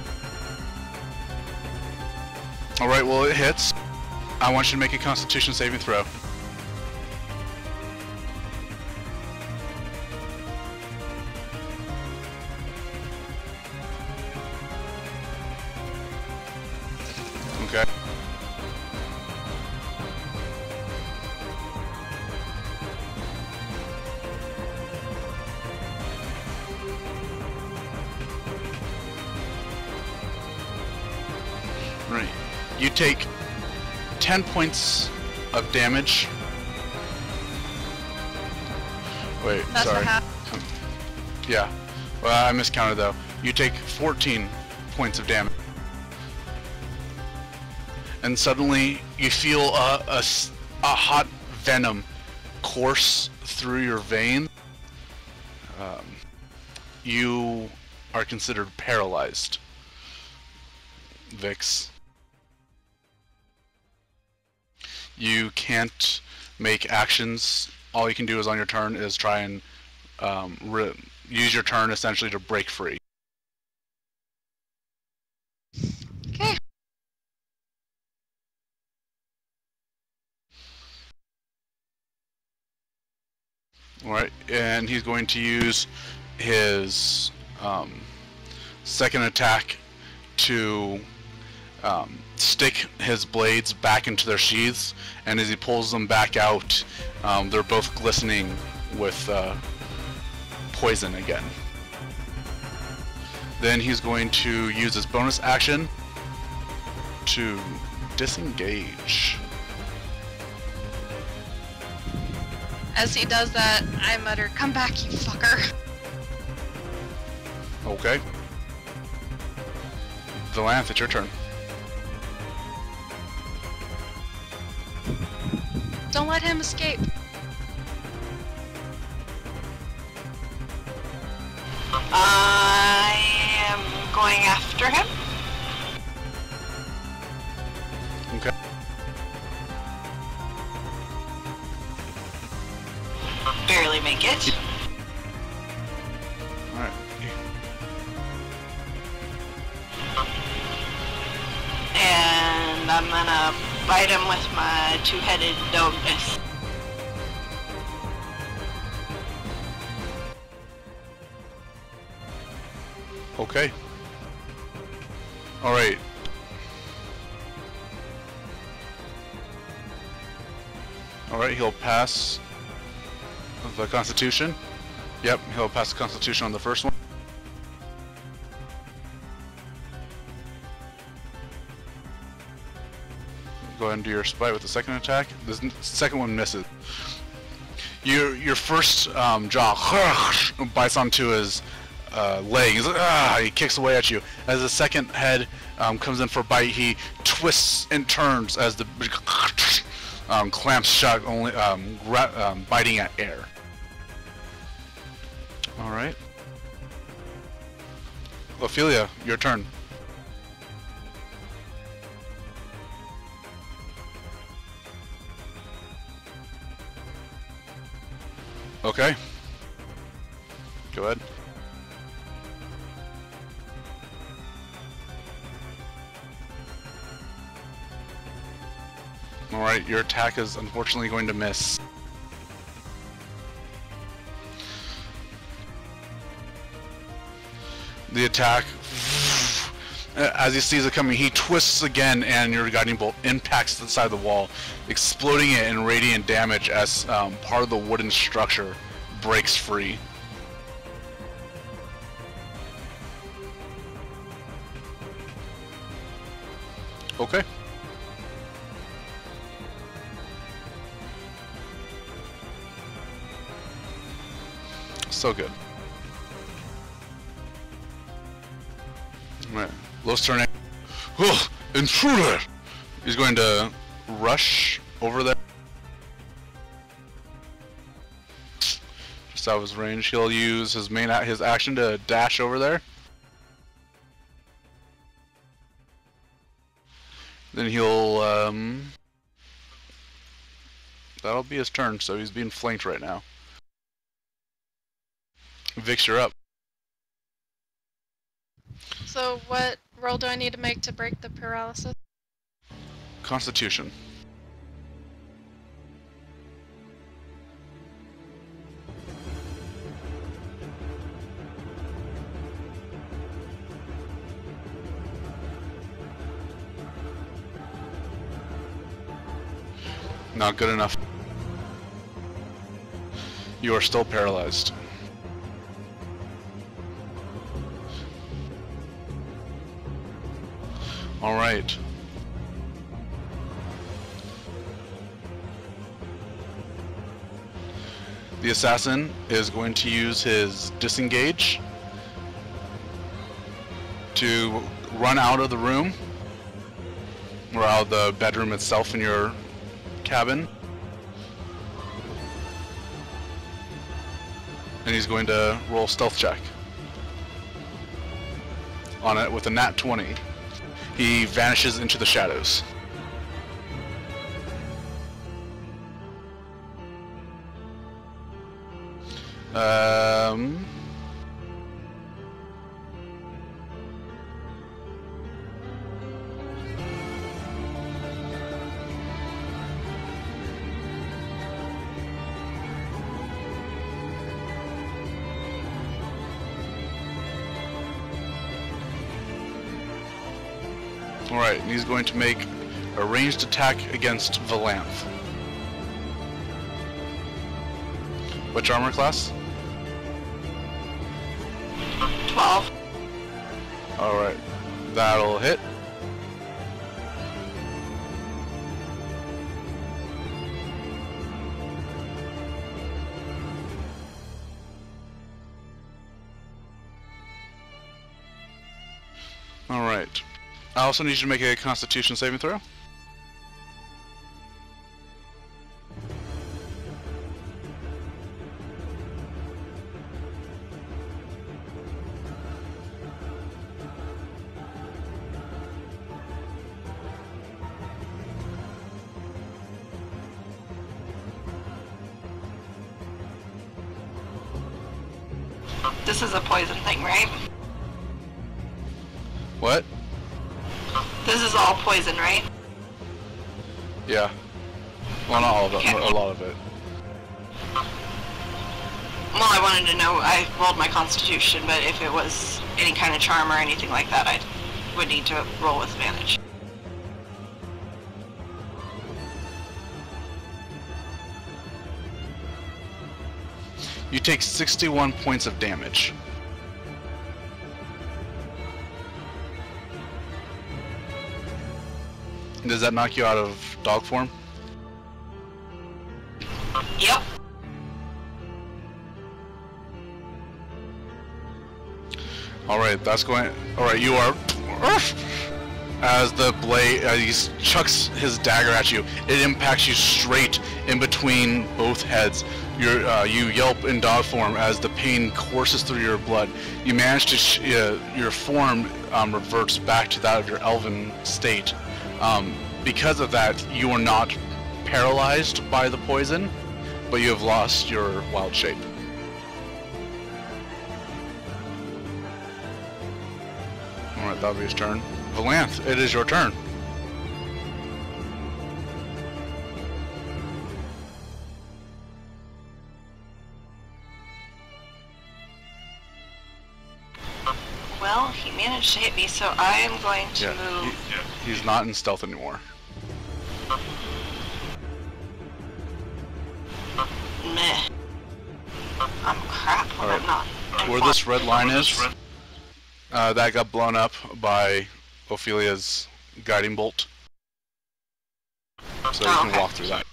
Speaker 2: Alright, well it hits. I want you to make a Constitution saving throw. Okay. Right. You take 10 points of damage. Wait,
Speaker 4: That's
Speaker 2: sorry.
Speaker 4: what happened.
Speaker 2: Yeah. Well, I miscounted though. You take 14 points of damage. And suddenly you feel a hot venom course through your vein. You are considered paralyzed, Vix. You can't make actions. All you can do is on your turn is try and use your turn essentially to break free.
Speaker 4: Okay.
Speaker 2: Alright, and he's going to use his second attack to stick his blades back into their sheaths, and as he pulls them back out, they're both glistening with poison again. Then he's going to use his bonus action to disengage.
Speaker 4: As he does that, I mutter, "Come back, you fucker."
Speaker 2: Okay. Valanthe, it's your turn.
Speaker 4: Don't let him escape.
Speaker 1: I am going after him.
Speaker 2: Okay.
Speaker 1: Barely make it.
Speaker 2: Alright.
Speaker 1: And I'm gonna bite him with my two-headed dogness.
Speaker 2: Okay. Alright. Alright, he'll pass the Constitution. Yep, he'll pass the Constitution on the first one. Go ahead and do your spite with the second attack. The second one misses. Your first jaw bites onto his leg. He's like, ah! He kicks away at you. As the second head comes in for a bite, he twists and turns as the clamps shut, only biting at air. All right. Ophelia, your turn. Okay. Go ahead. Alright, your attack is unfortunately going to miss. The attack, as he sees it coming, he twists again and your guiding bolt impacts the side of the wall, exploding it in radiant damage as part of the wooden structure breaks free. Okay. So good. Right. Los Tornado. Oh, intruder! He's going to rush over there. Just out of his range. He'll use his his action to dash over there. Then he'll that'll be his turn, so he's being flanked right now. Vix, you're up.
Speaker 4: So what roll do I need to make to break the paralysis?
Speaker 2: Constitution. Not good enough. You are still paralyzed. Alright. The assassin is going to use his disengage to run out of the room, or out of the bedroom itself in your cabin. And he's going to roll stealth check on it with a nat 20. He vanishes into the shadows. Alright, and he's going to make a ranged attack against Valanthe. Which armor class?
Speaker 1: 12.
Speaker 2: Alright, that'll hit. Alright. I also need you to make a Constitution saving throw.
Speaker 1: This is a poison thing, right?
Speaker 2: What?
Speaker 1: This is all poison, right?
Speaker 2: Yeah. Well, not all of it,
Speaker 1: Okay.
Speaker 2: but a lot of it.
Speaker 1: Well, I wanted to know, I rolled my constitution, but if it was any kind of charm or anything like that, I would need to roll with advantage.
Speaker 2: You take 61 points of damage. Does that knock you out of dog form?
Speaker 1: Yep.
Speaker 2: Alright, that's going... Alright, you are... As the blade... he chucks his dagger at you, it impacts you straight in between both heads. You yelp in dog form as the pain courses through your blood. You manage to... your form reverts back to that of your elven state. Because of that, you are not paralyzed by the poison, but you have lost your wild shape. Alright, that'll be his turn. Valanthe, it is your turn.
Speaker 1: Well, he managed to hit me, so I am going to move.
Speaker 2: He's not in stealth anymore.
Speaker 1: Meh. I'm crap when
Speaker 2: Alright.
Speaker 1: I'm not.
Speaker 2: Where this red line is, that got blown up by Ophelia's guiding bolt. So you can
Speaker 1: okay.
Speaker 2: walk through that.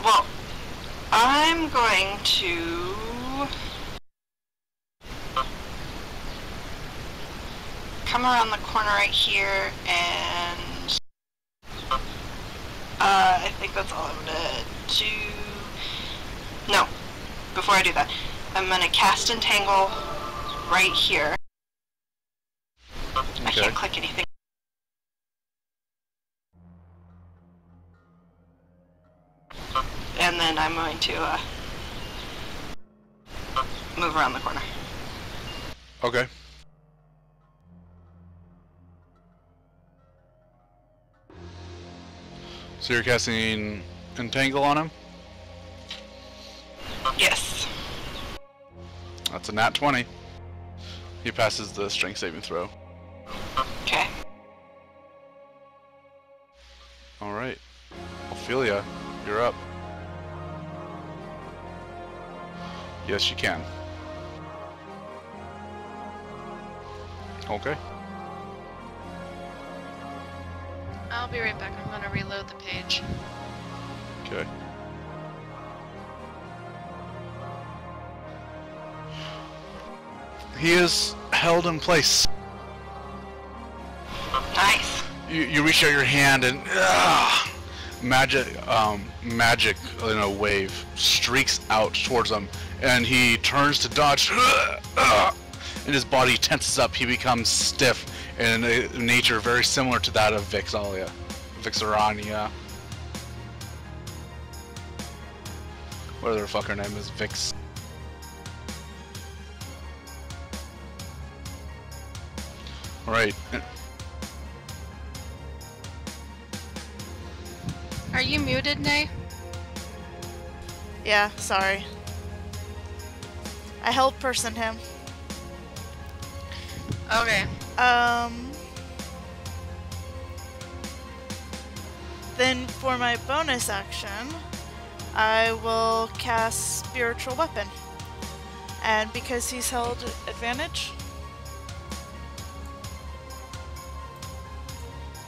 Speaker 1: Well, I'm going to come around the corner right here and I think that's all I'm gonna do. No, before I do that, I'm gonna cast Entangle right here. I can't click anything. And then I'm going to move around the corner.
Speaker 2: Okay. So you're casting Entangle on him?
Speaker 1: Yes.
Speaker 2: That's a nat 20. He passes the strength saving throw.
Speaker 1: Okay.
Speaker 2: Alright. Ophelia, you're up. Yes, you can. Okay.
Speaker 4: I'll be right back. I'm gonna reload the page.
Speaker 2: Okay. He is held in place.
Speaker 1: Nice.
Speaker 2: You reach out your hand and magic in a wave streaks out towards him, and he turns to dodge, and his body tenses up. He becomes stiff in a nature very similar to that of Vixarania. Whatever the fuck her name is, Vix. Right.
Speaker 4: Are you muted, Nay?
Speaker 3: Yeah, sorry. I held person him.
Speaker 4: Okay.
Speaker 3: Then for my bonus action, I will cast Spiritual Weapon. And because he's held advantage?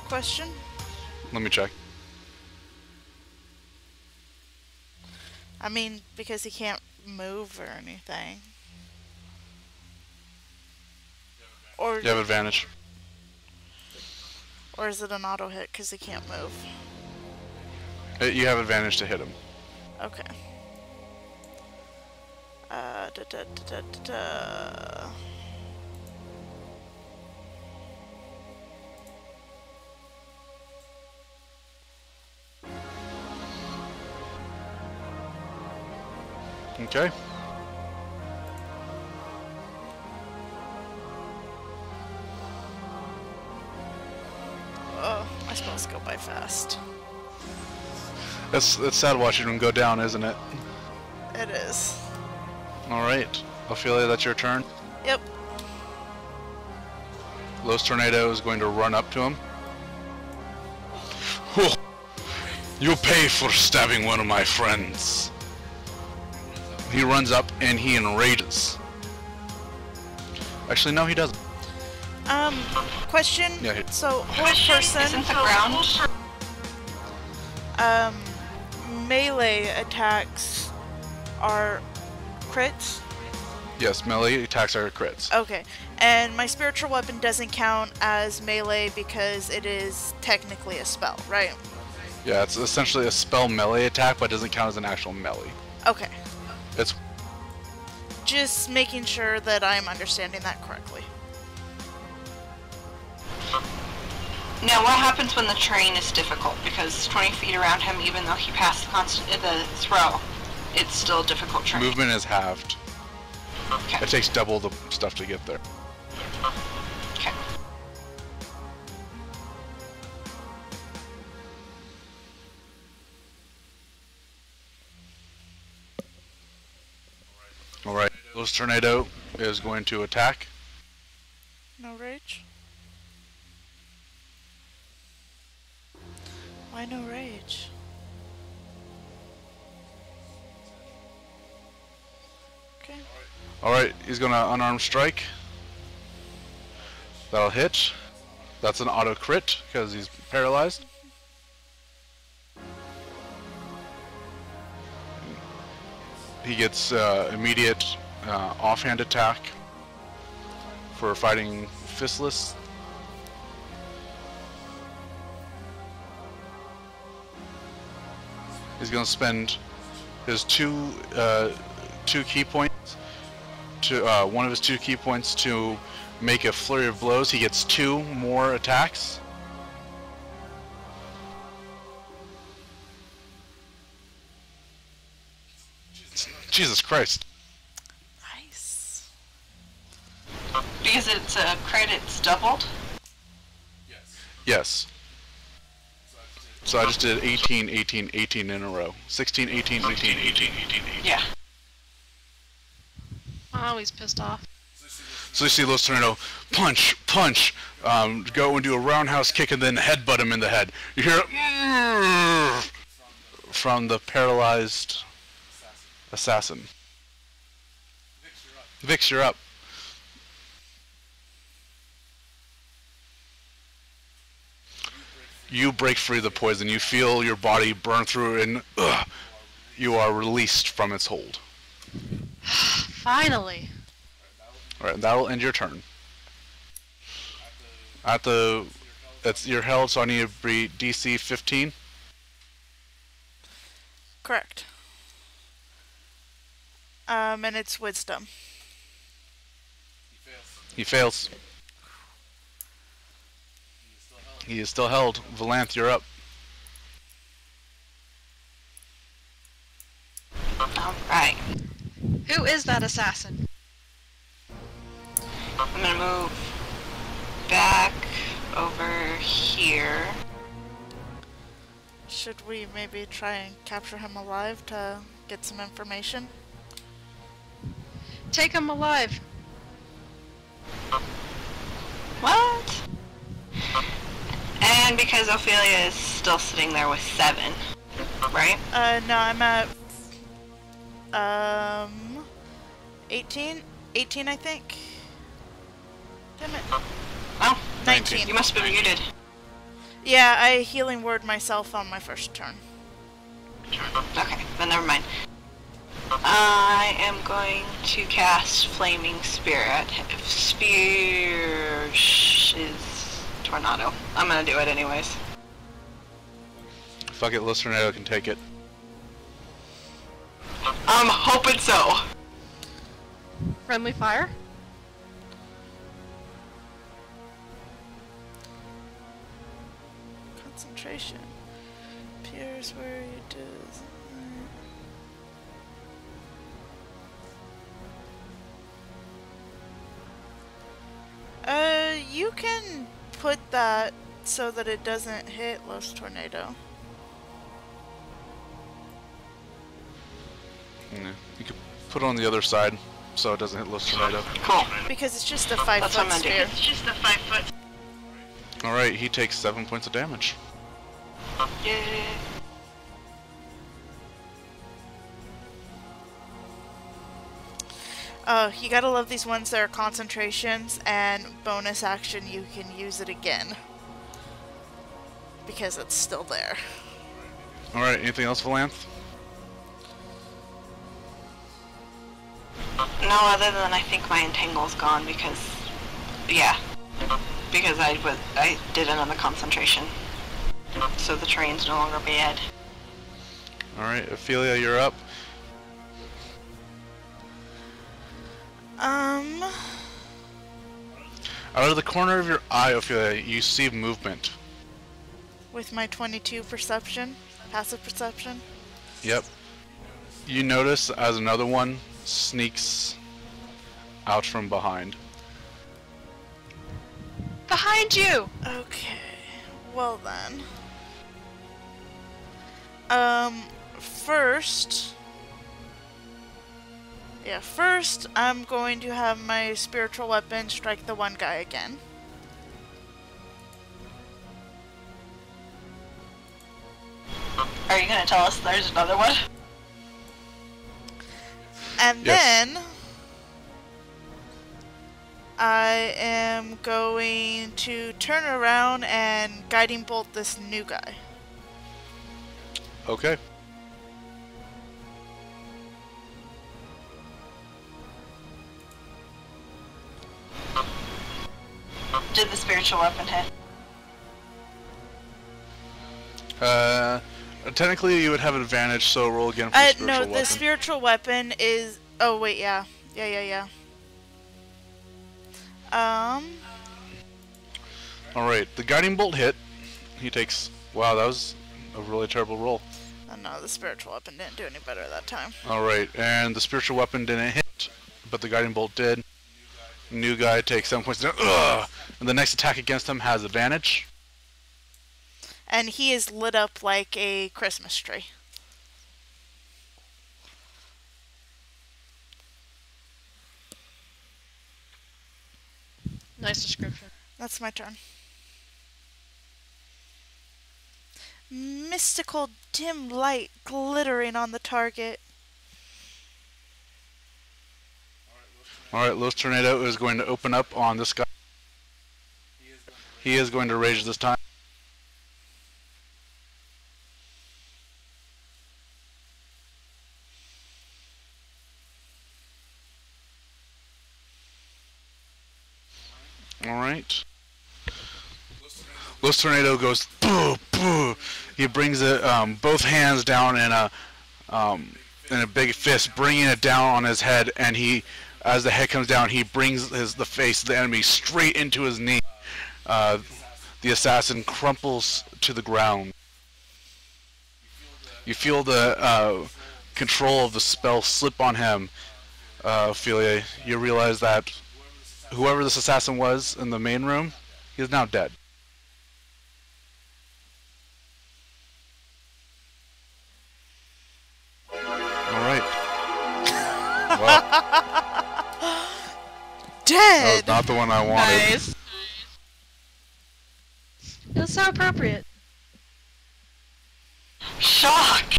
Speaker 3: Question?
Speaker 2: Let me check.
Speaker 3: I mean, because he can't move or anything. Or,
Speaker 2: You have advantage.
Speaker 3: or is it an auto hit because he can't move?
Speaker 2: You have advantage to hit him.
Speaker 3: Okay. Da, da, da, da, da, da.
Speaker 2: Okay.
Speaker 3: Oh, my spells go by fast.
Speaker 2: It's sad watching him go down, isn't it?
Speaker 3: It is.
Speaker 2: Alright. Ophelia, that's your turn.
Speaker 3: Yep.
Speaker 2: Los Tornado is going to run up to him. You'll pay for stabbing one of my friends. He runs up and he enrages. Actually, no, he doesn't.
Speaker 3: Question?
Speaker 2: Yeah,
Speaker 3: So, whole person,
Speaker 1: Isn't the ground?
Speaker 3: melee attacks are crits?
Speaker 2: Yes, melee attacks are crits.
Speaker 3: Okay. And my spiritual weapon doesn't count as melee because it is technically a spell, right?
Speaker 2: Yeah, it's essentially a spell melee attack, but doesn't count as an actual melee.
Speaker 3: Okay.
Speaker 2: It's
Speaker 3: Just making sure that I'm understanding that correctly.
Speaker 1: Now, what happens when the terrain is difficult? Because 20 feet around him, even though he passed the throw, it's still a difficult terrain.
Speaker 2: movement is halved.
Speaker 1: Okay.
Speaker 2: It takes double the stuff to get there.
Speaker 1: Okay.
Speaker 2: Alright, Los Tornado is going to attack.
Speaker 3: No rage? Why no rage? Okay.
Speaker 2: Alright, he's gonna unarmed strike. That'll hit. That's an auto crit because he's paralyzed. He gets immediate offhand attack for fighting Fistless. He's gonna spend his two key points to one of his 2 key points to make a flurry of blows. He gets 2 more attacks. Jesus Christ.
Speaker 3: Nice.
Speaker 1: because it's a crit, it's doubled?
Speaker 2: Yes. So I just did 18, 18, 18 in a row. 16, 18, 18, 18.
Speaker 1: Yeah.
Speaker 4: Oh, he's pissed off.
Speaker 2: So you see Los Tornado punch, punch, go and do a roundhouse kick and then headbutt him in the head. You hear it from the paralyzed assassin. Vix, you're up. You break free of the poison. You feel your body burn through and you are released from its hold.
Speaker 4: Finally.
Speaker 2: Alright, that'll end your turn. You're held, so I need to be DC 15.
Speaker 3: Correct. And it's wisdom.
Speaker 2: He fails. He is still held. Valanthe, you're up.
Speaker 1: Alright.
Speaker 4: Who is that assassin?
Speaker 1: I'm gonna move back over here.
Speaker 3: Should we maybe try and capture him alive to get some information?
Speaker 4: Take him alive.
Speaker 1: What? And because Ophelia is still sitting there with 7, right?
Speaker 3: No, I'm at 18? 18, I think. Damn it.
Speaker 1: Oh,
Speaker 3: 19.
Speaker 1: you must be muted.
Speaker 3: Yeah, I healing word myself on my first turn.
Speaker 1: Okay, then never mind. I am going to cast Flaming Spirit. Spear is Tornado. I'm gonna do it anyways.
Speaker 2: Fuck it, Los Tornado can take it.
Speaker 1: I'm hoping so.
Speaker 4: Friendly fire?
Speaker 3: Concentration. Appears where you do. You can put that so that it doesn't hit Los Tornado.
Speaker 2: Yeah. You could put it on the other side so it doesn't hit Los Tornado.
Speaker 1: Cool.
Speaker 3: Because it's just a 5-foot sphere.
Speaker 1: It's just a 5-foot.
Speaker 2: Alright, he takes 7 points of damage.
Speaker 1: Yay.
Speaker 3: Oh, you gotta love these ones that are concentrations, and bonus action you can use it again. Because it's still there.
Speaker 2: Alright, anything else, Valanthe?
Speaker 1: No, other than I think my entangle's gone because, yeah, because I did another concentration, so the terrain's no longer bad.
Speaker 2: Alright, Ophelia, you're up. Out of the corner of your eye, Ophelia, you see movement.
Speaker 3: With my 22 perception, passive perception.
Speaker 2: Yep. You notice as another one sneaks out from behind.
Speaker 4: Behind you!
Speaker 3: Okay, well then. First, I'm going to have my spiritual weapon strike the one guy again.
Speaker 1: Are you gonna tell us there's another one?
Speaker 3: And
Speaker 2: Yes.
Speaker 3: then I am going to turn around and guiding bolt this new guy.
Speaker 2: Okay.
Speaker 1: Did the spiritual weapon hit?
Speaker 2: Technically you would have advantage, so roll again for the spiritual
Speaker 3: No,
Speaker 2: weapon.
Speaker 3: the spiritual weapon is... Oh, wait, yeah. Yeah.
Speaker 2: Alright, the guiding bolt hit. He takes... Wow, that was a really terrible roll.
Speaker 3: Oh, no, the spiritual weapon didn't do any better that time.
Speaker 2: Alright, and the spiritual weapon didn't hit, but the guiding bolt did. New guy takes 7 points. Ugh! And the next attack against him has advantage.
Speaker 3: And he is lit up like a Christmas tree.
Speaker 4: Nice description.
Speaker 3: That's my turn. Mystical dim light glittering on the target.
Speaker 2: Alright, Los Tornado is going to open up on this guy. He is going to rage this time. Alright. Los Tornado goes boo boo. He brings it both hands down in a big fist, bringing it down on his head, and he, as the head comes down, he brings the face of the enemy straight into his knee. The assassin crumples to the ground. You feel the control of the spell slip on him, Ophelia. You realize that whoever this assassin was in the main room, he is now dead. Alright. Well, that was
Speaker 3: Dead!
Speaker 2: not the one I wanted.
Speaker 4: Nice. It was so appropriate.
Speaker 1: Shock!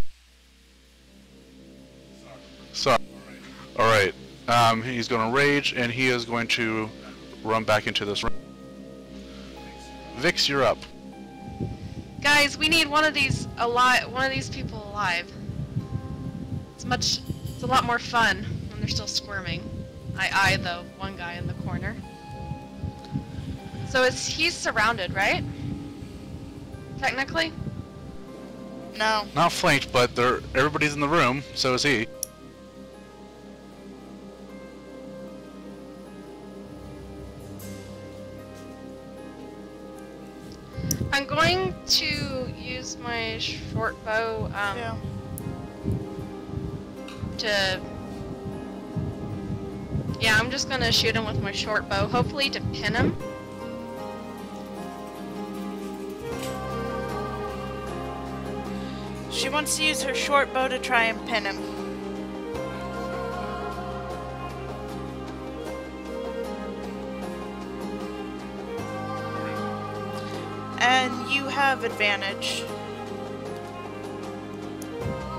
Speaker 2: So, alright. He's going to rage, and he is going to run back into this room. Vix, you're up.
Speaker 4: Guys, we need one of these alive. One of these people alive. It's a lot more fun when they're still squirming. I eye the one guy in the corner. So he's surrounded, right? Technically?
Speaker 3: No.
Speaker 2: Not flanked, but everybody's in the room, so is he.
Speaker 4: I'm going to use my short bow
Speaker 3: Yeah.
Speaker 4: Yeah, I'm just gonna shoot him with my short bow, hopefully to pin him.
Speaker 3: She wants to use her short bow to try and pin him. And you have advantage.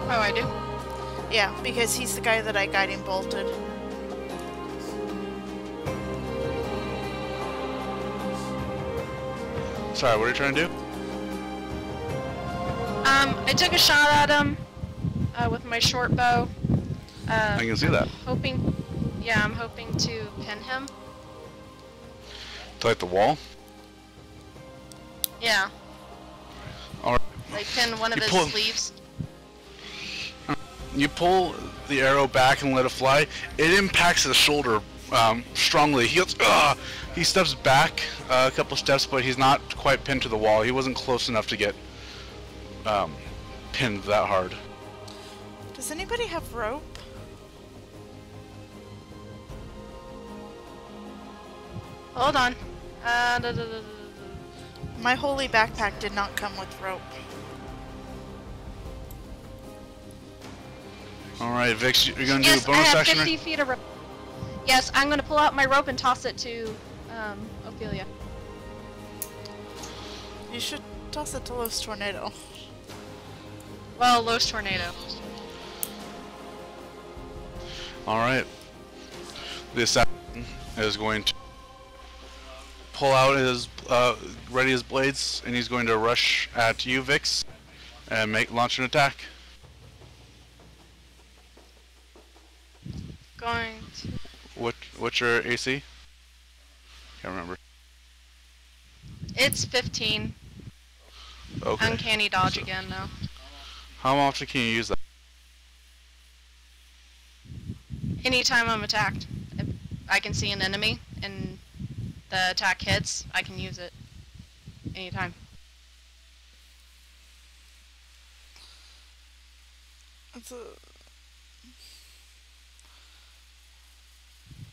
Speaker 4: Oh, I do?
Speaker 3: Yeah, because he's the guy that I guiding bolted.
Speaker 2: Sorry, what are you trying to do?
Speaker 4: I took a shot at him with my short bow.
Speaker 2: I can see that.
Speaker 4: I'm hoping to pin him.
Speaker 2: To like the wall?
Speaker 4: Yeah,
Speaker 2: Alright.
Speaker 4: like pin one of
Speaker 2: You
Speaker 4: his
Speaker 2: pull-
Speaker 4: sleeves.
Speaker 2: You pull the arrow back and let it fly. It impacts his shoulder strongly. He goes, ugh! He steps back a couple steps, but he's not quite pinned to the wall. He wasn't close enough to get pinned that hard.
Speaker 3: Does anybody have rope?
Speaker 4: Hold on.
Speaker 3: My holy backpack did not come with rope.
Speaker 2: Alright, Vix, you're going to
Speaker 4: Yes,
Speaker 2: do a
Speaker 4: I
Speaker 2: bonus
Speaker 4: have
Speaker 2: action?
Speaker 4: 50 feet of rope. Yes, I'm gonna pull out my rope and toss it to Ophelia.
Speaker 3: You should toss it to Los Tornado.
Speaker 4: Well, Los Tornado.
Speaker 2: Alright. The assassin is going to pull out his, ready his blades, and he's going to rush at you, Vix, and launch an attack.
Speaker 4: Going to...
Speaker 2: What's your AC? Can't remember.
Speaker 4: It's 15.
Speaker 2: Okay.
Speaker 4: Uncanny dodge again, though.
Speaker 2: How often can you use that?
Speaker 4: Anytime I'm attacked, if I can see an enemy and the attack hits, I can use it. Anytime.
Speaker 3: It's a...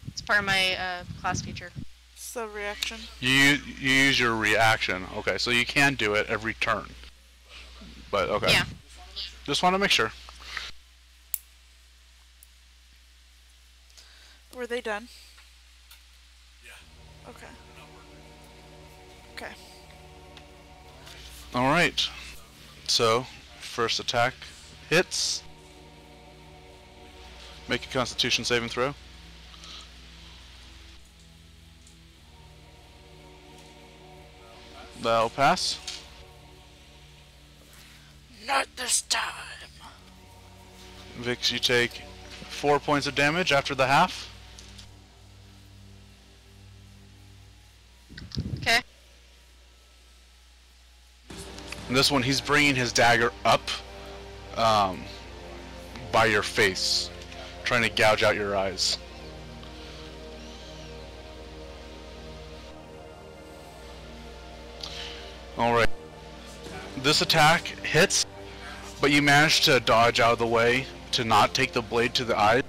Speaker 4: It's part of my class feature.
Speaker 3: So reaction.
Speaker 2: You use your reaction. Okay, so you can do it every turn. But okay.
Speaker 4: Yeah.
Speaker 2: Just want to make sure.
Speaker 3: Were they done? Okay. Okay.
Speaker 2: All right. So, first attack hits. Make a Constitution saving throw. That'll pass.
Speaker 3: Not this time.
Speaker 2: Vix, you take 4 points of damage after the half.
Speaker 4: Okay.
Speaker 2: And this one, he's bringing his dagger up by your face, trying to gouge out your eyes. Alright. This attack hits, but you manage to dodge out of the way to not take the blade to the eye.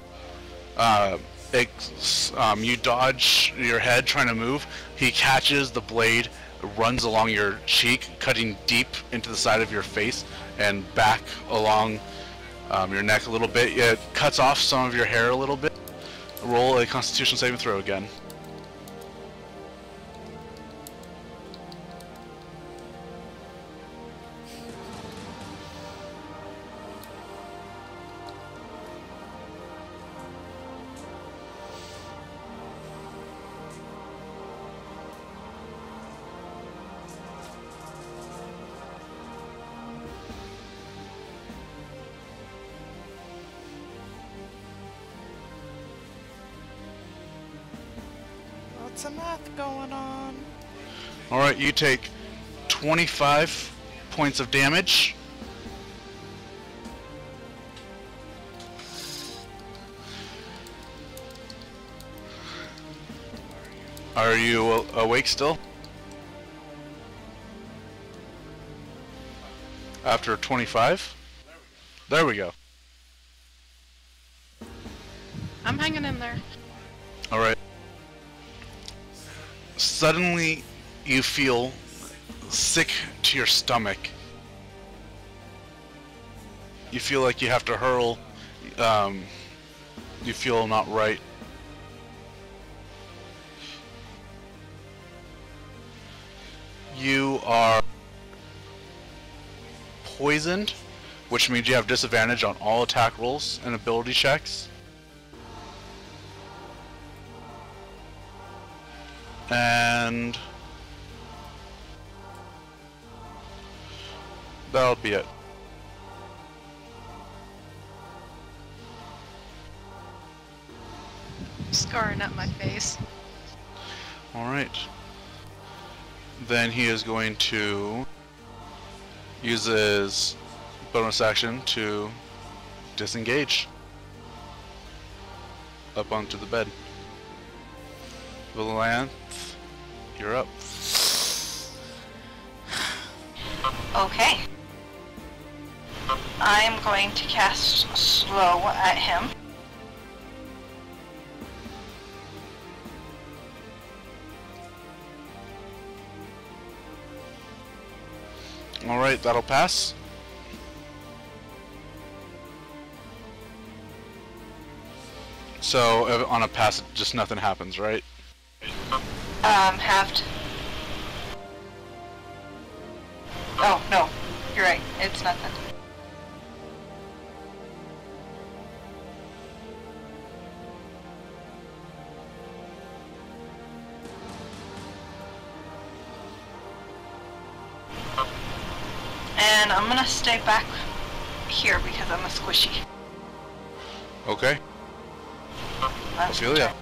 Speaker 2: You dodge your head trying to move. He catches the blade, runs along your cheek, cutting deep into the side of your face and back along your neck a little bit. It cuts off some of your hair a little bit. Roll a Constitution saving throw again.
Speaker 3: Lots of math going on.
Speaker 2: Alright, you take 25 points of damage. Are you awake still? After 25? There we go.
Speaker 4: I'm hanging in there.
Speaker 2: Alright. Suddenly, you feel sick to your stomach. You feel like you have to hurl. You feel not right. You are poisoned, which means you have disadvantage on all attack rolls and ability checks. And that'll be it.
Speaker 4: Scarring up my face.
Speaker 2: Alright. Then he is going to use his bonus action to disengage up onto the bed. Valanthe, you're up.
Speaker 1: Okay. I'm going to cast Slow at him.
Speaker 2: Alright, that'll pass. So, on a pass, just nothing happens, right?
Speaker 1: Halved. Oh, no. You're right. It's nothing. And I'm gonna stay back here because I'm a squishy.
Speaker 2: Okay.
Speaker 1: That's
Speaker 2: Ophelia.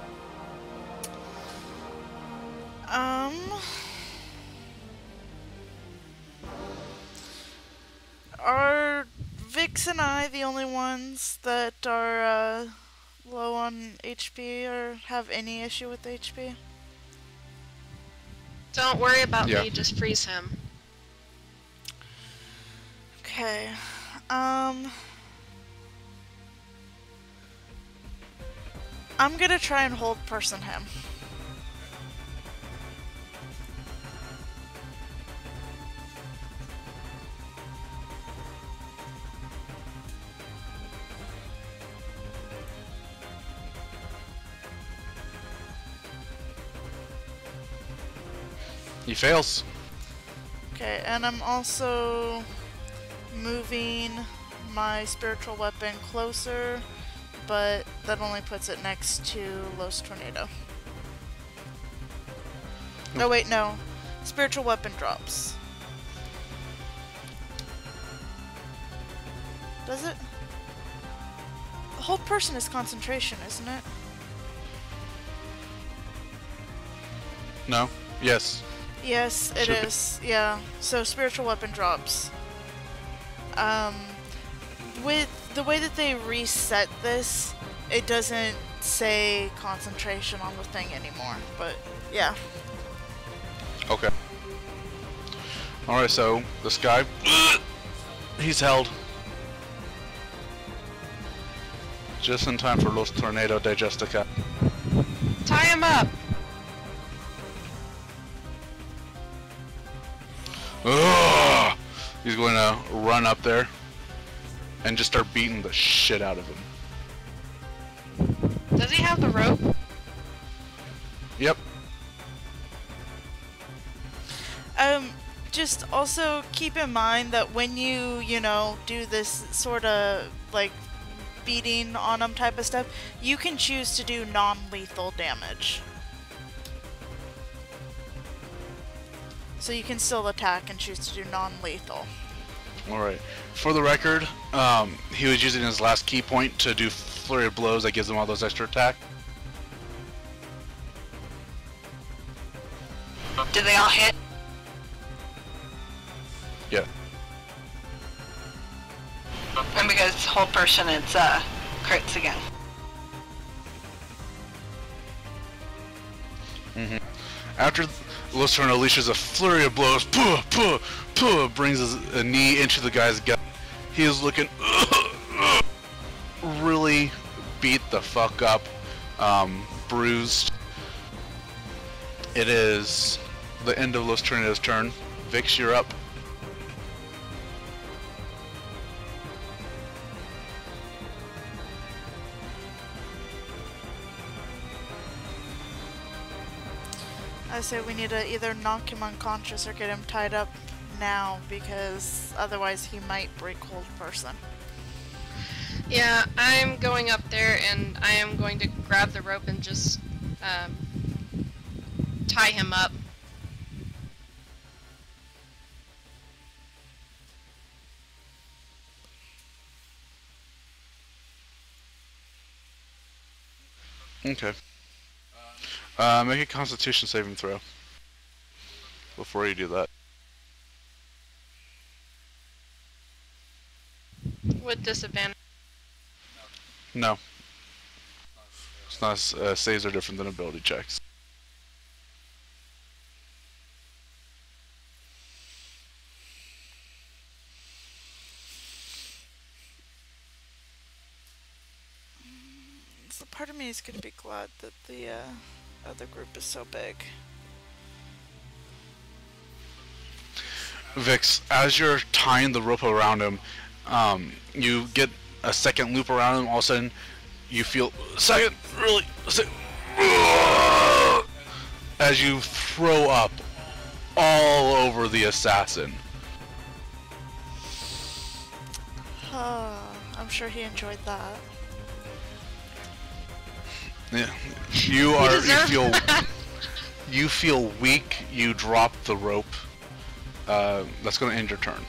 Speaker 3: Are Vix and I the only ones that are low on HP or have any issue with HP?
Speaker 4: Don't worry about
Speaker 2: Yeah.
Speaker 4: me, just freeze him.
Speaker 3: Okay. I'm gonna try and hold person him.
Speaker 2: He fails.
Speaker 3: Okay, and I'm also moving my spiritual weapon closer, but that only puts it next to Los Tornado. Oh wait, no. Spiritual weapon drops. Does it? Hold person is concentration, isn't it?
Speaker 2: No? Yes.
Speaker 3: Yes, it
Speaker 2: Should be.
Speaker 3: is. Yeah. So spiritual weapon drops. With the way that they reset this, it doesn't say concentration on the thing anymore. But yeah.
Speaker 2: Okay. Alright, so this guy, he's held. Just in time for Los Tornado de Justica.
Speaker 4: Tie him up!
Speaker 2: Ugh! He's going to run up there and just start beating the shit out of him.
Speaker 4: Does he have the rope?
Speaker 2: Yep.
Speaker 3: Just also keep in mind that when you know, do this sort of, like, beating on them type of stuff, you can choose to do non-lethal damage. So you can still attack and choose to do non-lethal.
Speaker 2: Alright. For the record, he was using his last key point to do flurry of blows that gives him all those extra attack.
Speaker 1: Did they all hit?
Speaker 2: Yeah.
Speaker 1: And because whole person, it's crits again.
Speaker 2: After Los Tornado unleashes a flurry of blows, brings a knee into the guy's gut. He is looking really beat the fuck up, bruised. It is the end of Los Tornado's turn. Vix, you're up.
Speaker 3: I say we need to either knock him unconscious or get him tied up now, because otherwise he might break hold person.
Speaker 4: Yeah, I'm going up there and I am going to grab the rope and just tie him up.
Speaker 2: Okay. Make a Constitution saving throw before you do that.
Speaker 4: With disadvantage.
Speaker 2: No. It's not. Saves are different than ability checks.
Speaker 3: So part of me is going to be glad that the other group is so big.
Speaker 2: Vix, as you're tying the rope around him, you get a second loop around him. All of a sudden, you feel as you throw up all over the assassin.
Speaker 3: I'm sure he enjoyed that.
Speaker 2: Yeah, you feel weak. You drop the rope. That's going to end your turn.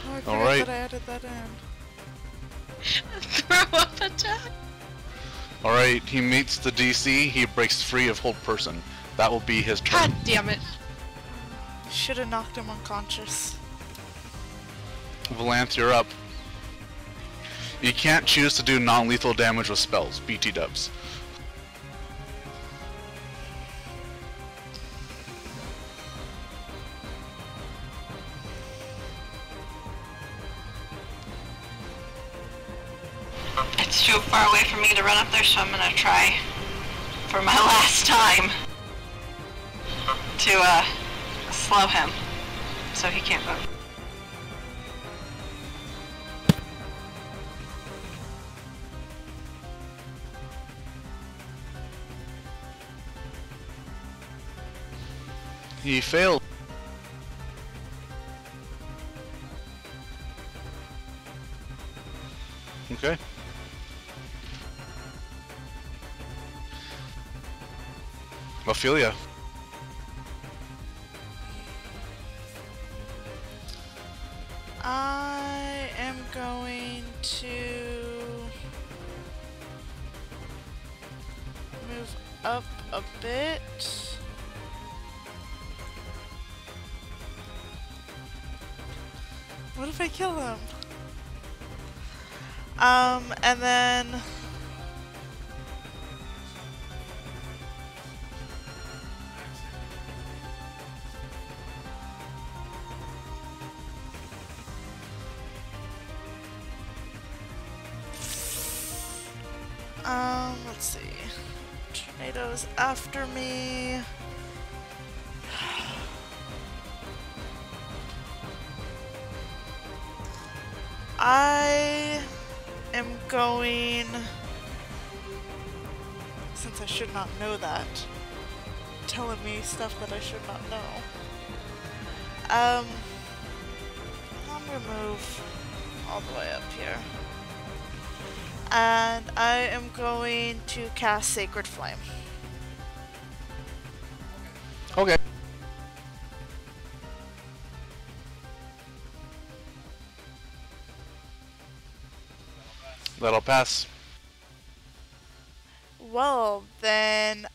Speaker 3: Oh, I forgot
Speaker 2: All right.
Speaker 3: that I added that in.
Speaker 4: Throw up attack.
Speaker 2: All right, he meets the DC. He breaks free of hold person. That will be his turn.
Speaker 4: God damn it.
Speaker 3: Should have knocked him unconscious.
Speaker 2: Valanthe, you're up. You can't choose to do non-lethal damage with spells. BT dubs.
Speaker 1: It's too far away for me to run up there, so I'm gonna try for my last time to slow him so he can't move.
Speaker 2: He failed. Okay. Ophelia.
Speaker 3: I am going to move up a bit. What if I kill him? And then let's see. Tornadoes after me. I am going, since I should not know that, telling me stuff that I should not know. I'm gonna move all the way up here. And I am going to cast Sacred Flame.
Speaker 2: Okay. That'll pass.
Speaker 3: Well, then,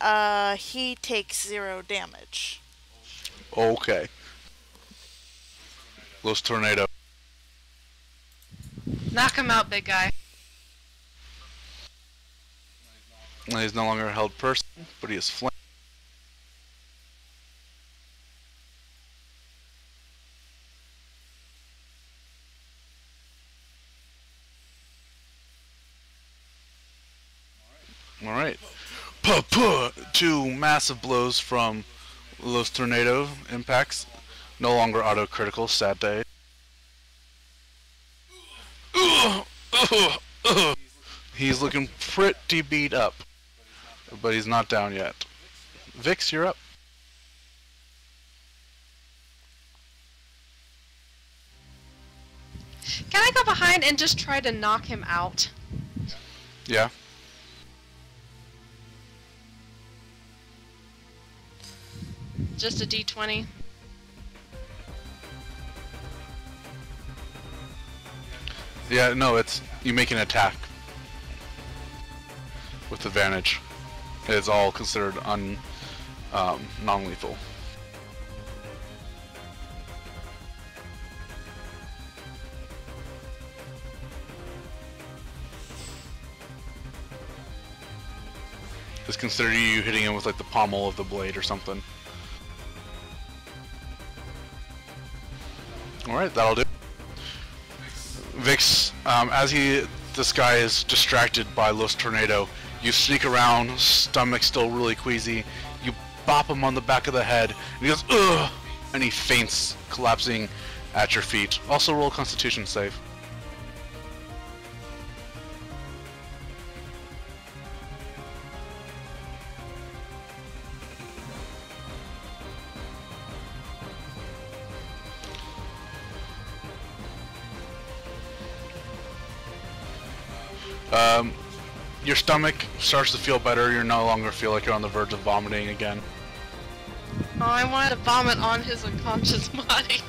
Speaker 3: he takes 0 damage.
Speaker 2: Okay. Los Tornado.
Speaker 4: Knock him out, big guy.
Speaker 2: He's no longer a held person, but he is flanked. Alright. Puh-puh! 2 massive blows from Los Tornado impacts. No longer auto-critical, sad day. He's looking pretty beat up, but he's not down yet. Vix, you're up.
Speaker 4: Can I go behind and just try to knock him out?
Speaker 2: Yeah.
Speaker 4: Just a d20.
Speaker 2: Yeah, no, it's you make an attack with advantage. It's all considered non-lethal. It's considered you hitting him with like the pommel of the blade or something. Alright, that'll do. Vix, as this guy is distracted by Los Tornado, you sneak around, stomach still really queasy, you bop him on the back of the head, and he goes, ugh! And he faints, collapsing at your feet. Also roll a Constitution save. Your stomach starts to feel better. You no longer feel like you're on the verge of vomiting again.
Speaker 4: Oh, I wanted to vomit on his unconscious body.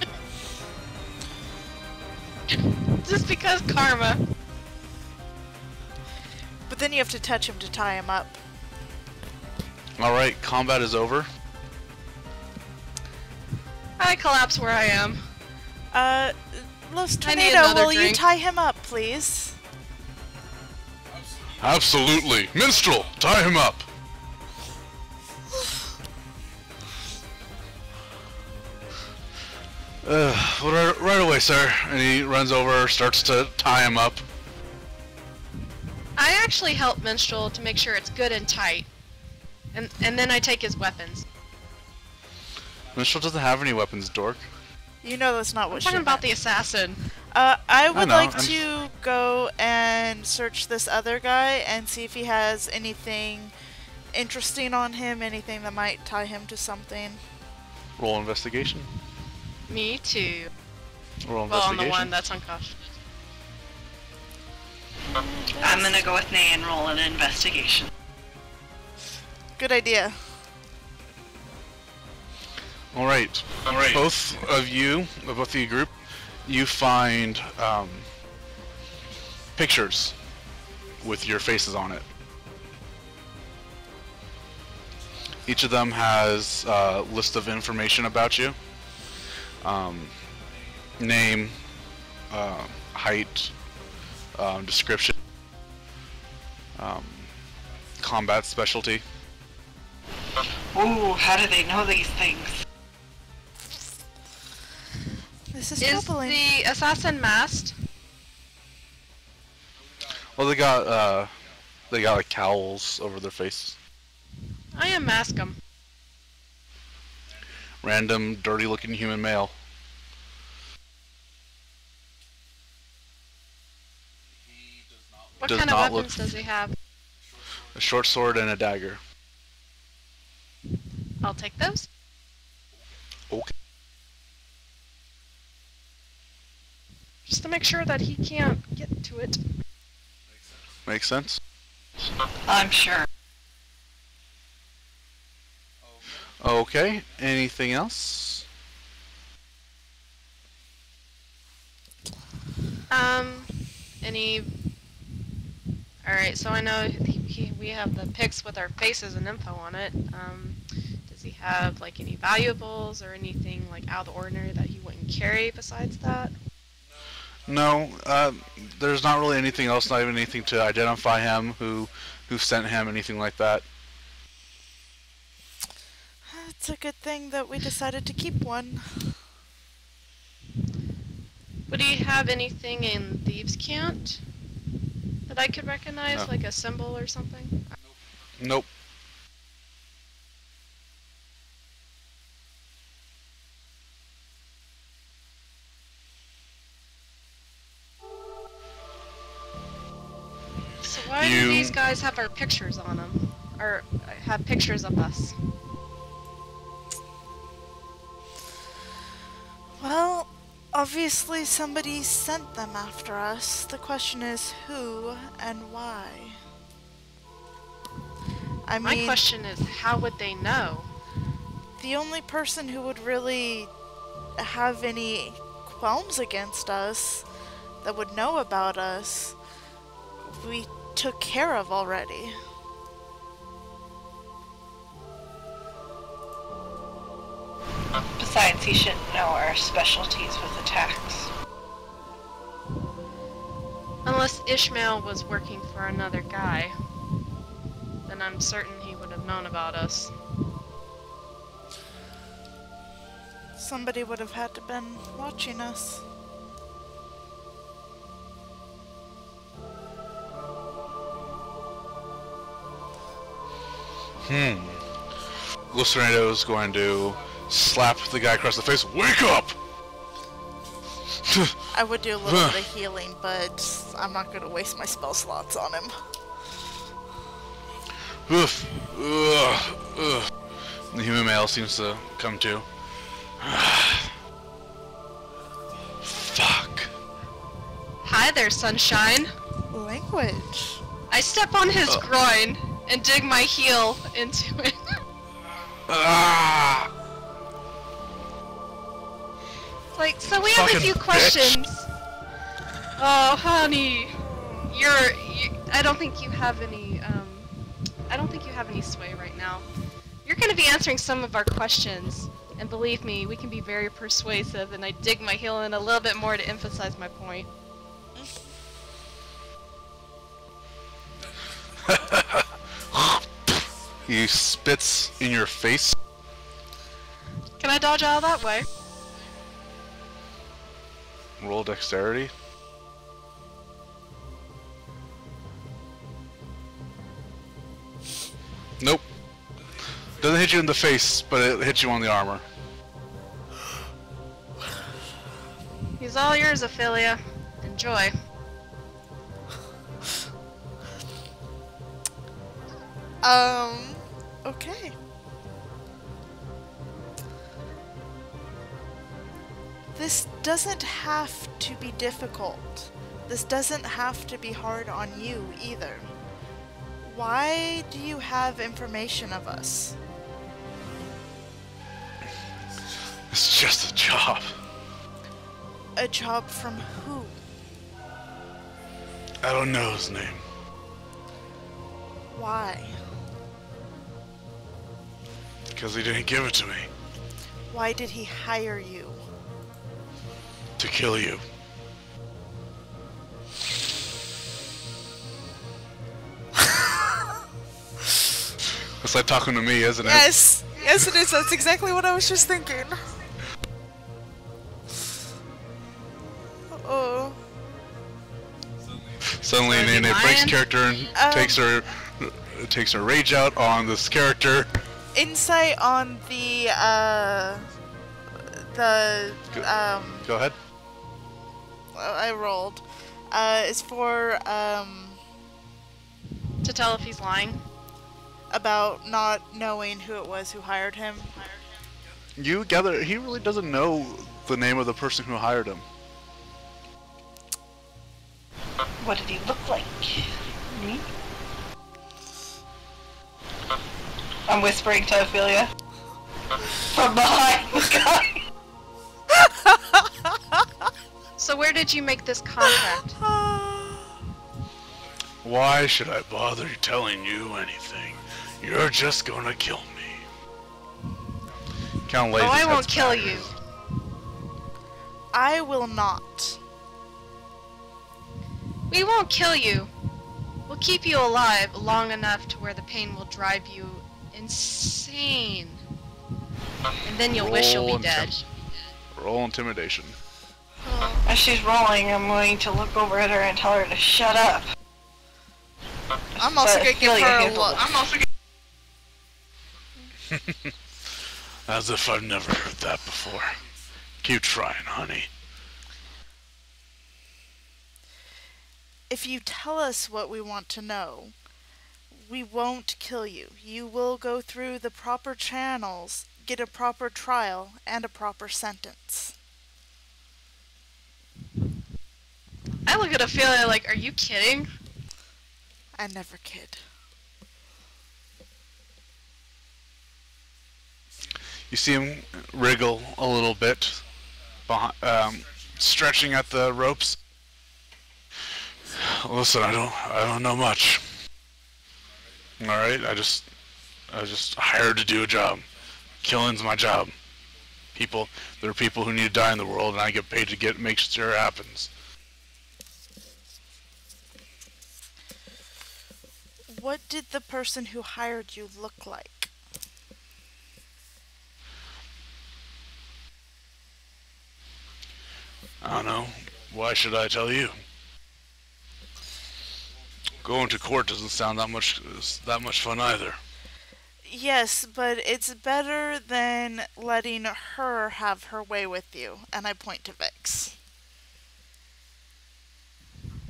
Speaker 4: Just because karma.
Speaker 3: But then you have to touch him to tie him up.
Speaker 2: Alright, combat is over.
Speaker 4: I collapse where I am.
Speaker 3: Los
Speaker 4: I need
Speaker 3: Tornado,
Speaker 4: another
Speaker 3: will you
Speaker 4: drink.
Speaker 3: tie him up, please?
Speaker 2: Absolutely. Minstrel, tie him up. Right away, sir. And he runs over, starts to tie him up.
Speaker 4: actually help Minstrel to make sure it's good and tight. And then I take his weapons.
Speaker 2: Minstrel doesn't have any weapons, dork.
Speaker 3: You know that's not
Speaker 4: I'm
Speaker 3: what she
Speaker 4: talking about
Speaker 3: meant.
Speaker 4: the assassin.
Speaker 3: I would
Speaker 2: know,
Speaker 3: like
Speaker 2: I'm
Speaker 3: to go and search this other guy and see if he has anything interesting on him, anything that might tie him to something.
Speaker 2: Roll investigation.
Speaker 4: Me too.
Speaker 2: Roll
Speaker 4: Well, on
Speaker 2: investigation.
Speaker 4: the one that's unconscious.
Speaker 1: I'm gonna go with Nay and roll an investigation.
Speaker 3: Good idea.
Speaker 2: Alright. Both of you, both of your group, you find pictures with your faces on it. Each of them has a list of information about you. Name, height, description, combat specialty.
Speaker 1: Ooh, how do they know these things?
Speaker 3: This is
Speaker 4: Is
Speaker 3: troubling.
Speaker 4: the assassin masked?
Speaker 2: Well, they got like cowls over their faces.
Speaker 4: I unmask him.
Speaker 2: Random, dirty-looking human male.
Speaker 4: What
Speaker 2: Does
Speaker 4: kind of
Speaker 2: not
Speaker 4: weapons
Speaker 2: look-
Speaker 4: does he have?
Speaker 2: A short sword and a dagger.
Speaker 4: I'll take those.
Speaker 2: Okay.
Speaker 4: Just to make sure that he can't get to it.
Speaker 2: Makes sense.
Speaker 1: I'm sure.
Speaker 2: Okay. Anything else?
Speaker 4: Any... Alright, so I know we have the pics with our faces and info on it. Does he have, like, any valuables or anything, like, out of the ordinary that he wouldn't carry besides that?
Speaker 2: No. There's not really anything else. Not even anything to identify him. Who sent him? Anything like that.
Speaker 3: It's a good thing that we decided to keep one.
Speaker 4: Would he have anything in Thieves' Cant that I could recognize,
Speaker 2: No.
Speaker 4: like a symbol or something?
Speaker 2: Nope.
Speaker 4: So why do these guys have our pictures on them? Or have pictures of us?
Speaker 3: Well, obviously somebody sent them after us. The question is who and why. I
Speaker 4: My
Speaker 3: mean,
Speaker 4: question is, how would they know?
Speaker 3: the only person who would really have any qualms against us, that would know about us, we took care of already.
Speaker 1: Besides, he should know our specialties with attacks.
Speaker 4: Unless Ishmael was working for another guy, then I'm certain he would have known about us.
Speaker 3: Somebody would have had to been watching us.
Speaker 2: Lucernato is going to slap the guy across the face. Wake up!
Speaker 3: I would do a little bit of healing, but I'm not going to waste my spell slots on him.
Speaker 2: Oof. Ugh. Ugh. The human male seems to come to. Fuck.
Speaker 4: Hi there, sunshine.
Speaker 3: Language.
Speaker 4: I step on his groin and dig my heel into it.
Speaker 2: Ah!
Speaker 4: It's like, so we have a
Speaker 2: Fucking
Speaker 4: few
Speaker 2: bitch.
Speaker 4: questions. Oh, honey, I don't think you have any. I don't think you have any sway right now. You're going to be answering some of our questions, and believe me, we can be very persuasive. And I dig my heel in a little bit more to emphasize my point.
Speaker 2: He spits in your face.
Speaker 4: Can I dodge out of that way?
Speaker 2: Roll dexterity. Nope. Doesn't hit you in the face, but it hits you on the armor.
Speaker 4: He's all yours, Ophelia. Enjoy.
Speaker 3: Okay. This doesn't have to be difficult. This doesn't have to be hard on you either. Why do you have information of us?
Speaker 2: It's just a job.
Speaker 3: A job from who?
Speaker 2: I don't know his name.
Speaker 3: Why?
Speaker 2: Because he didn't give it to me.
Speaker 3: Why did he hire you?
Speaker 2: To kill you. It's like talking to me, isn't it?
Speaker 3: Yes! Yes, it is. That's exactly what I was just thinking. Oh.
Speaker 2: Suddenly,
Speaker 4: So is he
Speaker 2: Nene breaks
Speaker 4: lying?
Speaker 2: character and takes her rage out on this character.
Speaker 3: Insight on the
Speaker 2: Go ahead.
Speaker 3: I rolled. Is for
Speaker 4: To tell if he's lying.
Speaker 3: about not knowing who it was who hired him.
Speaker 2: You gather he really doesn't know the name of the person who hired him.
Speaker 1: What did he look like? Me? I'm whispering to Ophelia. From behind the guy.
Speaker 4: So where did you make this contract?
Speaker 2: Why should I bother telling you anything? You're just gonna kill me. Count
Speaker 4: Oh, I won't kill you.
Speaker 3: I will not.
Speaker 4: We won't kill you. We'll keep you alive long enough to where the pain will drive you insane. And then you'll wish you'll be dead.
Speaker 2: Roll intimidation.
Speaker 1: As she's rolling, I'm going to look over at her and tell her to shut up.
Speaker 3: I'm also gonna give her a look.
Speaker 2: As if I've never heard that before. Keep trying, honey.
Speaker 3: If you tell us what we want to know, we won't kill you. You will go through the proper channels, get a proper trial, and a proper sentence.
Speaker 4: I look at Ophelia like, are you kidding?
Speaker 3: I never kid.
Speaker 2: You see him wriggle a little bit, stretching at the ropes. Listen, I don't know much. All right, I was just hired to do a job. Killing's my job. There are people who need to die in the world, and I get paid to make sure it happens.
Speaker 3: What did the person who hired you look like?
Speaker 2: I don't know. Why should I tell you? Going to court doesn't sound that much fun either.
Speaker 3: Yes, but it's better than letting her have her way with you. And I point to Vix.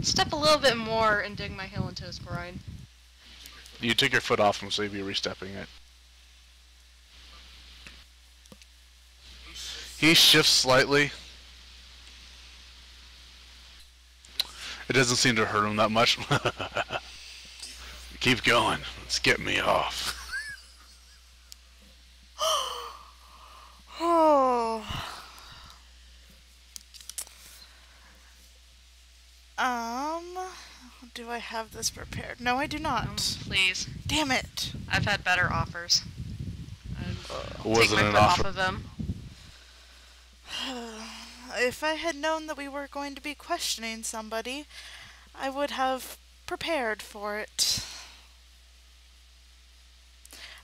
Speaker 4: Step a little bit more and dig my heel into his groin.
Speaker 2: You took your foot off him, so you'd be re-stepping it. He shifts slightly. It doesn't seem to hurt him that much. Keep going. Let's get me off.
Speaker 3: Oh. Do I have this prepared? No, I do not.
Speaker 4: Please.
Speaker 3: Damn it.
Speaker 4: I've had better offers. Take
Speaker 2: Wasn't
Speaker 4: my
Speaker 2: an
Speaker 4: foot off
Speaker 2: offer.
Speaker 4: of them.
Speaker 3: If I had known that we were going to be questioning somebody, I would have prepared for it.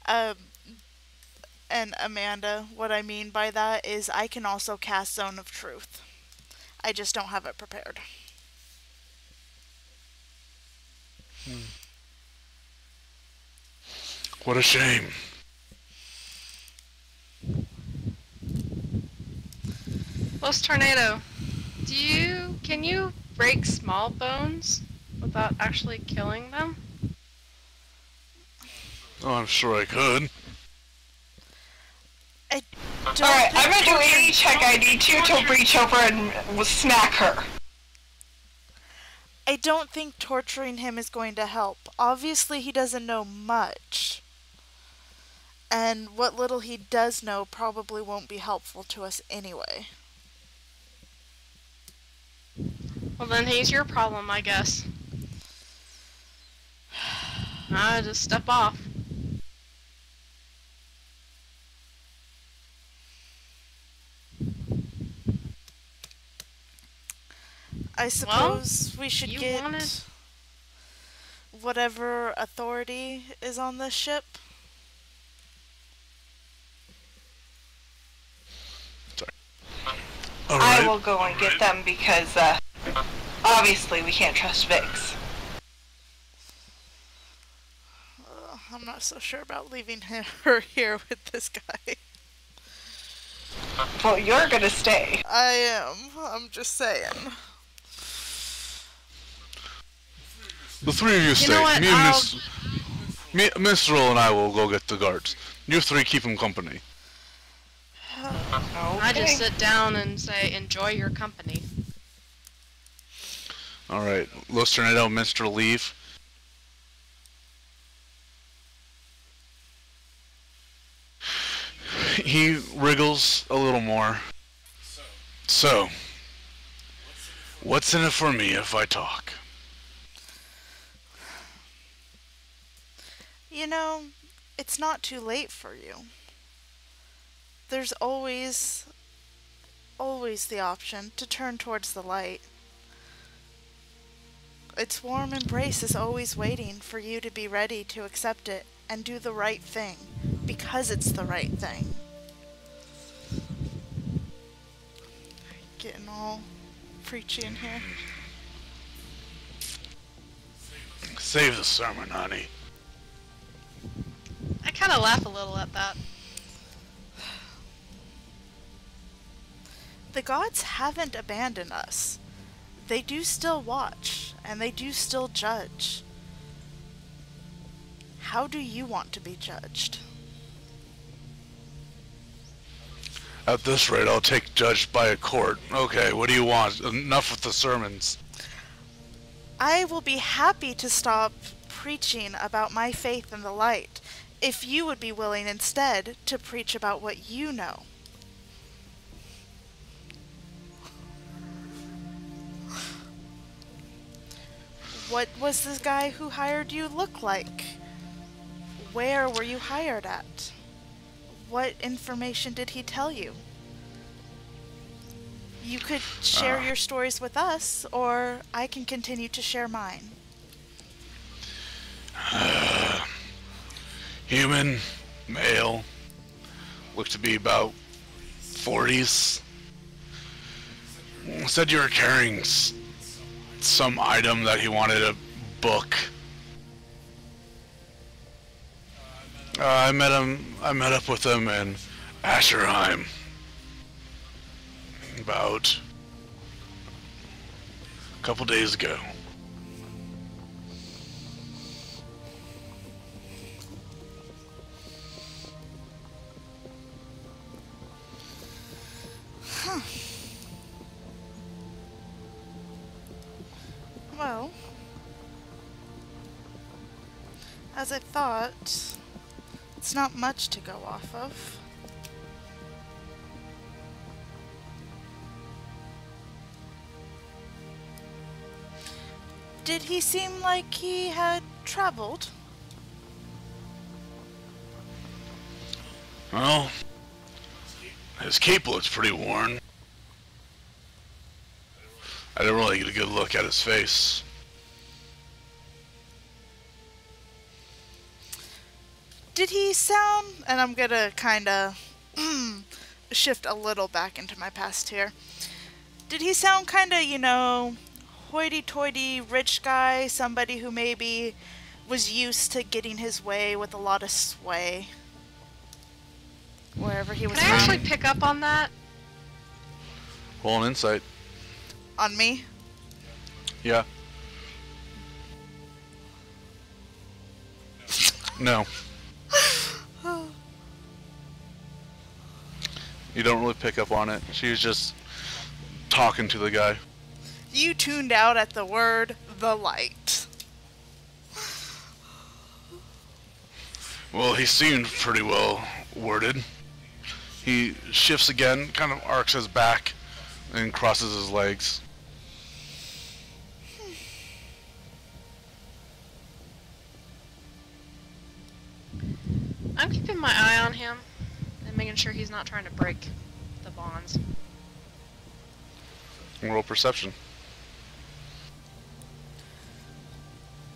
Speaker 3: And Amanda, what I mean by that is I can also cast Zone of Truth. I just don't have it prepared.
Speaker 2: What a shame.
Speaker 4: Los Tornado, can you break small bones without actually killing them?
Speaker 2: Oh, I'm sure I could.
Speaker 3: I don't
Speaker 1: Alright,
Speaker 3: think
Speaker 1: I'm gonna do
Speaker 3: torturing-
Speaker 1: any check I need to reach over and smack her.
Speaker 3: I don't think torturing him is going to help. Obviously, he doesn't know much. And what little he does know probably won't be helpful to us anyway.
Speaker 4: Well, then he's your problem, I guess. Just step off.
Speaker 3: I suppose we should
Speaker 4: you
Speaker 3: get
Speaker 4: wanted-
Speaker 3: whatever authority is on this ship.
Speaker 1: I
Speaker 2: Alright.
Speaker 1: will go and get them because, obviously we can't trust Vix.
Speaker 3: I'm not so sure about leaving her here with this guy.
Speaker 1: Well, you're gonna stay.
Speaker 3: I am. I'm just saying.
Speaker 2: The three of you stay.
Speaker 4: know what,
Speaker 2: Me and Minstrel and I will go get the guards. You three keep him company.
Speaker 4: I just sit down and say, enjoy your company.
Speaker 2: Alright, Los Tornado and Minstrel leave. He wriggles a little more. So, what's in it for me if I talk?
Speaker 3: You know, it's not too late for you. There's always the option to turn towards the light. Its warm embrace is always waiting for you to be ready to accept it and do the right thing, because it's the right thing. Getting all preachy in here.
Speaker 2: Save the sermon, honey.
Speaker 4: I kind of laugh a little at that.
Speaker 3: The gods haven't abandoned us. They do still watch, and they do still judge. How do you want to be judged?
Speaker 2: At this rate, I'll take judged by a court. Okay, what do you want? Enough with the sermons.
Speaker 3: I will be happy to stop preaching about my faith in the light if you would be willing instead to preach about what you know. What was this guy who hired you look like? Where were you hired at? What information did he tell you? You could share your stories with us, or I can continue to share mine.
Speaker 2: Human, male, looked to be about 40s. Said you were carrying some item that he wanted a book. I met up with him in Asherheim about a couple days ago.
Speaker 3: Well, as I thought, it's not much to go off of. Did he seem like he had traveled?
Speaker 2: Well, his cape looks pretty worn. I didn't really get a good look at his face.
Speaker 3: Did he sound, and I'm gonna kinda shift a little back into my past here. Did he sound kinda, you know, hoity-toity rich guy, somebody who maybe was used to getting his way with a lot of sway wherever he was
Speaker 4: Can I
Speaker 3: from.
Speaker 4: actually pick up on that?
Speaker 2: Roll an insight.
Speaker 3: On me?
Speaker 2: Yeah. No. You don't really pick up on it. She was just talking to the guy.
Speaker 3: You tuned out at the word, the light.
Speaker 2: Well, he seemed pretty well worded. He shifts again, kind of arcs his back, and crosses his legs.
Speaker 4: I'm keeping my eye on him and making sure he's not trying to break the bonds.
Speaker 2: Roll perception.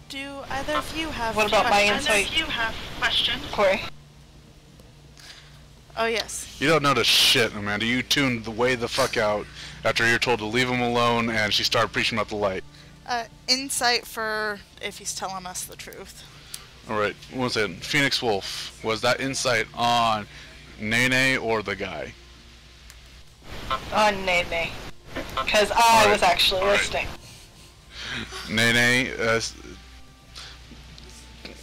Speaker 3: Do either of you have
Speaker 1: What about my
Speaker 3: questions?
Speaker 1: insight?
Speaker 3: You have questions?
Speaker 1: Corey.
Speaker 3: Oh, yes.
Speaker 2: You don't notice shit, Amanda. You tuned the way the fuck out after you're told to leave him alone, and she started preaching about the light.
Speaker 3: Insight for if he's telling us the truth.
Speaker 2: Alright, one second. Phoenix Wolf, was that insight on Nene or the guy?
Speaker 1: On Nene. Because I
Speaker 2: Alright.
Speaker 1: was actually listening.
Speaker 2: Nene,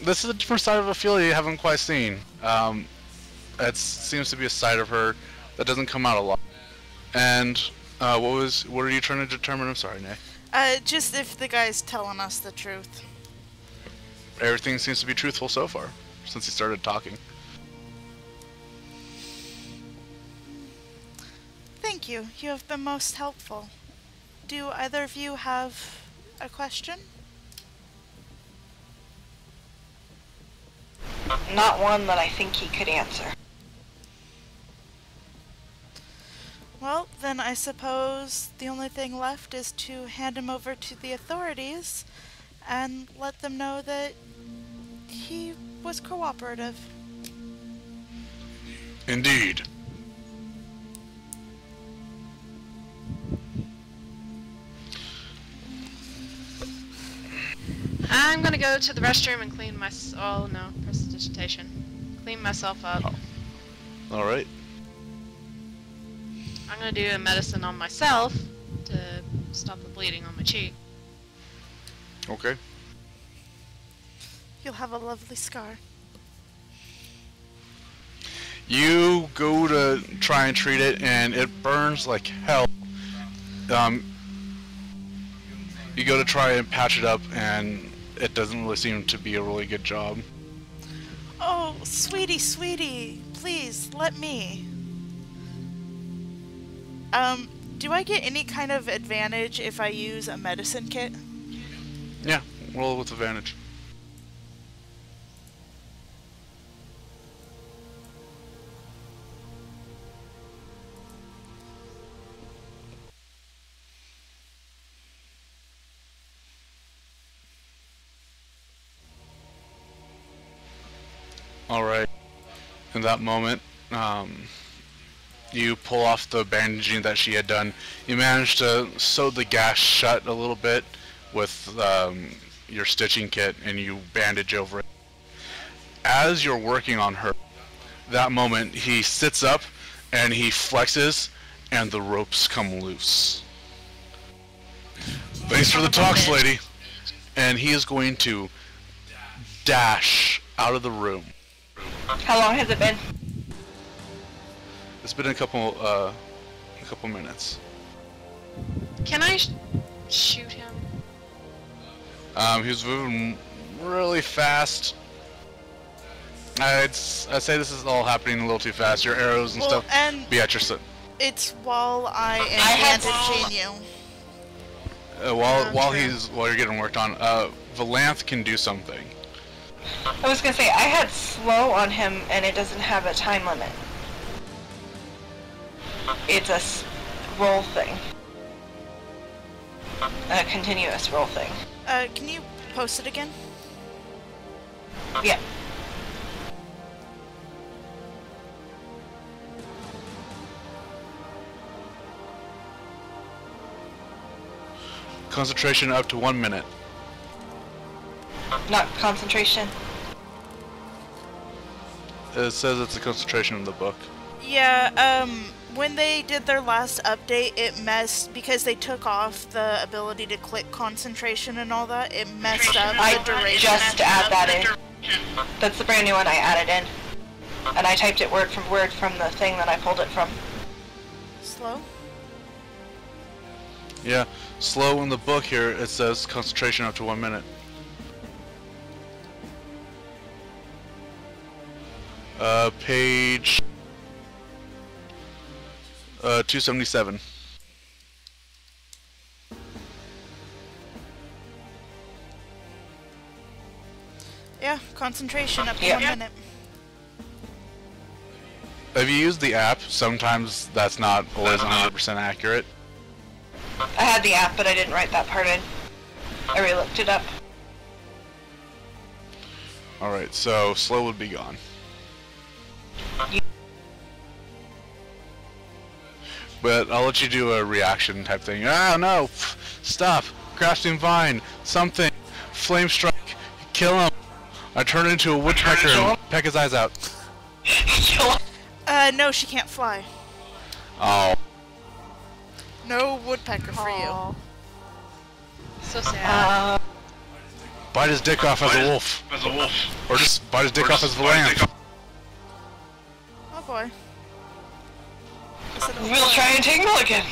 Speaker 2: this is a different side of Ophelia you haven't quite seen. It seems to be a side of her that doesn't come out a lot. And what are you trying to determine? I'm sorry, Nay.
Speaker 3: Just if the guy's telling us the truth.
Speaker 2: Everything seems to be truthful so far since he started talking.
Speaker 3: Thank you. You have been most helpful. Do either of you have a question?
Speaker 1: Not one that I think he could answer.
Speaker 3: Well, then I suppose the only thing left is to hand him over to the authorities and let them know that he was cooperative.
Speaker 2: Indeed.
Speaker 4: I'm gonna go to the restroom and clean my. Oh no, prestidigitation. Clean myself up.
Speaker 2: Oh. Alright.
Speaker 4: I'm gonna do a medicine on myself to stop the bleeding on my cheek.
Speaker 2: Okay.
Speaker 3: You'll have a lovely scar.
Speaker 2: You go to try and treat it, and it burns like hell. You go to try and patch it up, and it doesn't really seem to be a really good job.
Speaker 3: Oh, sweetie, sweetie, please, let me. Do I get any kind of advantage if I use a medicine kit?
Speaker 2: Yeah, roll with advantage. Alright. In that moment, you pull off the bandaging that she had done. You manage to sew the gash shut a little bit with your stitching kit, and you bandage over it. As you're working on her, that moment he sits up and he flexes, and the ropes come loose. Thanks for the talks, lady. And he is going to dash out of the room.
Speaker 1: How long has it been?
Speaker 2: It's been a couple minutes.
Speaker 4: Can I shoot him?
Speaker 2: He was moving really fast. I'd say this is all happening a little too fast. Your arrows and
Speaker 3: Well,
Speaker 2: stuff
Speaker 3: and
Speaker 2: be at your side.
Speaker 3: it's while I am
Speaker 1: had
Speaker 3: bandaging you.
Speaker 2: While
Speaker 4: true.
Speaker 2: while you're getting worked on, Valanthe can do something.
Speaker 1: I was gonna say, I had slow on him and it doesn't have a time limit. It's a roll thing. A continuous roll thing.
Speaker 3: Can you post it again?
Speaker 1: Yeah.
Speaker 2: Concentration up to 1 minute.
Speaker 1: not concentration.
Speaker 2: It says it's a concentration in the book.
Speaker 3: Yeah, when they did their last update, it messed, because they took off the ability to click concentration and all that, it messed up
Speaker 1: I
Speaker 3: the duration.
Speaker 1: just add that in. That's the brand new one I added in. And I typed it word for word from the thing that I pulled it from.
Speaker 3: Slow?
Speaker 2: Yeah, slow in the book here, it says concentration up to 1 minute. Page 277.
Speaker 3: Yeah, concentration up to
Speaker 1: Yeah.
Speaker 3: 1 minute.
Speaker 2: Have you used the app? Sometimes that's not always 100% accurate.
Speaker 1: I had the app, but I didn't write that part in. I re-looked it up.
Speaker 2: Alright, so slow would be gone. But I'll let you do a reaction type thing. Ah, no! Stop! Grasping vine! Something! Flame strike! Kill him! I turn into a woodpecker and peck his eyes out.
Speaker 3: No, she can't fly.
Speaker 2: Oh.
Speaker 3: No woodpecker for you.
Speaker 4: Aw. So sad.
Speaker 2: Bite his dick off as a wolf. Or just bite his dick off as Valanthe.
Speaker 3: Oh boy.
Speaker 1: We'll try and tangle again.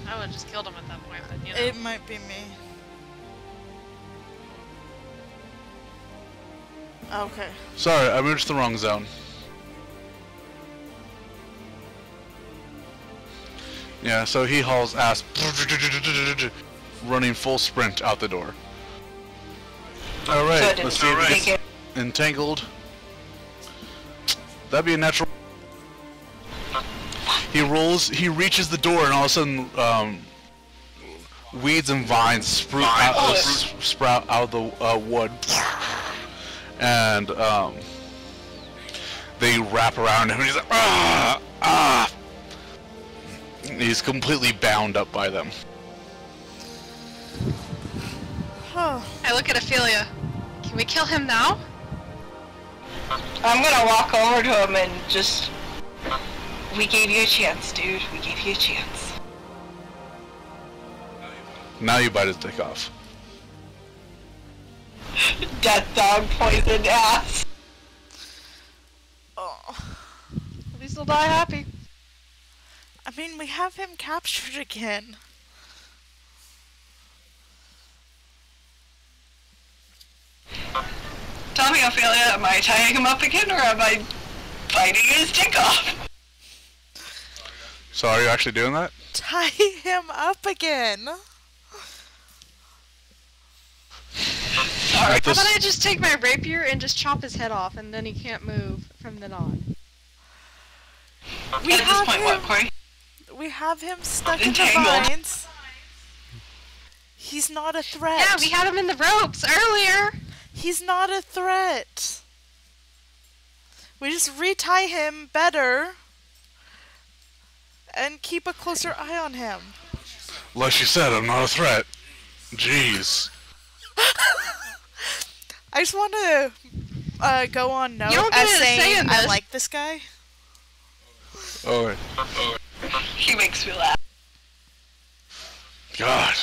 Speaker 4: I would have just killed him at that point, but you know.
Speaker 3: It might be me. Okay.
Speaker 2: Sorry, I moved to the wrong zone. Yeah, so he hauls ass, running full sprint out the door. Alright, let's see if he gets entangled. That'd be a natural. He rolls, he reaches the door, and all of a sudden, weeds and vines sprout out of the wood. And, they wrap around him, and he's like, ah! Ah! He's completely bound up by them.
Speaker 3: Oh.
Speaker 4: I look at Ophelia. Can we kill him now?
Speaker 1: I'm gonna walk over to him and just... We gave you a chance, dude. We gave you a chance.
Speaker 2: Now you bite his dick off.
Speaker 1: Death dog poisoned ass.
Speaker 3: Oh.
Speaker 4: At least he'll die happy.
Speaker 3: I mean, we have him captured again.
Speaker 1: Tell me, Ophelia, am I tying him up again, or am I biting his dick off?
Speaker 2: So are you actually doing that?
Speaker 3: Tie him up again.
Speaker 1: Sorry.
Speaker 4: How about I just take my rapier and just chop his head off, and then he can't move from then on?
Speaker 1: At this point, what, Corey?
Speaker 3: We have him stuck in the
Speaker 1: Entangled.
Speaker 3: vines. He's not a threat.
Speaker 4: Yeah, we had him in the ropes earlier!
Speaker 3: He's not a threat. We just retie him better and keep a closer eye on him.
Speaker 2: Like she said, I'm not a threat. Jeez.
Speaker 3: I just want to go on note
Speaker 4: You don't
Speaker 3: as
Speaker 4: get a say
Speaker 3: saying
Speaker 4: in
Speaker 3: I
Speaker 4: this.
Speaker 3: like this guy.
Speaker 2: Oh,
Speaker 1: He makes me laugh.
Speaker 2: God.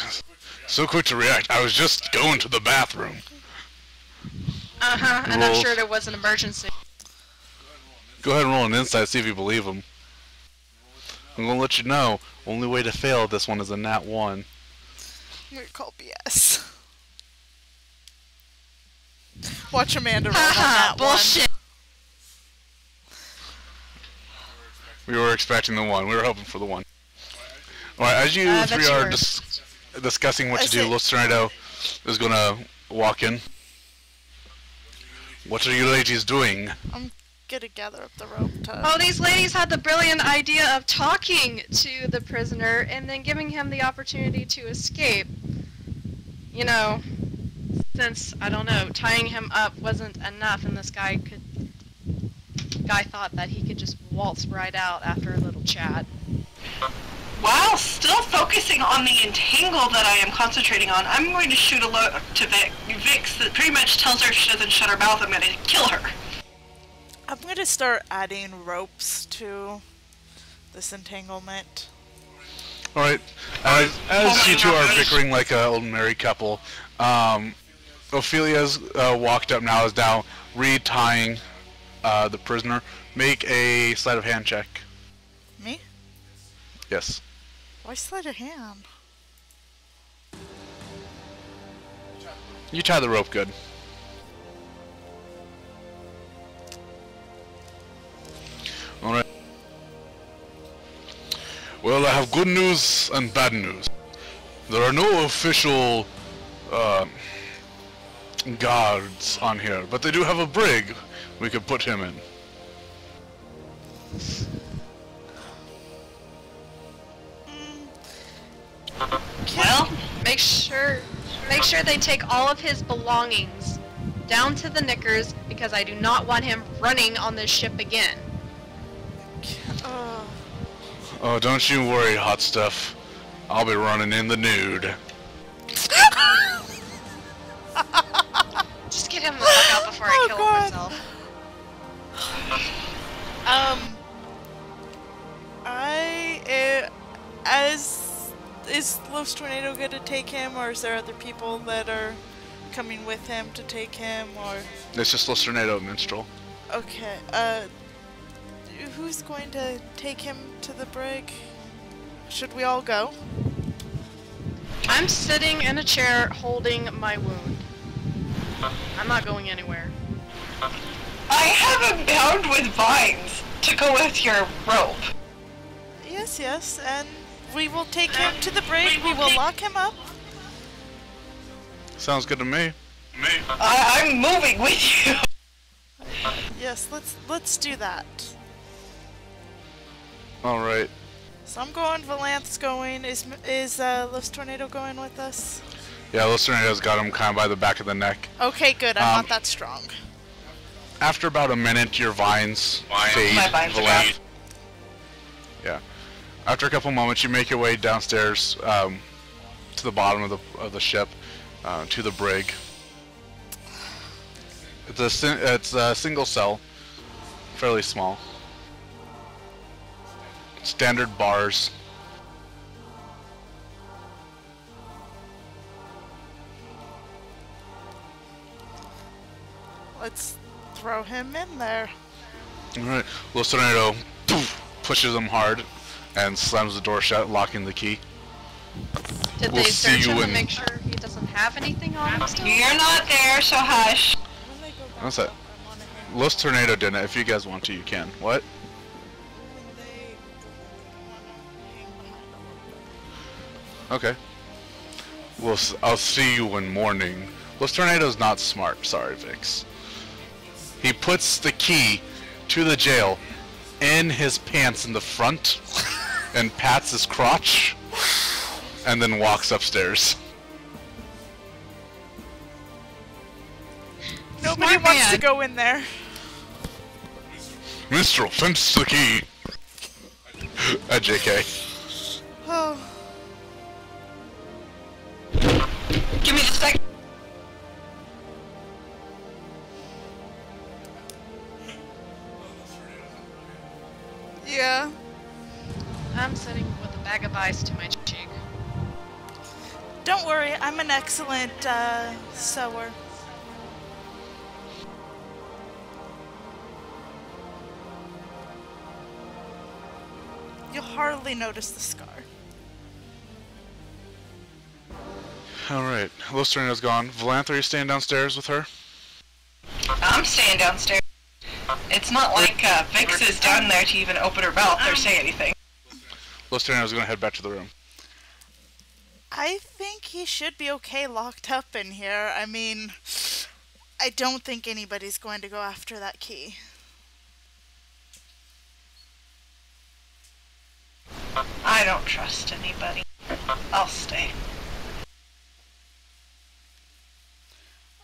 Speaker 2: So quick to react. I was just going to the bathroom.
Speaker 4: Uh-huh, and I'm
Speaker 2: Roll.
Speaker 4: sure there was an emergency.
Speaker 2: Go ahead and roll an insight, see if you believe him. I'm gonna let you know, only way to fail this one is a nat 1.
Speaker 3: I'm gonna call BS. Watch Amanda roll on
Speaker 4: Haha,
Speaker 3: that
Speaker 4: bullshit!
Speaker 2: We were expecting the 1. We were hoping for the 1. Alright, as you
Speaker 4: That's
Speaker 2: three are
Speaker 4: yours.
Speaker 2: discussing what
Speaker 3: I
Speaker 2: to do,
Speaker 3: see.
Speaker 2: Los Tornado is gonna walk in. What are you ladies doing?
Speaker 3: I'm gonna gather up the rope to...
Speaker 4: Oh, these ladies had the brilliant idea of talking to the prisoner and then giving him the opportunity to escape. You know, since, I don't know, tying him up wasn't enough and this guy thought that he could just waltz right out after a little chat.
Speaker 1: while still focusing on the entangle that I am concentrating on, I'm going to shoot a look to Vix that pretty much tells her if she doesn't shut her mouth, I'm going to kill her.
Speaker 3: I'm gonna start adding ropes to this entanglement.
Speaker 2: Alright, as you two are bickering like an old married couple, Ophelia's walked up now, is now retying the prisoner. Make a sleight of hand check.
Speaker 3: Me?
Speaker 2: Yes.
Speaker 3: Why sleight of hand?
Speaker 2: You tie the rope good. Alright. Well, I have good news and bad news. There are no official guards on here, but they do have a brig we could put him in.
Speaker 1: Well,
Speaker 4: Make sure they take all of his belongings down to the knickers, because I do not want him running on this ship again.
Speaker 2: Oh, don't you worry, hot stuff. I'll be running in the nude.
Speaker 4: Just get him the fuck out before I kill
Speaker 3: God.
Speaker 4: myself.
Speaker 3: Is Los Tornado gonna take him, or is there other people that are coming with him to take him, or?
Speaker 2: It's just Los Tornado Minstrel.
Speaker 3: Okay, who's going to take him to the brig? Should we all go?
Speaker 4: I'm sitting in a chair holding my wound. I'm not going anywhere.
Speaker 1: I have him bound with vines to go with your rope.
Speaker 3: Yes, and we will take him to the brig, we will lock him up.
Speaker 2: Sounds good to me.
Speaker 1: I'm moving with you.
Speaker 3: Yes, let's do that.
Speaker 2: Alright.
Speaker 3: So I'm going, Valanthe's going, is Los Tornado going with us?
Speaker 2: Yeah, Los Tornado's got him kind of by the back of the neck.
Speaker 3: Okay, good, I'm not that strong.
Speaker 2: After about a minute, your vines fade.
Speaker 1: My vines are
Speaker 2: Valanthe.
Speaker 1: gone.
Speaker 2: Yeah. After a couple moments, you make your way downstairs to the bottom of the ship, to the brig. It's a single cell, fairly small. Standard bars.
Speaker 3: Let's throw him in there.
Speaker 2: Alright, Los Tornado pushes him hard and slams the door shut, locking the key.
Speaker 4: Did
Speaker 2: We'll
Speaker 4: they
Speaker 2: see
Speaker 4: search
Speaker 2: you
Speaker 4: him to
Speaker 2: in-
Speaker 4: make sure he doesn't have anything on him still?
Speaker 1: You're not there, so hush.
Speaker 3: When they go back
Speaker 2: What's that?
Speaker 3: up, I wanna hang-
Speaker 2: Los Tornado didn't. If you guys want to, you can. What?
Speaker 3: when they wanna hang behind a little bit.
Speaker 2: Okay. I'll see you in morning. Los Tornado's not smart. Sorry, Vix. He puts the key to the jail in his pants in the front and pats his crotch and then walks upstairs.
Speaker 3: Nobody
Speaker 4: Smart
Speaker 3: wants to
Speaker 4: man.
Speaker 3: go in there.
Speaker 2: Minstrel, fence the key. JK.
Speaker 3: Oh.
Speaker 1: Give me the second.
Speaker 3: Yeah.
Speaker 4: I'm sitting with a bag of ice to my cheek.
Speaker 3: Don't worry, I'm an excellent sewer. You'll hardly notice the scar.
Speaker 2: Alright, Los Tornado's gone. Valanthe, are you staying downstairs with her?
Speaker 1: I'm staying downstairs. It's not like Vix is down there to even open her mouth or say anything.
Speaker 2: Los Tornado's gonna head back to the room.
Speaker 3: I think he should be okay locked up in here. I mean, I don't think anybody's going to go after that key.
Speaker 1: I don't trust anybody. I'll stay.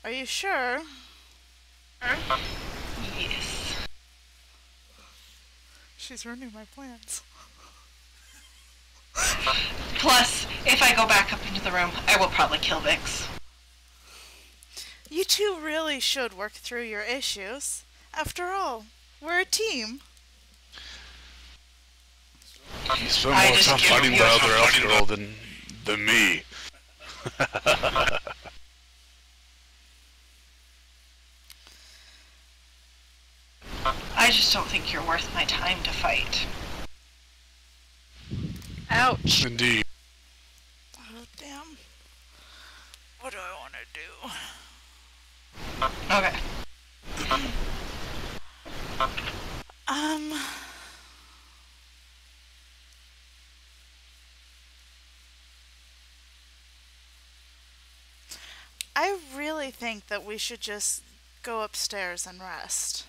Speaker 3: Are you sure?
Speaker 1: Yes.
Speaker 3: She's ruining my plans.
Speaker 1: Plus, if I go back up into the room, I will probably kill Vix.
Speaker 3: You two really should work through your issues. After all, we're a team.
Speaker 2: You spend
Speaker 1: I
Speaker 2: more
Speaker 1: just
Speaker 2: time
Speaker 1: give
Speaker 2: fighting
Speaker 1: you
Speaker 2: the
Speaker 1: a
Speaker 2: other elf girl than me.
Speaker 1: I just don't think you're worth my time to fight.
Speaker 4: Ouch.
Speaker 2: Indeed.
Speaker 3: Oh, damn. What do I want to do?
Speaker 1: Okay.
Speaker 3: I really think that we should just go upstairs and rest.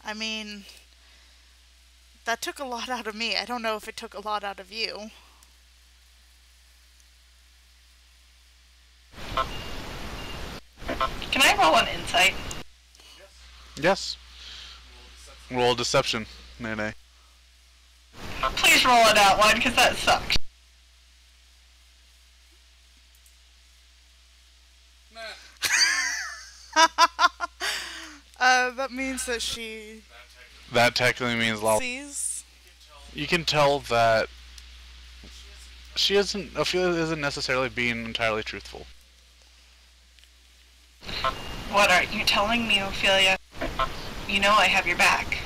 Speaker 3: I mean, that took a lot out of me. I don't know if it took a lot out of you.
Speaker 1: Can I roll an insight?
Speaker 2: Yes. Roll deception, Nene.
Speaker 1: Please roll it out one, because that sucks.
Speaker 3: That means that she
Speaker 2: That technically means Lala.
Speaker 3: sees.
Speaker 2: You can tell that Ophelia isn't necessarily being entirely truthful.
Speaker 1: What are you telling me, Ophelia? You know I have your back.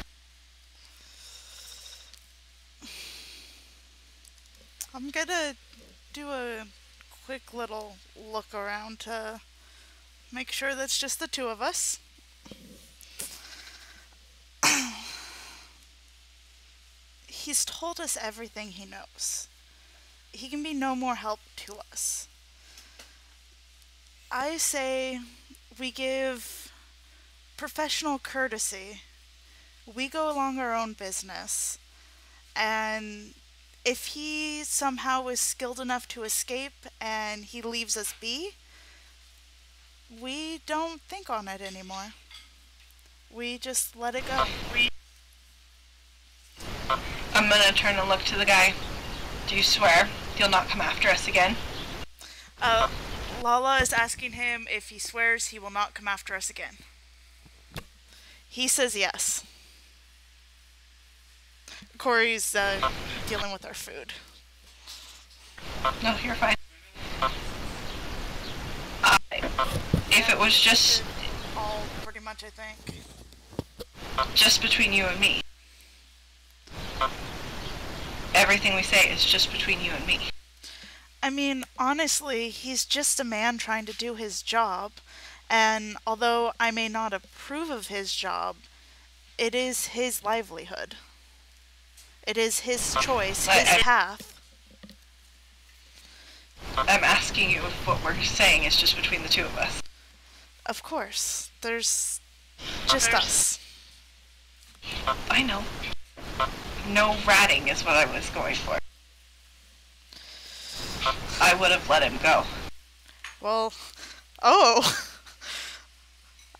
Speaker 3: I'm gonna do a quick little look around to make sure that's just the two of us. He's told us everything he knows. He can be no more help to us. I say we give professional courtesy. We go along our own business. And if he somehow is skilled enough to escape and he leaves us be, we don't think on it anymore. We just let it go.
Speaker 1: I'm gonna turn and look to the guy. Do you swear you'll not come after us again?
Speaker 3: Lala is asking him if he swears he will not come after us again. He says yes. Corey's dealing with our food.
Speaker 1: No, you're fine. If it was just
Speaker 3: All pretty much, I think.
Speaker 1: between you and me. Everything we say is just between you and me.
Speaker 3: I mean, honestly, he's just a man trying to do his job, and although I may not approve of his job, it is his livelihood. It is his choice, his path.
Speaker 1: I'm asking you if what we're saying is just between the two of us.
Speaker 3: Of course, there's just us.
Speaker 1: I know. No ratting is what I was going for. I would have let him go.
Speaker 3: Well, oh,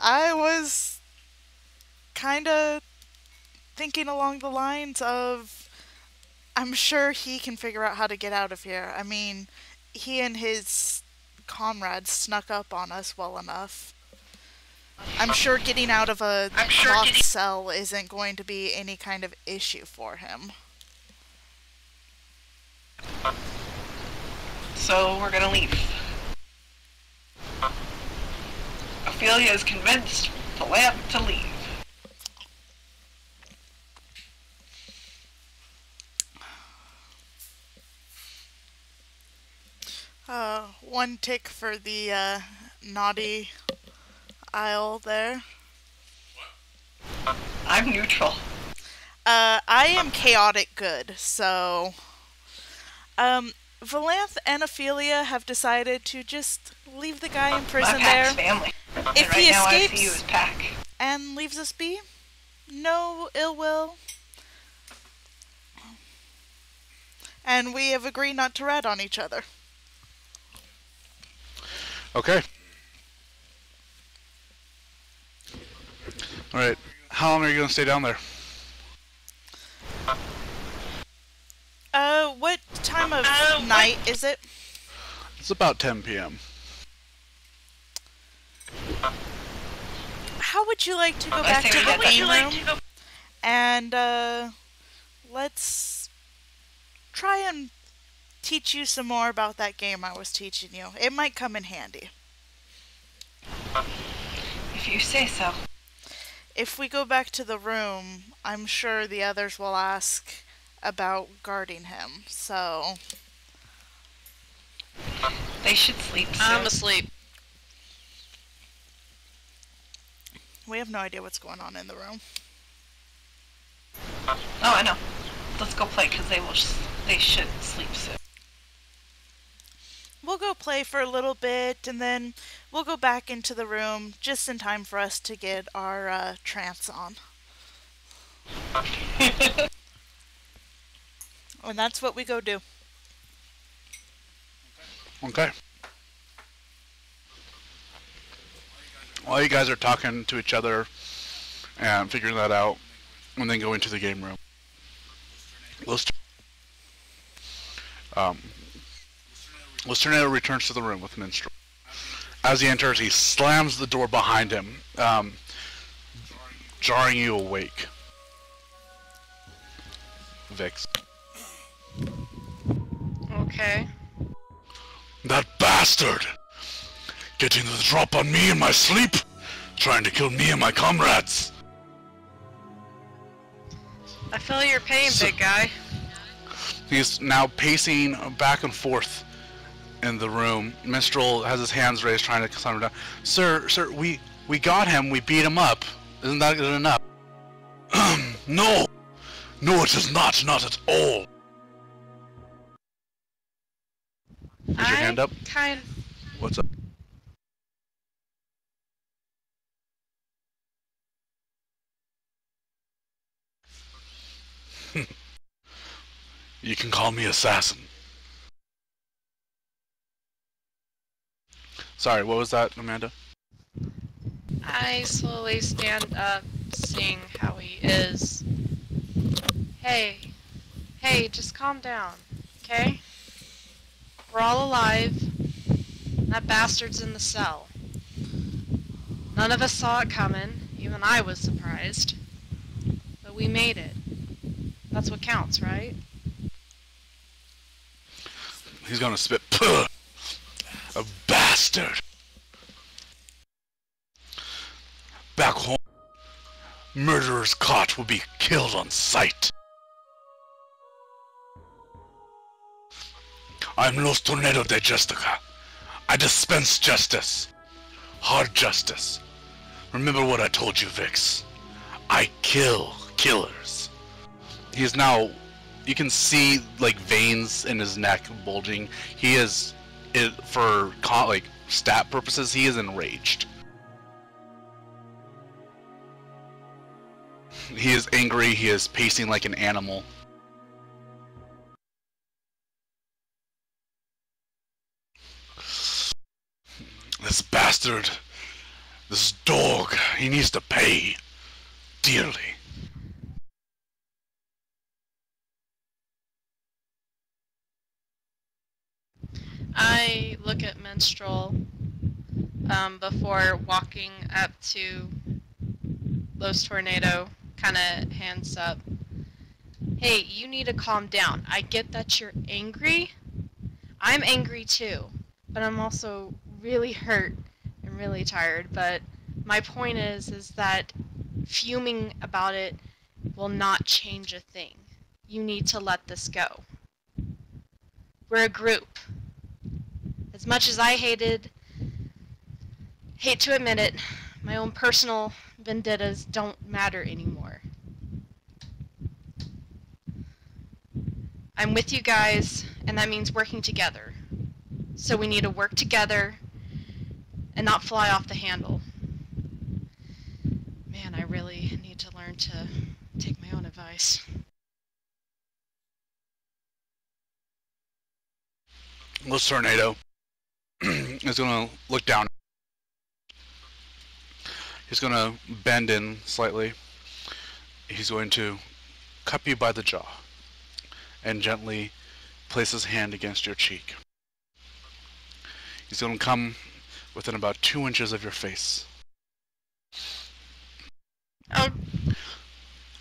Speaker 3: I was kind of thinking along the lines of, I'm sure he can figure out how to get out of here. I mean, he and his comrades snuck up on us well enough. I'm sure getting out of a locked cell isn't going to be any kind of issue for him.
Speaker 1: So we're gonna leave. Ophelia is convinced Valanthe to leave.
Speaker 3: One tick for the naughty aisle there.
Speaker 1: I'm neutral.
Speaker 3: I am chaotic good, so Valanthe and Ophelia have decided to just leave the guy in prison
Speaker 1: My pack's
Speaker 3: there.
Speaker 1: family.
Speaker 3: If
Speaker 1: And
Speaker 3: he
Speaker 1: right now I see
Speaker 3: escapes
Speaker 1: you as pack.
Speaker 3: and leaves us be, no ill will. And we have agreed not to rat on each other.
Speaker 2: Okay. Alright. How long are you going to stay down there?
Speaker 3: What time of night is it?
Speaker 2: It's about 10 p.m.
Speaker 3: How would you like to go
Speaker 1: I
Speaker 3: back
Speaker 1: say
Speaker 3: to
Speaker 1: we
Speaker 3: the
Speaker 1: go back.
Speaker 3: game room? And let's try and teach you some more about that game I was teaching you. It might come in handy.
Speaker 1: If you say so.
Speaker 3: If we go back to the room, I'm sure the others will ask about guarding him. So
Speaker 1: They should sleep soon.
Speaker 4: I'm asleep.
Speaker 3: we have no idea what's going on in the room.
Speaker 1: Oh, I know. Let's go play because they should sleep soon.
Speaker 3: We'll go play for a little bit, and then we'll go back into the room just in time for us to get our trance on. And that's what we go do.
Speaker 2: Okay. While you guys are talking to each other and figuring that out, and then go into the game room. Tornado returns to the room with Minstrel. As he enters, he slams the door behind him, jarring you awake. Vix.
Speaker 4: Okay.
Speaker 2: That bastard! Getting the drop on me in my sleep! Trying to kill me and my comrades!
Speaker 4: I feel your pain, big guy.
Speaker 2: He's now pacing back and forth in the room. Minstrel has his hands raised, trying to calm him down. Sir, we got him. We beat him up. Isn't that good enough? No! No, it is not. Not at all. Put your hand up. What's up? You can call me assassin. Sorry, what was that, Amanda?
Speaker 4: I slowly stand up, seeing how he is. Hey, just calm down, okay? We're all alive. That bastard's in the cell. None of us saw it coming. Even I was surprised. But we made it. That's what counts, right?
Speaker 2: He's gonna spit. Puh! A bastard! Back home, murderers caught will be killed on sight. I'm Los Tornado de Justica. I dispense justice. Hard justice. Remember what I told you, Vix. I kill killers. He's now, you can see like veins in his neck bulging. He is, for like stat purposes, he is enraged. He is angry, he is pacing like an animal. This bastard, this dog, he needs to pay dearly.
Speaker 4: I look at Minstrel before walking up to Los Tornado, kind of hands up. Hey, you need to calm down. I get that you're angry. I'm angry too, but I'm also really hurt and really tired. But my point is that fuming about it will not change a thing. You need to let this go. We're a group. As much as I hate to admit it, my own personal vendettas don't matter anymore. I'm with you guys, and that means working together. So we need to work together and not fly off the handle. Man, I really need to learn to take my own advice.
Speaker 2: Los Tornado is gonna look down. He's gonna bend in slightly. He's going to cup you by the jaw and gently place his hand against your cheek. He's going to come within about 2 inches of your face.
Speaker 1: Oh,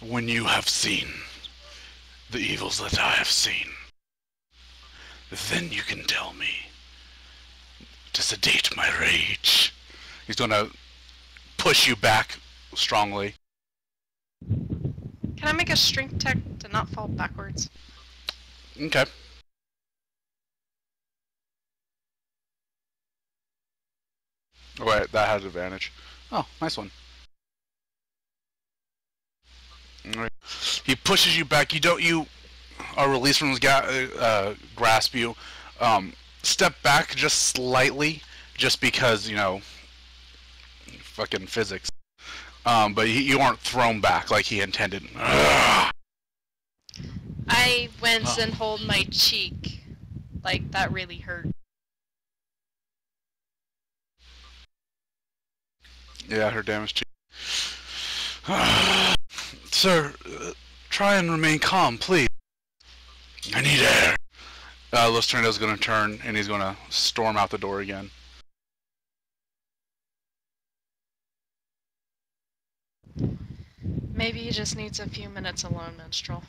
Speaker 2: When you have seen the evils that I have seen, then you can tell me to sedate my rage. He's going to push you back strongly.
Speaker 4: Can I make a strength check to not fall backwards?
Speaker 2: Okay. Oh, wait, that has advantage. Oh, nice one. Alright. He pushes you back. You are released from his grasp. You step back just slightly, just because, you know, fucking physics. But you aren't thrown back like he intended. Ugh.
Speaker 4: I wince and hold my cheek. Like, that really hurt.
Speaker 2: Yeah, her damage too. Sir, try and remain calm, please. I need air. Los Tornado's gonna turn and he's gonna storm out the door again.
Speaker 4: Maybe he just needs a few minutes alone, Minstrel.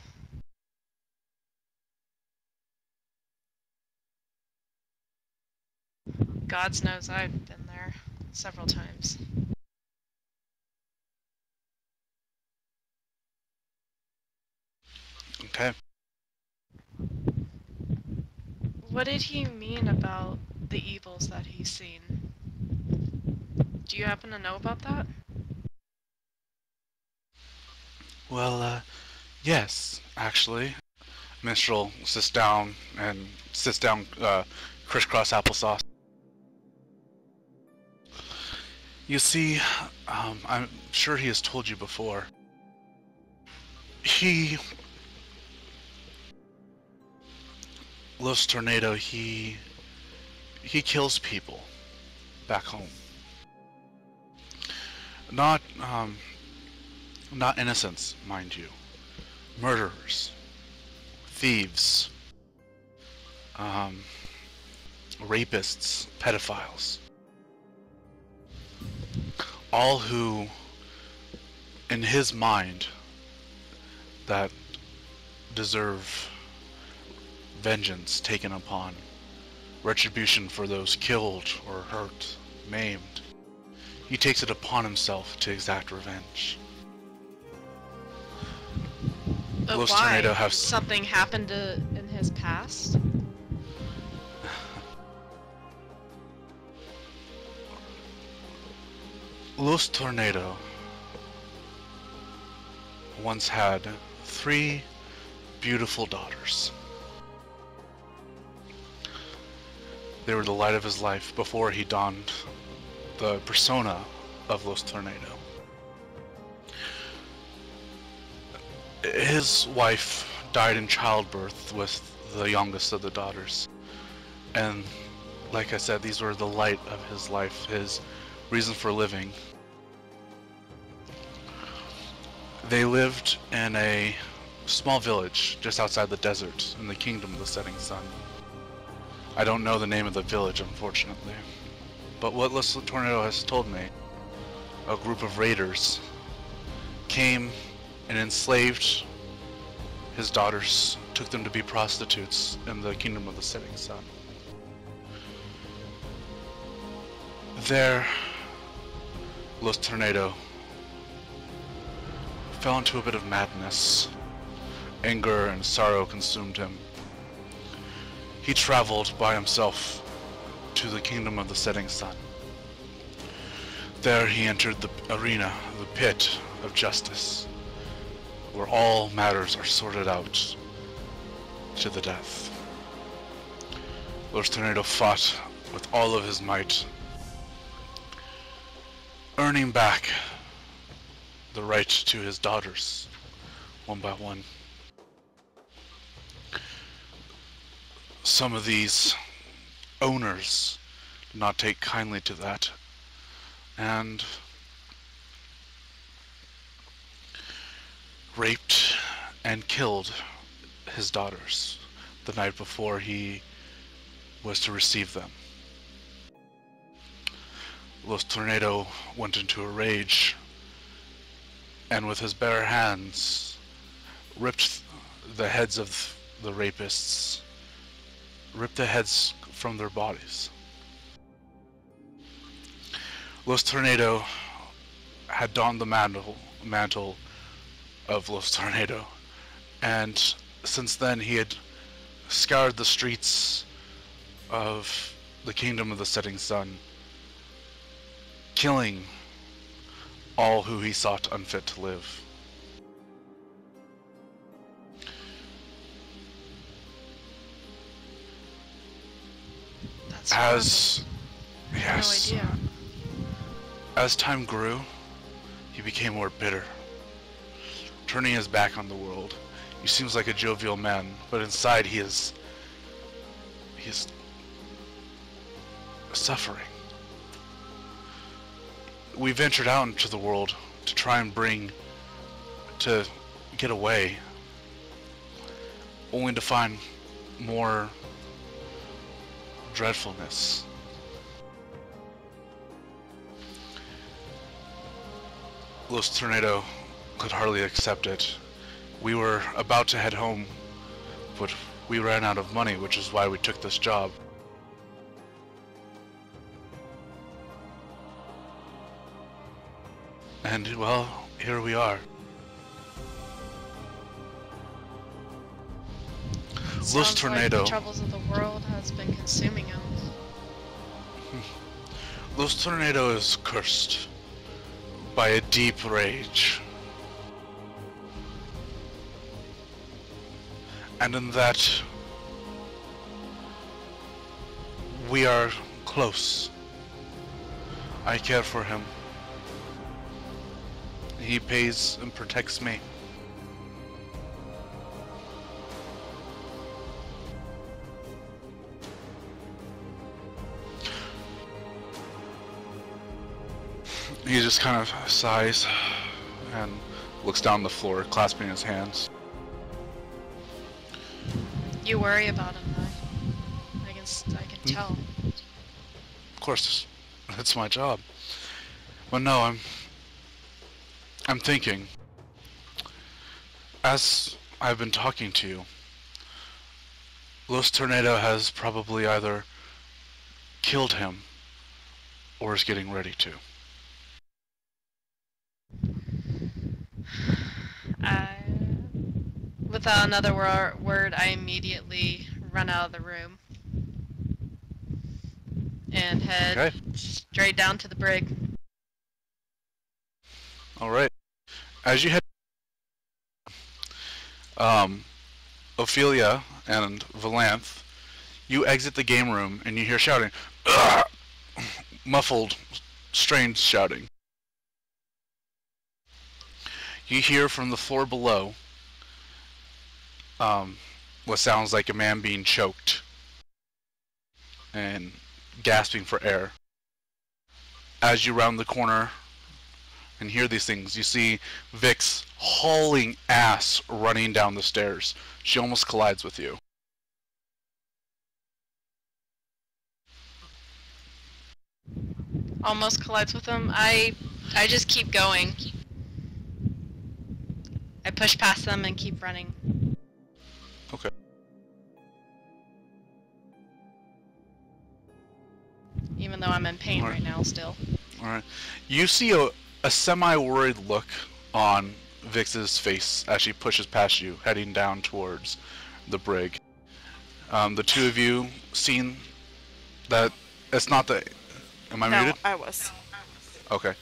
Speaker 4: God knows I've been there several times.
Speaker 2: Okay.
Speaker 4: What did he mean about the evils that he's seen? Do you happen to know about that?
Speaker 2: Well, yes, actually. Minstrel sits down crisscross applesauce. You see, I'm sure he has told you before. Los Tornado, he kills people back home. Not innocents, mind you. Murderers, thieves, rapists, pedophiles. All who, in his mind, that deserve vengeance taken upon, retribution for those killed or hurt, maimed. He takes it upon himself to exact revenge.
Speaker 4: But
Speaker 2: Los
Speaker 4: why?
Speaker 2: Tornado have
Speaker 4: Something happened in his past?
Speaker 2: Los Tornado once had 3 beautiful daughters. They were the light of his life before he donned the persona of Los Tornado. His wife died in childbirth with the youngest of the daughters. And like I said, these were the light of his life, his reason for living. They lived in a small village just outside the desert in the kingdom of the setting sun. I don't know the name of the village, unfortunately. But what Los Tornado has told me, a group of raiders came and enslaved his daughters, took them to be prostitutes in the kingdom of the setting sun. There, Los Tornado fell into a bit of madness. Anger and sorrow consumed him. He traveled by himself to the kingdom of the setting sun. There he entered the arena, the pit of justice, where all matters are sorted out to the death. Los Tornado fought with all of his might, earning back the right to his daughters, one by one. Some of these owners did not take kindly to that, and raped and killed his daughters, the night before he was to receive them. Los Tornado went into a rage, and with his bare hands ripped the heads of the rapists, ripped the heads from their bodies. Los Tornado had donned the mantle of Los Tornado, and since then he had scoured the streets of the Kingdom of the Setting Sun, killing all who he thought unfit to live.
Speaker 4: That's horrible. I had
Speaker 2: Yes.
Speaker 4: no idea.
Speaker 2: As time grew, he became more bitter, turning his back on the world. He seems like a jovial man, but inside he is suffering. We ventured out into the world to try and to get away, only to find more dreadfulness. Los Tornado could hardly accept it. We were about to head home, but we ran out of money, which is why we took this job. And, well, here we are. Los
Speaker 4: Sounds
Speaker 2: Tornado.
Speaker 4: like the troubles of the world has been consuming him.
Speaker 2: Los Tornado is cursed by a deep rage. And in that, we are close. I care for him. He pays and protects me. He just kind of sighs and looks down the floor, clasping his hands.
Speaker 4: You worry about him, though. I can tell.
Speaker 2: Of course, that's my job. But no, I'm thinking, as I've been talking to you, Los Tornado has probably either killed him or is getting ready to.
Speaker 4: Without another word, I immediately run out of the room and head
Speaker 2: Okay.
Speaker 4: straight down to the brig.
Speaker 2: Alright. As you head, Ophelia and Valanthe, you exit the game room and you hear shouting. "Ugh!" Muffled, strange shouting. You hear from the floor below what sounds like a man being choked and gasping for air. As you round the corner and hear these things, you see Vix hauling ass running down the stairs. She almost collides with you.
Speaker 4: Almost collides with him. I just keep going. I push past them and keep running.
Speaker 2: Okay.
Speaker 4: Even though I'm in pain
Speaker 2: Alright.
Speaker 4: right now still.
Speaker 2: Alright. You see a semi-worried look on Vix's face as she pushes past you, heading down towards the brig. The two of you seen that it's not the... Am I
Speaker 3: No,
Speaker 2: muted?
Speaker 3: I was.
Speaker 2: Okay.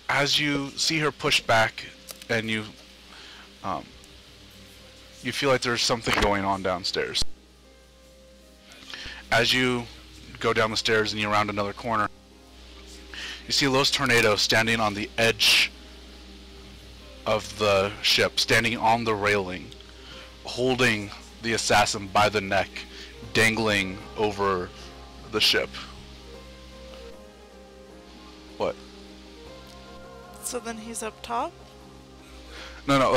Speaker 2: As you see her push back and you feel like there's something going on downstairs. As you go down the stairs and you round another corner, you see Los Tornado standing on the edge of the ship, standing on the railing, holding the assassin by the neck, dangling over the ship. What?
Speaker 3: So then he's up top?
Speaker 2: No,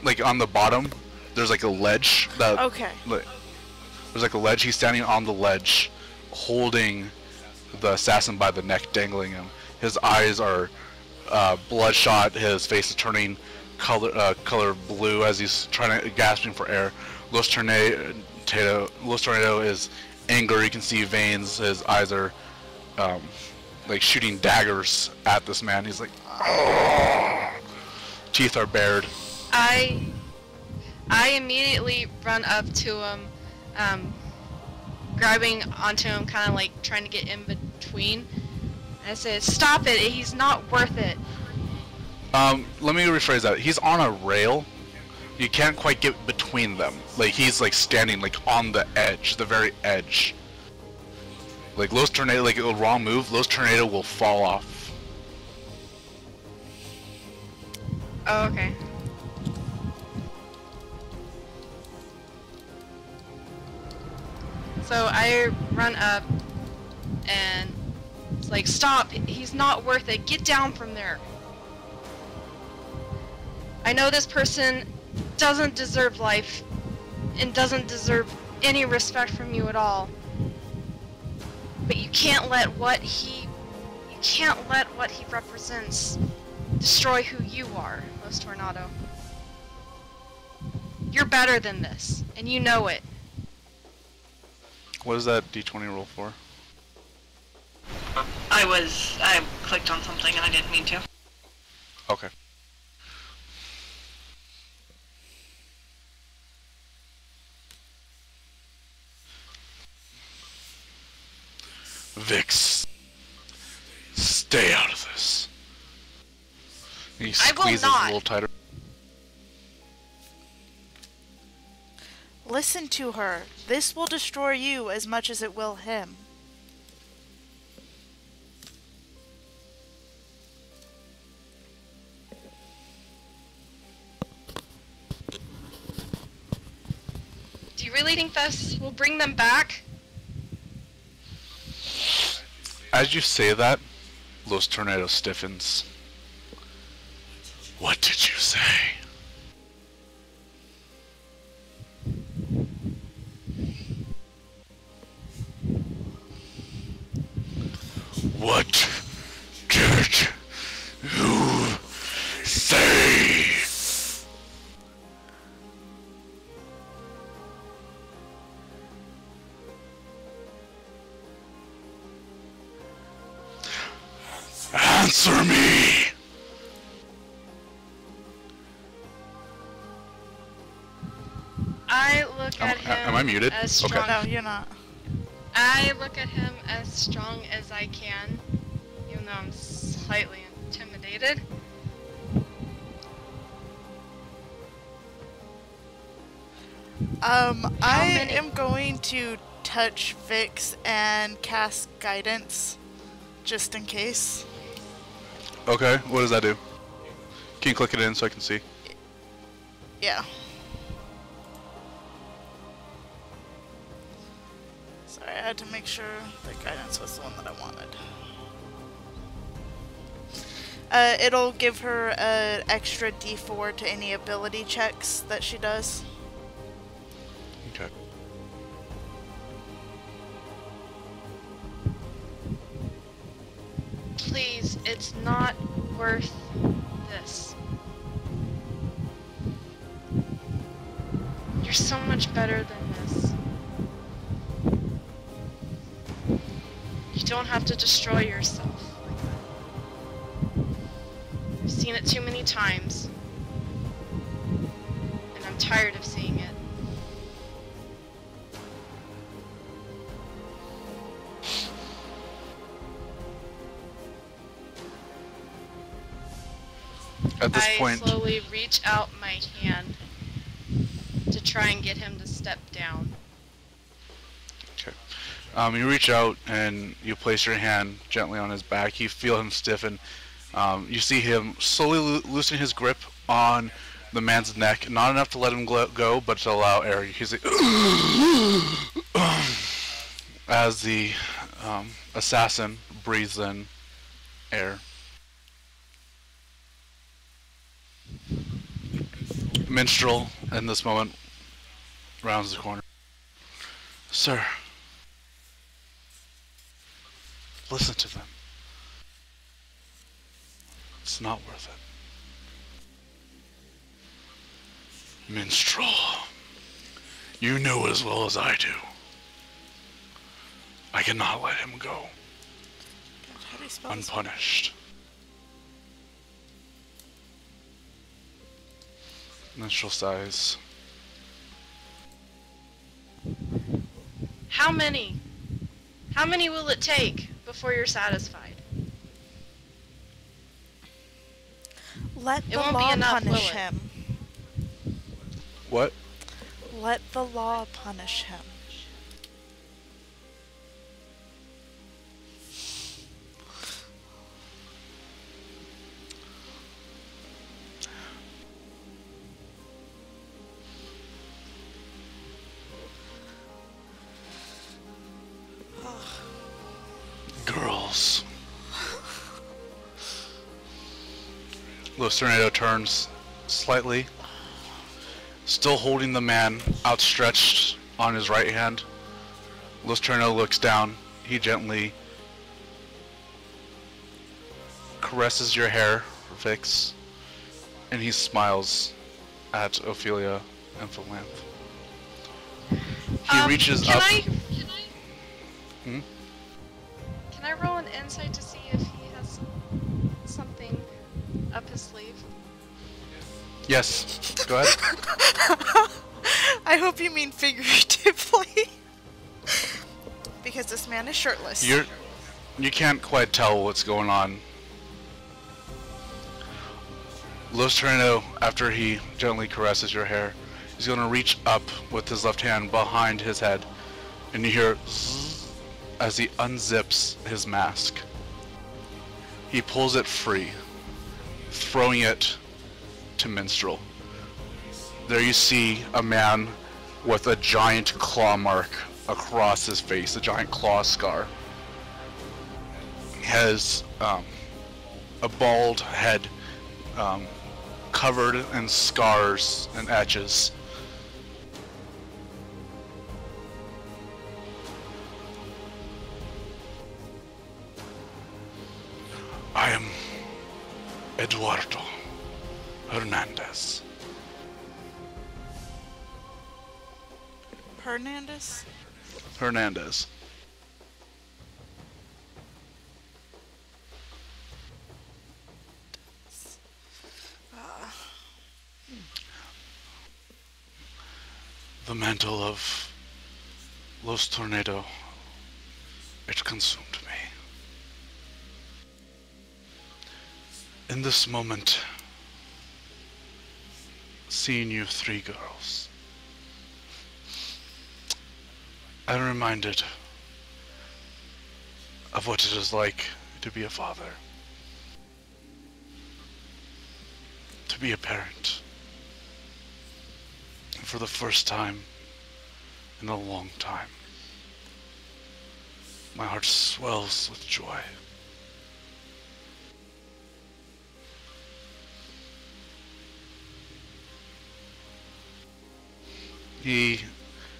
Speaker 2: like on the bottom, there's like a ledge that.
Speaker 3: Okay.
Speaker 2: There's like a ledge. He's standing on the ledge, holding the assassin by the neck, dangling him. His eyes are bloodshot. His face is turning color blue as he's trying to gasping for air. Los Tornado is anger. You can see veins. His eyes are like shooting daggers at this man. He's like, oh! Teeth are bared.
Speaker 4: I immediately run up to him, grabbing onto him, kind of like trying to get in between. I say, "Stop it! He's not worth it."
Speaker 2: Let me rephrase that. He's on a rail. You can't quite get between them. Like he's like standing like on the edge, the very edge. Like Los Tornado, like a wrong move, Los Tornado will fall off.
Speaker 4: Oh, okay. So I run up and it's like, "Stop! He's not worth it. Get down from there. I know this person doesn't deserve life and doesn't deserve any respect from you at all. But you can't let what he represents destroy who you are, Los Tornado. You're better than this, and you know it."
Speaker 2: What is that D20 roll for?
Speaker 1: I clicked on something and I didn't mean to.
Speaker 2: Okay. Vix, stay out of this. He
Speaker 1: I will
Speaker 2: squeezes
Speaker 1: not.
Speaker 2: a little tighter.
Speaker 3: Listen to her. This will destroy you as much as it will him.
Speaker 4: Do you really think this will bring them back?
Speaker 2: As you say that, Los Tornado stiffens. What did you say? What did you say? Answer me!
Speaker 4: I look at him
Speaker 2: am I muted?
Speaker 4: as strong.
Speaker 2: Okay.
Speaker 3: No, you're not.
Speaker 4: I look at him as strong as I can, even though I'm slightly intimidated.
Speaker 3: I am going to touch Vix and cast guidance, just in case.
Speaker 2: Okay, what does that do? Can you click it in so I can see?
Speaker 3: Yeah. Sorry, I had to make sure that guidance was the one that I wanted. It'll give her an extra D4 to any ability checks that she does.
Speaker 2: Okay.
Speaker 4: Please, it's not worth this. You're so much better than this. You don't have to destroy yourself like that. I've seen it too many times, and I'm tired of seeing it.
Speaker 2: At this
Speaker 4: I
Speaker 2: point,
Speaker 4: slowly reach out my hand to try and get him to step down.
Speaker 2: okay. You reach out and you place your hand gently on his back. You feel him stiffen. You see him slowly loosening his grip on the man's neck, not enough to let him go, but to allow air. He's like, as the assassin breathes in air. Minstrel, in this moment, rounds the corner. Sir, listen to them. It's not worth it. Minstrel, you know as well as I do. I cannot let him go
Speaker 3: How do you spell this?
Speaker 2: unpunished. Minstrel sighs.
Speaker 4: How many? How many will it take before you're satisfied?
Speaker 3: Let
Speaker 4: It
Speaker 3: the
Speaker 4: won't be
Speaker 3: law
Speaker 4: enough, will
Speaker 3: punish
Speaker 4: it?
Speaker 3: him.
Speaker 2: What?
Speaker 3: Let the law punish him.
Speaker 2: Girls. Los Tornado turns slightly, still holding the man outstretched on his right hand. Los Tornado looks down. He gently caresses your hair, Vix, and he smiles at Ophelia and Valanthe. He reaches
Speaker 4: can
Speaker 2: up.
Speaker 4: Can I roll an insight to see if he has something up his sleeve?
Speaker 2: Yes, go ahead.
Speaker 3: I hope you mean figuratively. Because this man is shirtless.
Speaker 2: You can't quite tell what's going on. Los Tornado, after he gently caresses your hair, he's going to reach up with his left hand behind his head, and you hear zzz as he unzips his mask. He pulls it free, throwing it to Minstrel. There you see a man with a giant claw mark across his face, a giant claw scar. He has a bald head covered in scars and etches. I am Eduardo Hernandez.
Speaker 3: Hernandez?
Speaker 2: Hernandez. The mantle of Los Tornado, it consumed me. In this moment, seeing you three girls, I'm reminded of what it is like to be a father, to be a parent. And for the first time in a long time, my heart swells with joy. He,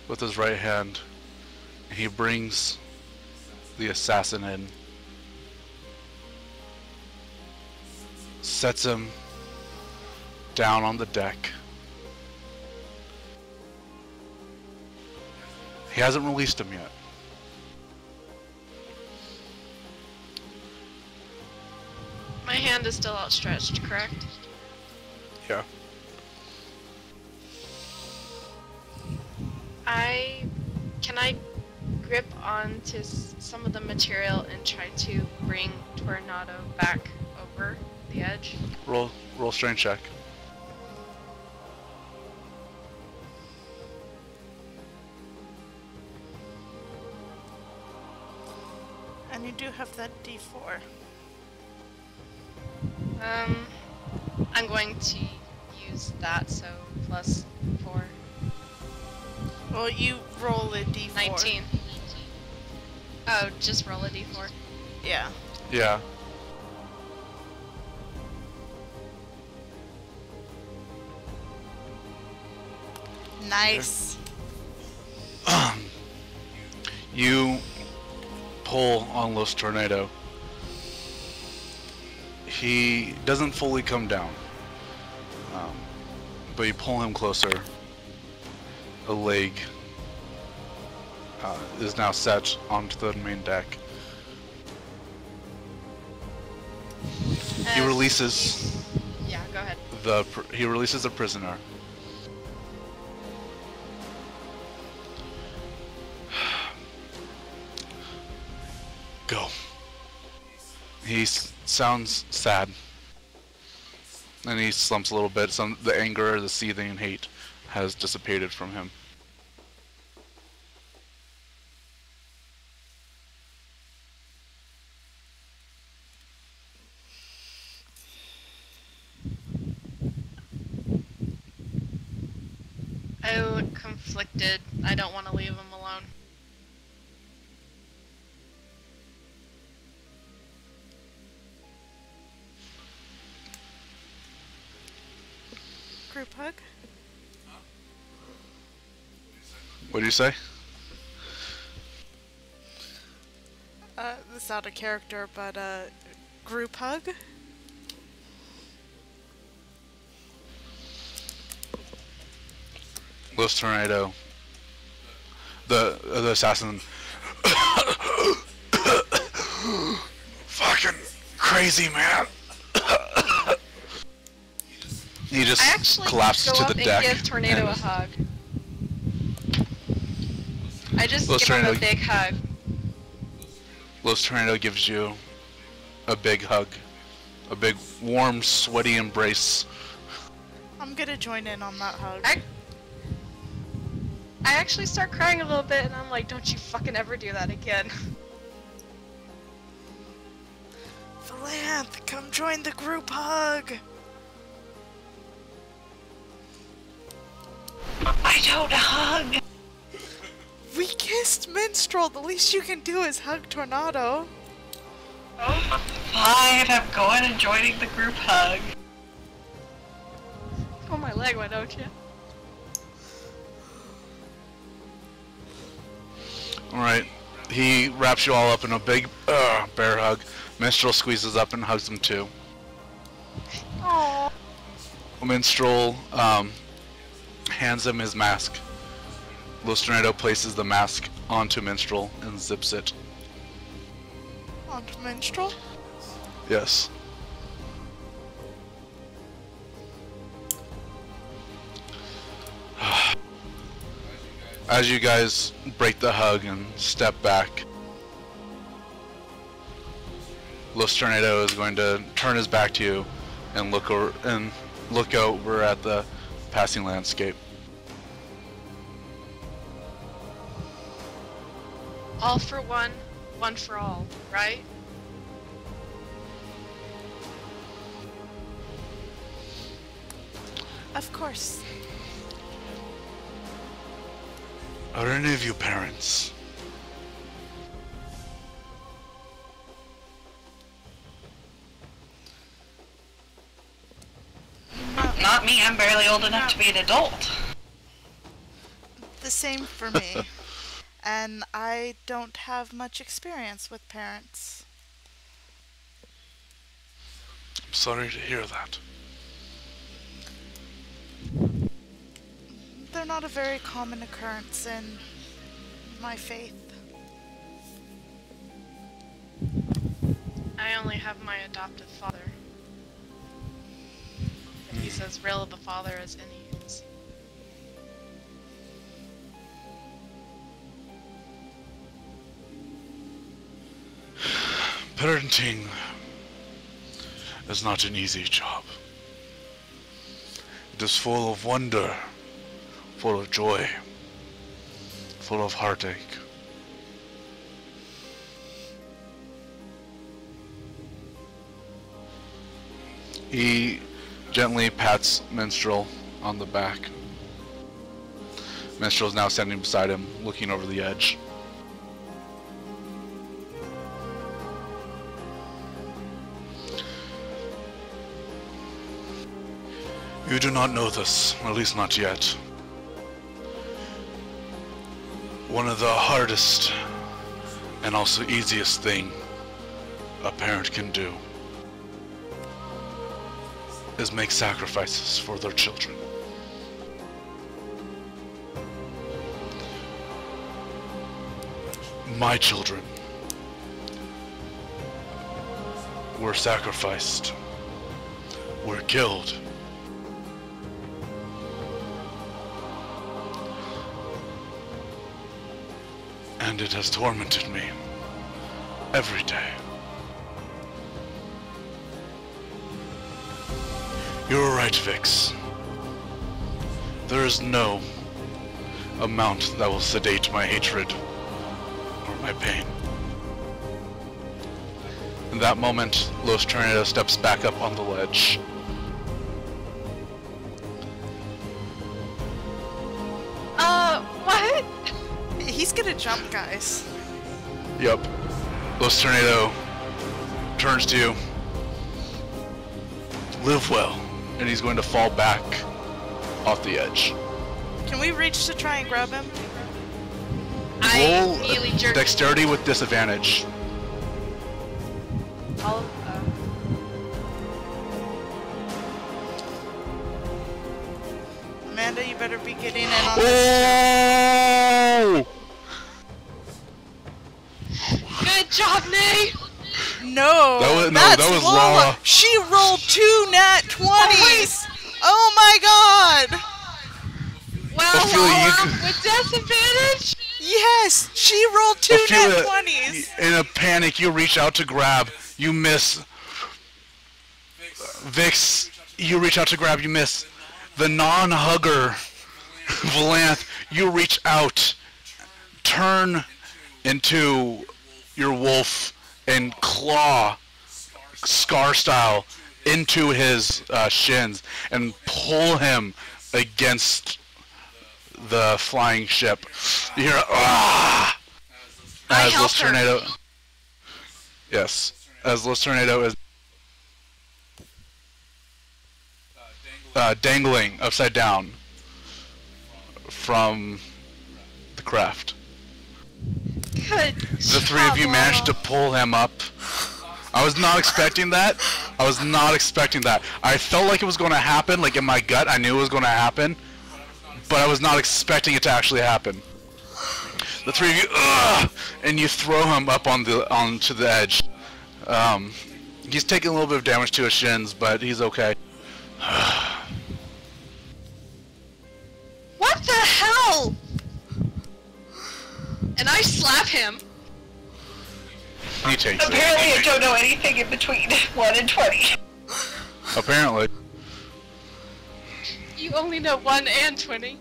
Speaker 2: with his right hand, he brings the assassin in, sets him down on the deck. He hasn't released him yet.
Speaker 4: My hand is still outstretched, correct?
Speaker 2: Yeah.
Speaker 4: Can I grip onto some of the material and try to bring Tornado back over the edge?
Speaker 2: Roll strength check.
Speaker 3: And you do have that D4.
Speaker 4: I'm going to use that, so plus 4.
Speaker 3: Well, you roll a D4.
Speaker 4: 19. Oh, just roll a d4.
Speaker 3: Yeah.
Speaker 2: Yeah.
Speaker 3: Nice.
Speaker 2: You pull on Los Tornado. He doesn't fully come down, but you pull him closer. A leg is now set onto the main deck. He releases.
Speaker 4: Yeah, go ahead.
Speaker 2: He releases a prisoner. Go. He sounds sad, and he slumps a little bit. The anger, the seething hate has dissipated from him.
Speaker 4: I look conflicted. I don't want to leave him alone.
Speaker 3: Group hug?
Speaker 2: What do you say?
Speaker 3: This is out of character, but, group hug?
Speaker 2: Los Tornado. The assassin. Fucking crazy, man. He just collapses to the deck.
Speaker 4: I give Tornado a hug. I just
Speaker 2: Los
Speaker 4: give him a
Speaker 2: Tornado-
Speaker 4: big hug.
Speaker 2: Los Tornado gives you a big hug. A big, warm, sweaty embrace.
Speaker 3: I'm gonna join in on that hug.
Speaker 4: I actually start crying a little bit, and I'm like, don't you fucking ever do that again.
Speaker 3: Valanthe, come join the group hug!
Speaker 1: I don't hug.
Speaker 3: We kissed Minstrel! The least you can do is hug Tornado.
Speaker 1: Oh, fine, I'm going and joining the group hug.
Speaker 4: Oh, my leg, why don't you?
Speaker 2: Alright. He wraps you all up in a big bear hug. Minstrel squeezes up and hugs him too.
Speaker 4: Aww.
Speaker 2: Minstrel hands him his mask. Los Tornado places the mask onto Minstrel and zips it.
Speaker 3: Onto Minstrel?
Speaker 2: Yes. As you guys break the hug and step back, Los Tornado is going to turn his back to you and look over at the passing landscape.
Speaker 4: All for one, one for all, right?
Speaker 3: Of course.
Speaker 2: Are any of you parents?
Speaker 1: Not me, I'm barely old enough to be an adult.
Speaker 3: The same for me. And I don't have much experience with parents.
Speaker 2: I'm sorry to hear that.
Speaker 3: They're not a very common occurrence in my faith.
Speaker 4: I only have my adoptive father. And he's as real of a father as any is.
Speaker 2: Parenting is not an easy job. It is full of wonder, full of joy, full of heartache. He gently pats Minstrel on the back. Minstrel is now standing beside him, looking over the edge. You do not know this, at least not yet. One of the hardest and also easiest thing a parent can do is make sacrifices for their children. My children were sacrificed, were killed. And it has tormented me every day. You're right, Vix. There is no amount that will sedate my hatred or my pain. In that moment, Los Tornado steps back up on the ledge.
Speaker 4: What?
Speaker 3: He's gonna jump, guys.
Speaker 2: Yup. Los Tornado turns to you. Live well. And he's going to fall back off the edge.
Speaker 3: Can we reach to try and grab him?
Speaker 4: I
Speaker 2: Roll
Speaker 4: immediately jerked.
Speaker 2: dexterity with disadvantage.
Speaker 4: All
Speaker 3: Amanda, you better be getting in on this.
Speaker 2: Oh!
Speaker 4: Good job, Nate!
Speaker 3: No,
Speaker 2: That
Speaker 3: that's
Speaker 2: was
Speaker 3: Lola.
Speaker 2: Lola.
Speaker 3: She rolled 2 nat 20s. Oh my god.
Speaker 4: Well,
Speaker 2: Ophelia,
Speaker 4: Lola, with disadvantage?
Speaker 3: Yes, she rolled 2 nat
Speaker 2: Ophelia,
Speaker 3: 20s.
Speaker 2: in a panic, you reach out to grab. You miss. Vix, you reach out to grab. You miss. The non-hugger, Valanthe, you reach out, turn into your wolf, and claw, Scar style, into his shins and pull him against the flying ship. You hear ah! As Los Tornado. Yes, as Los Tornado is dangling upside down from the craft.
Speaker 4: Good
Speaker 2: The three of you managed to pull him up. I was not expecting that. I was not expecting that. I felt like it was going to happen, like in my gut I knew it was going to happen, but I was not expecting it to actually happen. The three of you, and you throw him up onto the edge. He's taking a little bit of damage to his shins, but he's okay.
Speaker 4: What the hell? And I slap him.
Speaker 2: He takes it.
Speaker 1: Apparently I don't know anything in between 1 and 20.
Speaker 2: Apparently.
Speaker 4: You only know 1 and 20.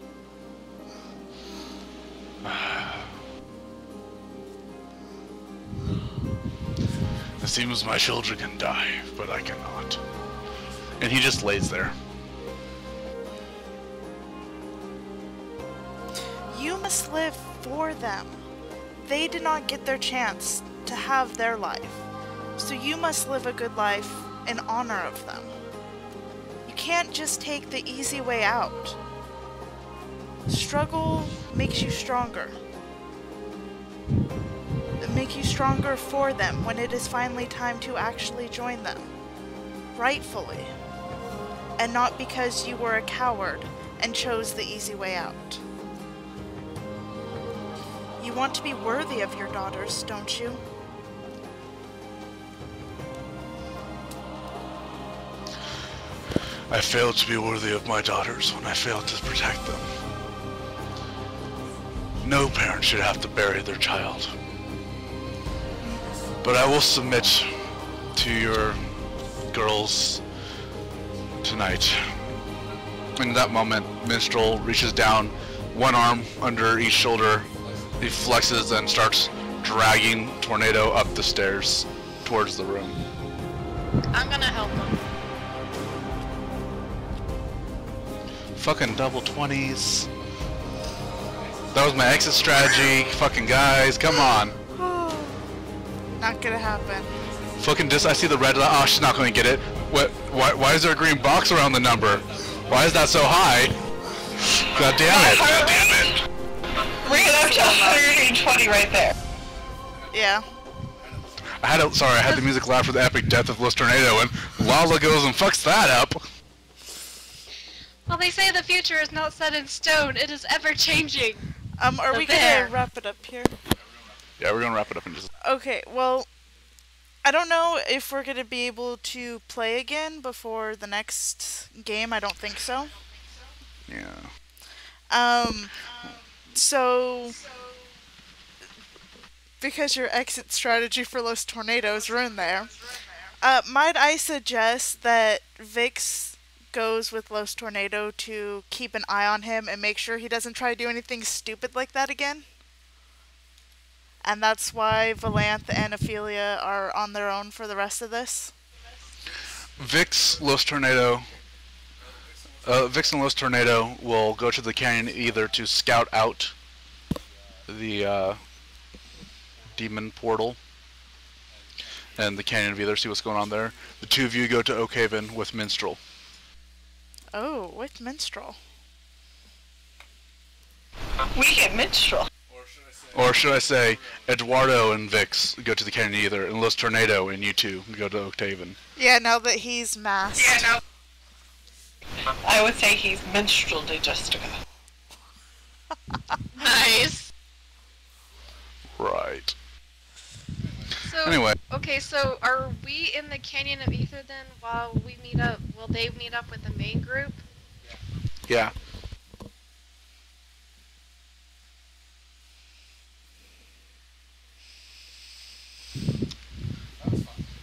Speaker 2: It seems my children can die, but I cannot. And he just lays there.
Speaker 3: You must live for them. They did not get their chance to have their life, so you must live a good life in honor of them. You can't just take the easy way out. Struggle makes you stronger. It makes you stronger for them when it is finally time to actually join them. Rightfully. And not because you were a coward and chose the easy way out. You want to be worthy of your daughters, don't you?
Speaker 2: I failed to be worthy of my daughters when I failed to protect them. No parent should have to bury their child. But I will submit to your girls tonight. In that moment, Minstrel reaches down, one arm under each shoulder. He flexes and starts dragging Tornado up the stairs towards the room.
Speaker 4: I'm gonna help him.
Speaker 2: Fucking double 20s. That was my exit strategy. Fucking guys, come on.
Speaker 3: Not gonna happen.
Speaker 2: Fucking I see the red line. Oh, she's not going to get it. What? Why is there a green box around the number? Why is that so high? God damn it. God damn it.
Speaker 1: Bring it up to 120 right there.
Speaker 3: Yeah.
Speaker 2: I had the music loud for the epic death of Los Tornado, and Lala goes and fucks that up.
Speaker 4: Well, they say the future is not set in stone, it is ever changing.
Speaker 3: Are we gonna wrap it up here?
Speaker 2: Yeah, we're gonna wrap it up in just...
Speaker 3: Okay, well, I don't know if we're gonna be able to play again before the next game. I don't think so.
Speaker 2: Yeah.
Speaker 3: So... because your exit strategy for Los Tornadoes ruined there, might I suggest that Vix goes with Los Tornado to keep an eye on him and make sure he doesn't try to do anything stupid like that again? And that's why Valanthe and Ophelia are on their own for the rest of this?
Speaker 2: Vix, Los Tornado... Vix and Los Tornado will go to the canyon either to scout out the, demon portal and the canyon of either, see what's going on there. The two of you go to Oakhaven with Minstrel.
Speaker 3: Oh, with Minstrel.
Speaker 1: We get Minstrel.
Speaker 2: Or should I say, Eduardo and Vix go to the canyon either, and Los Tornado and you two go to Oakhaven.
Speaker 3: Yeah, now that he's masked.
Speaker 1: Yeah, no. I would say he's Minstrel de Justica.
Speaker 4: Nice.
Speaker 2: Right.
Speaker 4: So,
Speaker 2: Anyway.
Speaker 4: Okay, so are we in the Canyon of Ether then while we meet up? Will they meet up with the main group?
Speaker 2: Yeah.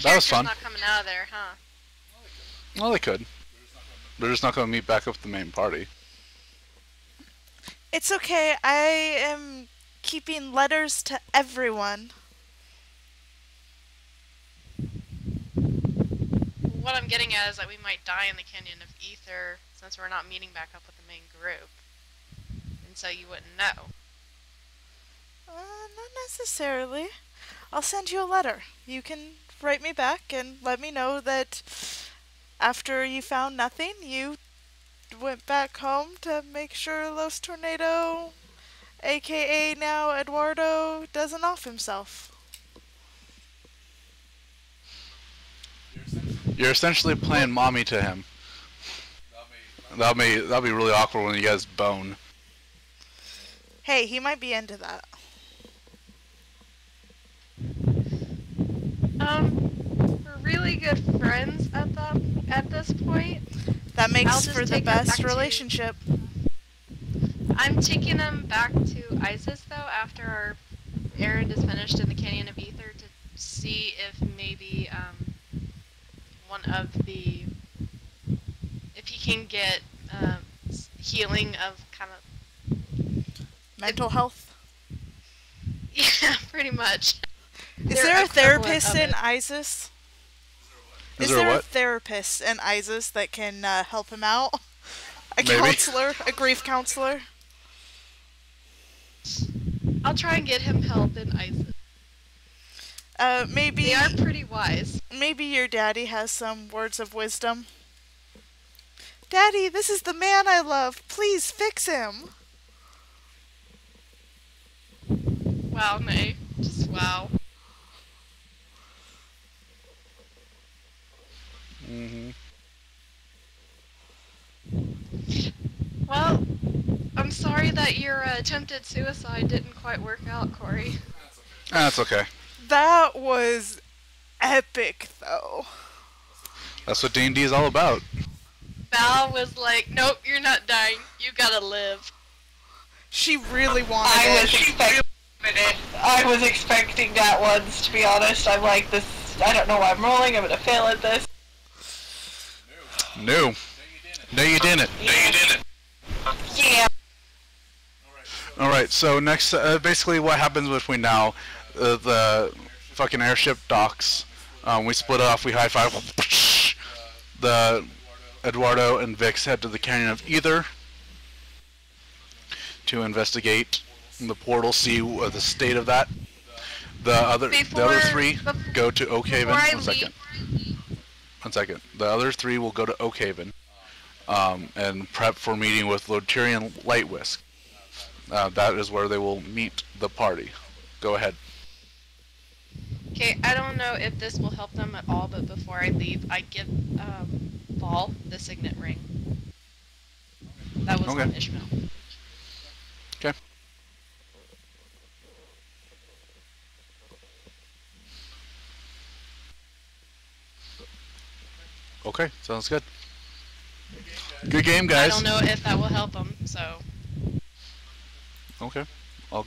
Speaker 2: That was fun.
Speaker 4: Not coming out of there, huh?
Speaker 2: Well, they could. They're just not going to meet back up with the main party.
Speaker 3: It's okay, I am keeping letters to everyone.
Speaker 4: What I'm getting at is that we might die in the Canyon of Ether since we're not meeting back up with the main group. And so you wouldn't know.
Speaker 3: Not necessarily. I'll send you a letter. You can write me back and let me know that after you found nothing, you went back home to make sure Los Tornado, aka now Eduardo, doesn't off himself.
Speaker 2: You're essentially playing mommy to him. That'll be really awkward when you guys bone.
Speaker 3: Hey, he might be into that.
Speaker 4: We're really good friends at this point.
Speaker 3: That makes for the best relationship.
Speaker 4: I'm taking him back to Isis though after our errand is finished in the Canyon of Ether to see if maybe one of the if he can get healing of kind of
Speaker 3: mental health.
Speaker 4: Yeah, pretty much.
Speaker 3: Is there a therapist in Isis? Is there a therapist in Isis that can help him out? A counselor? A grief counselor?
Speaker 4: I'll try and get him help in Isis.
Speaker 3: Maybe...
Speaker 4: They are pretty wise.
Speaker 3: Maybe your daddy has some words of wisdom. Daddy, this is the man I love. Please fix him.
Speaker 4: Wow, May. Just wow. Well, I'm sorry that your attempted suicide didn't quite work out, Corey.
Speaker 2: That's okay.
Speaker 3: That was epic, though.
Speaker 2: That's what D&D is all about.
Speaker 4: Val was like, nope, you're not dying. You gotta live.
Speaker 3: She really wanted it.
Speaker 1: I was expecting that once, to be honest. I'm like, this, I don't know why I'm rolling, I'm gonna fail at this.
Speaker 2: No. No, you didn't. No, you didn't.
Speaker 1: Yeah.
Speaker 2: Alright, so next, basically what happens between now, the fucking airship docks, we split off, we high-five, the Eduardo and Vix head to the Canyon of Ether to investigate the portal, see the state of that. The other three go to Oakhaven. One second. The other three will go to Oakhaven and prep for meeting with Lotarian Lightwisk. that is where they will meet the party. Go ahead.
Speaker 4: Okay, I don't know if this will help them at all, but before I leave, I give Val the signet ring. That was
Speaker 2: Okay.
Speaker 4: on Ishmael.
Speaker 2: Okay. Okay, sounds good. Good game, guys.
Speaker 4: I don't know if that will help them, so.
Speaker 2: Okay. I'll